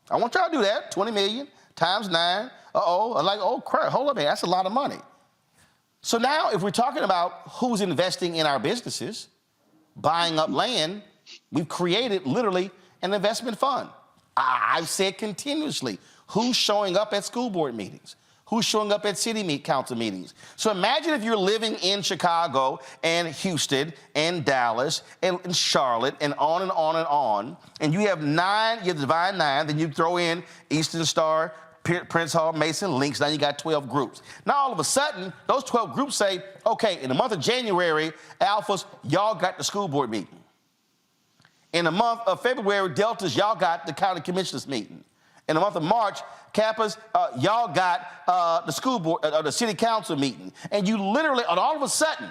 I want y'all to do that. 20 million times 9. I'm like, oh crap, hold up, man, that's a lot of money. So now if we're talking about who's investing in our businesses, buying up land, we've created literally an investment fund. I've said continuously, who's showing up at school board meetings? Who's showing up at city council meetings? So imagine if you're living in Chicago and Houston and Dallas and Charlotte and on and on and on, and you have 9, you have the Divine 9, then you throw in Eastern Star, Prince Hall, Mason, Links, now you got 12 groups. Now all of a sudden, those 12 groups say, okay, in the month of January, Alphas, y'all got the school board meeting. In the month of February, Deltas, y'all got the county commissioners meeting. In the month of March, Kappas, y'all got the school board, the city council meeting. And you literally, and all of a sudden,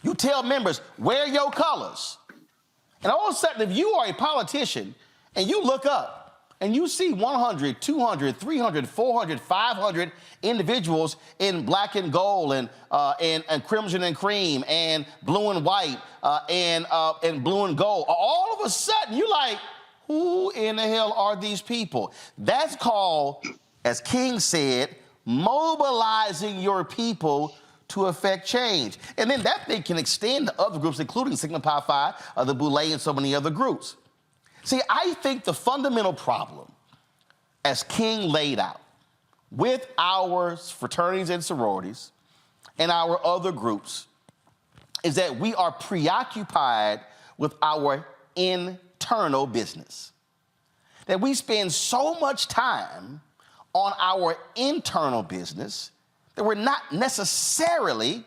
you tell members, wear your colors. And all of a sudden, if you are a politician and you look up and you see 100, 200, 300, 400, 500 individuals in black and gold and crimson and cream and blue and white and blue and gold, all of a sudden, you're like, who in the hell are these people? That's called, as King said, mobilizing your people to affect change. And then that thing can extend to other groups, including Sigma Pi Phi, the Boule, and so many other groups. See, I think the fundamental problem, as King laid out, with our fraternities and sororities and our other groups, is that we are preoccupied with our internal business. That we spend so much time on our internal business that we're not necessarily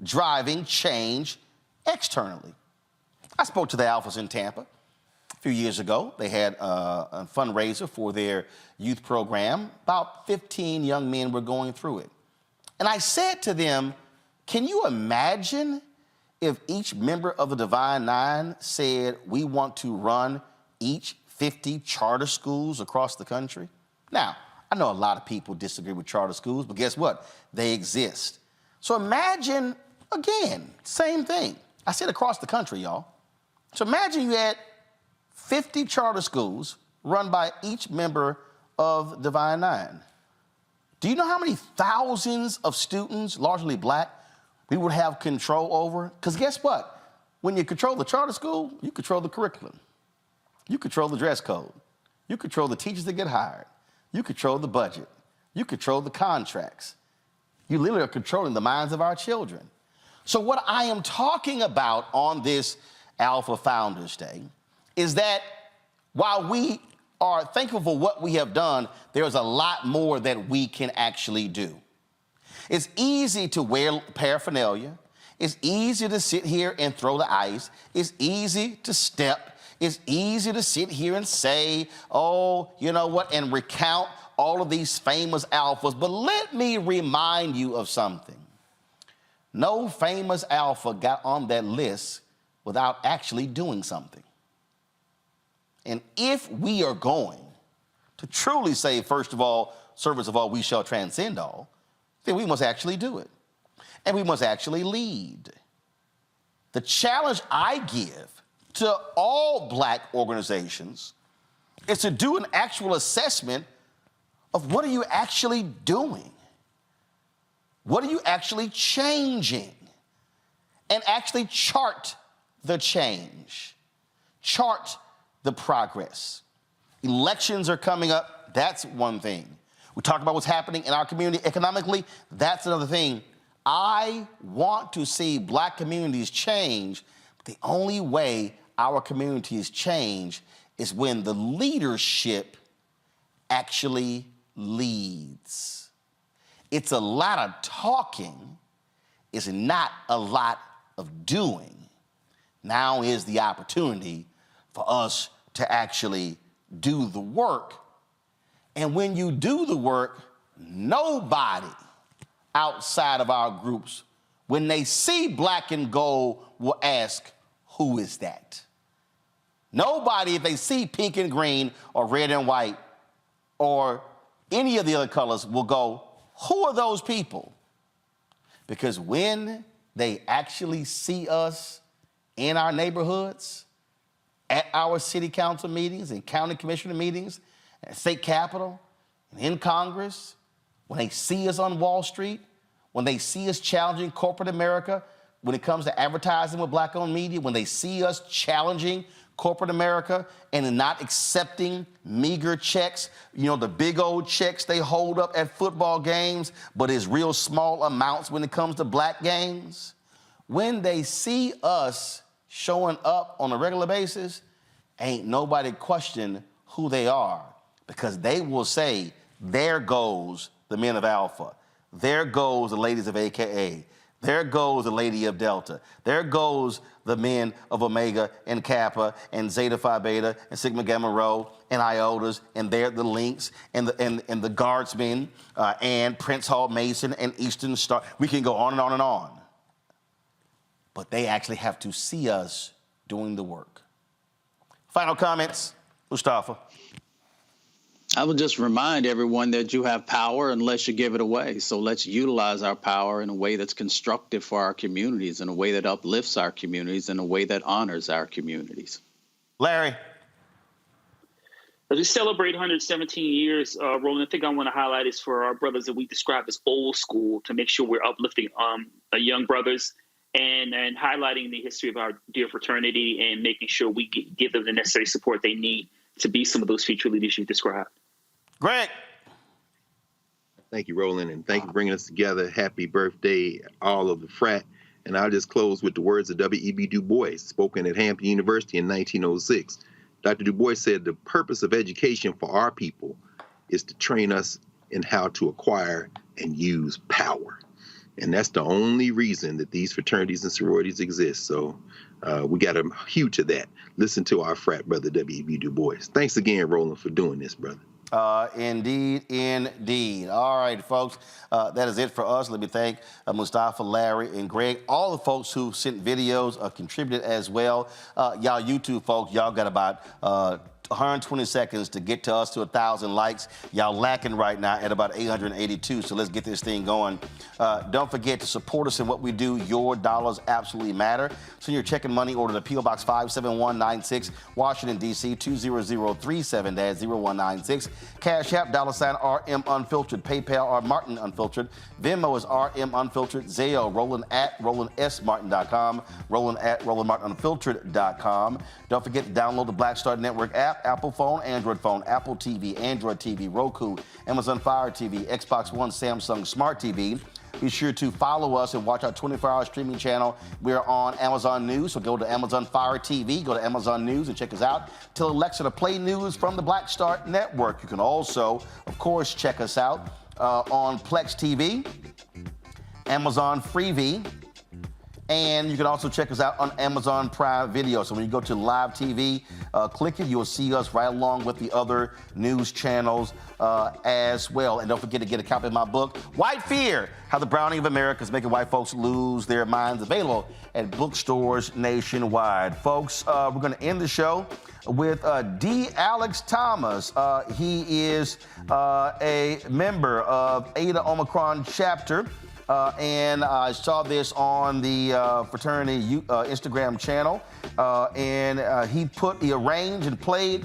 driving change externally. I spoke to the Alphas in Tampa a few years ago. They had a fundraiser for their youth program. About 15 young men were going through it. And I said to them, can you imagine if each member of the Divine 9 said, we want to run each 50 charter schools across the country? Now, I know a lot of people disagree with charter schools, but guess what? They exist. So imagine, again, same thing. I said across the country, y'all. So imagine you had 50 charter schools run by each member of Divine 9. Do you know how many thousands of students, largely black, we would have control over? Because guess what? When you control the charter school, you control the curriculum. You control the dress code. You control the teachers that get hired. You control the budget. You control the contracts. You literally are controlling the minds of our children. So what I am talking about on this Alpha Founders Day is that while we are thankful for what we have done, there's a lot more that we can actually do. It's easy to wear paraphernalia. It's easy to sit here and throw the ice. It's easy to step. It's easy to sit here and say, oh, you know what, and recount all of these famous alphas. But let me remind you of something. No famous alpha got on that list without actually doing something. And if we are going to truly say, first of all, servants of all, we shall transcend all, then we must actually do it. And we must actually lead. The challenge I give to all black organizations is to do an actual assessment of what are you actually doing? What are you actually changing? And actually chart the change. Chart the progress. Elections are coming up. That's one thing. We talk about what's happening in our community economically. That's another thing. I want to see black communities change. But the only way our communities change is when the leadership actually leads. It's a lot of talking. It's not a lot of doing. Now is the opportunity for us to actually do the work. And when you do the work, nobody outside of our groups, when they see black and gold, will ask, who is that? Nobody, if they see pink and green or red and white or any of the other colors will go, who are those people? Because when they actually see us in our neighborhoods, at our city council meetings and county commissioner meetings, at state capitol, and in Congress, when they see us on Wall Street, when they see us challenging corporate America, when it comes to advertising with black-owned media, when they see us challenging corporate America and not accepting meager checks, you know, the big old checks they hold up at football games, but it's real small amounts when it comes to black games. When they see us showing up on a regular basis, ain't nobody question who they are, because they will say, there goes the men of Alpha. There goes the ladies of AKA. There goes the lady of Delta. There goes the men of Omega and Kappa and Zeta Phi Beta and Sigma Gamma Rho and Iotas, and they're the Links and the Guardsmen and Prince Hall Mason and Eastern Star. We can go on and on and on. But they actually have to see us doing the work. Final comments, Mustafa. I would just remind everyone that you have power unless you give it away. So let's utilize our power in a way that's constructive for our communities, in a way that uplifts our communities, in a way that honors our communities. Larry. As we celebrate 117 years, Roland, I think I want to highlight is for our brothers that we describe as old school, to make sure we're uplifting young brothers and highlighting the history of our dear fraternity and making sure we give them the necessary support they need to be some of those future leaders you described. Greg. Thank you, Roland, and thank you for bringing us together. Happy birthday, all of the frat. And I'll just close with the words of W.E.B. Du Bois, spoken at Hampton University in 1906. Dr. Du Bois said, the purpose of education for our people is to train us in how to acquire and use power. And that's the only reason that these fraternities and sororities exist. So we got to hew to that. Listen to our frat brother, W.E.B. Du Bois. Thanks again, Roland, for doing this, brother. Indeed, indeed. All right, folks, that is it for us. Let me thank Mustafa, Larry, and Greg, all the folks who sent videos, contributed as well. Y'all YouTube folks, y'all got about 120 seconds to get to us to 1,000 likes. Y'all lacking right now at about 882, so let's get this thing going. Don't forget to support us in what we do. Your dollars absolutely matter. Send your check and money order to P.O. Box 57196, Washington, D.C. 20037-0196. Cash App, $RM Unfiltered. PayPal, R Martin Unfiltered. Venmo is RM Unfiltered. Zelle, Roland at RolandSMartin.com. Roland at RolandMartinUnfiltered.com. Don't forget to download the Black Star Network app, Apple phone, Android phone, Apple TV, Android TV, Roku, Amazon Fire TV, Xbox One, Samsung Smart TV. Be sure to follow us and watch our 24-hour streaming channel. We're on Amazon News, so go to Amazon Fire TV, go to Amazon News and check us out. Tell Alexa to play news from the Black Star Network. You can also, of course, check us out on Plex TV, Amazon Freevee, and you can also check us out on Amazon Prime Video. So when you go to live TV, click it, you'll see us right along with the other news channels as well. And don't forget to get a copy of my book, White Fear, How the Browning of America is Making White Folks Lose Their Minds, available at bookstores nationwide. Folks, we're going to end the show with D. Alex Thomas. He is a member of Eta Omicron chapter. And I saw this on the Fraternity Instagram channel, and he arranged and played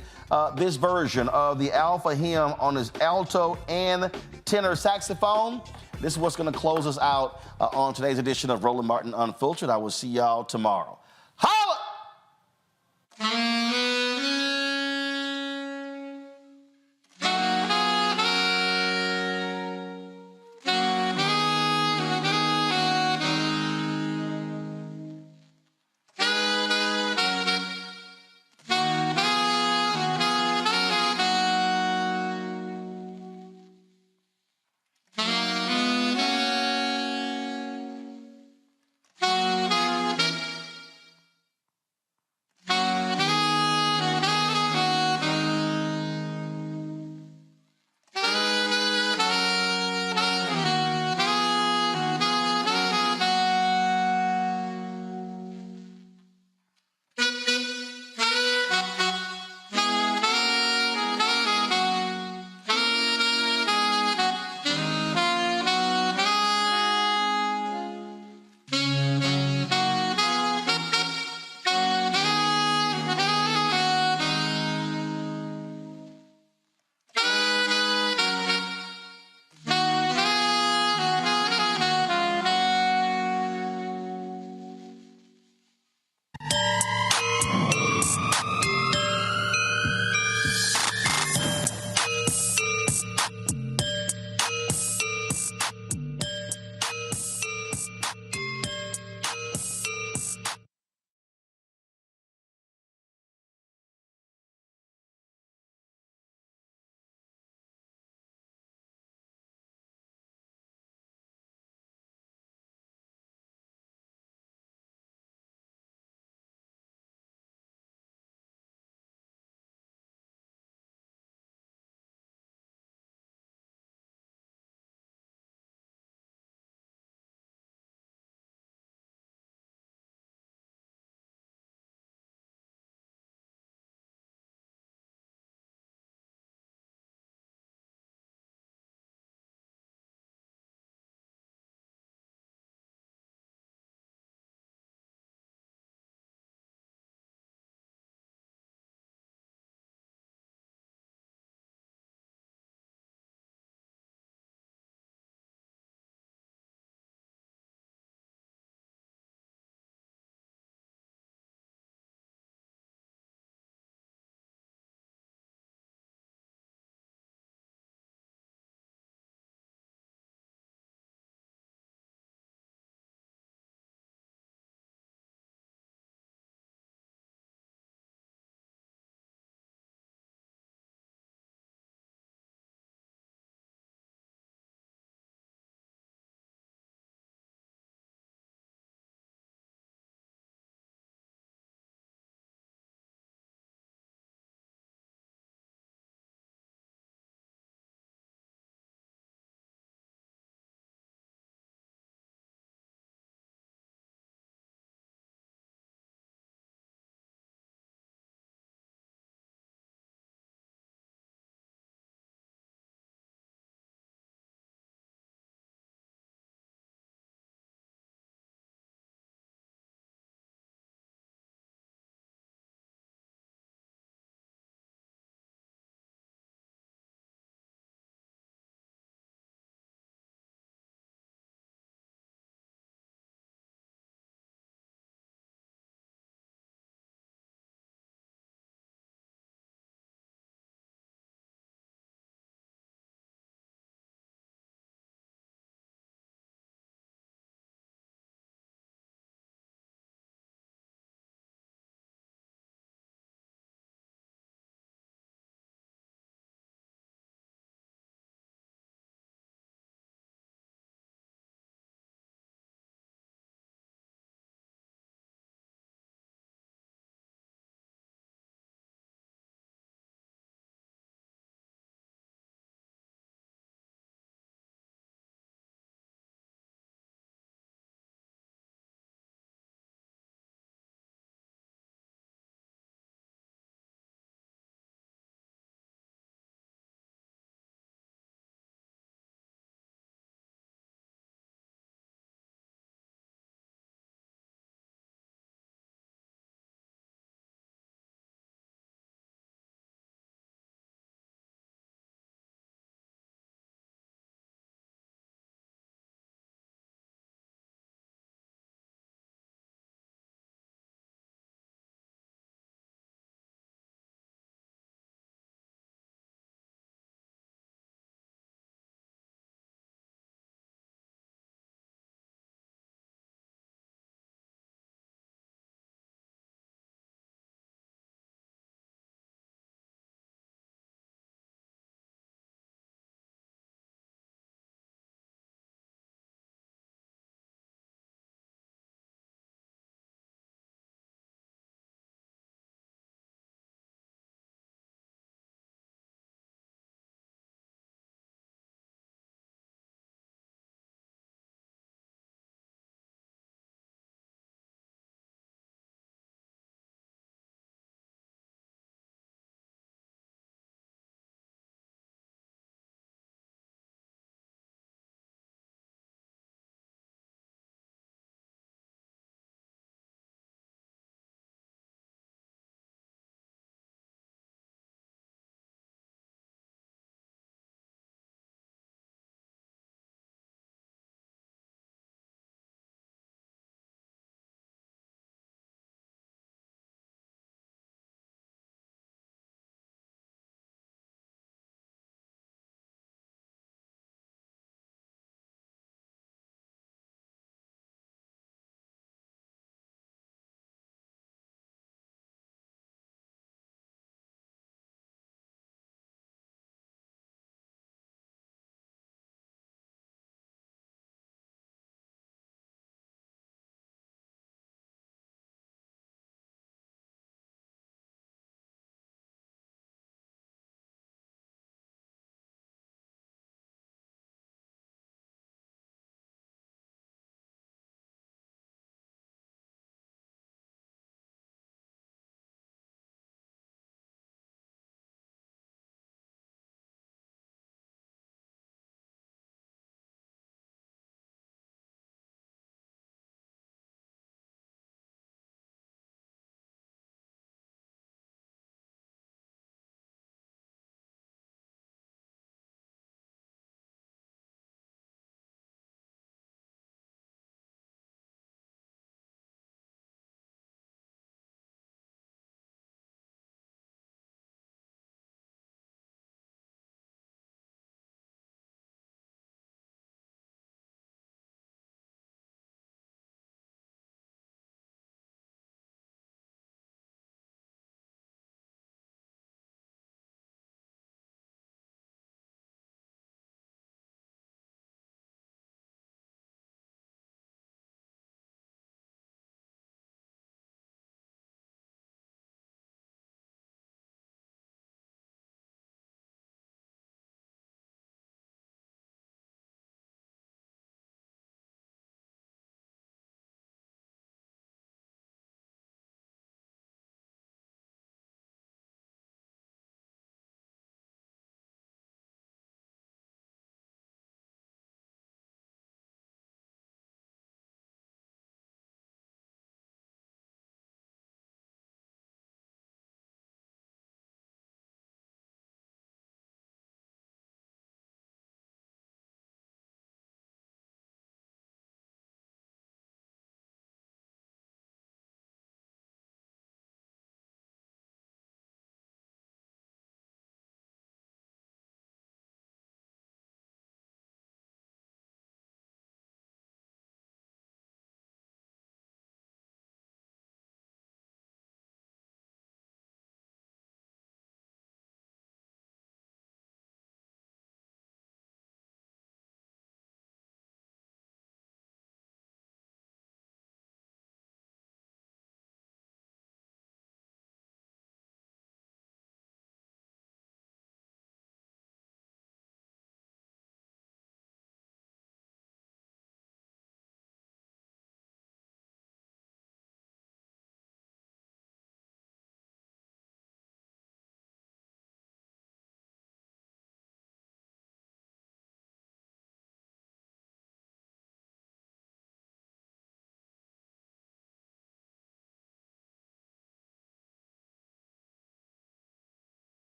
this version of the Alpha hymn on his alto and tenor saxophone. This is what's going to close us out on today's edition of Roland Martin Unfiltered. I will see y'all tomorrow. Holla!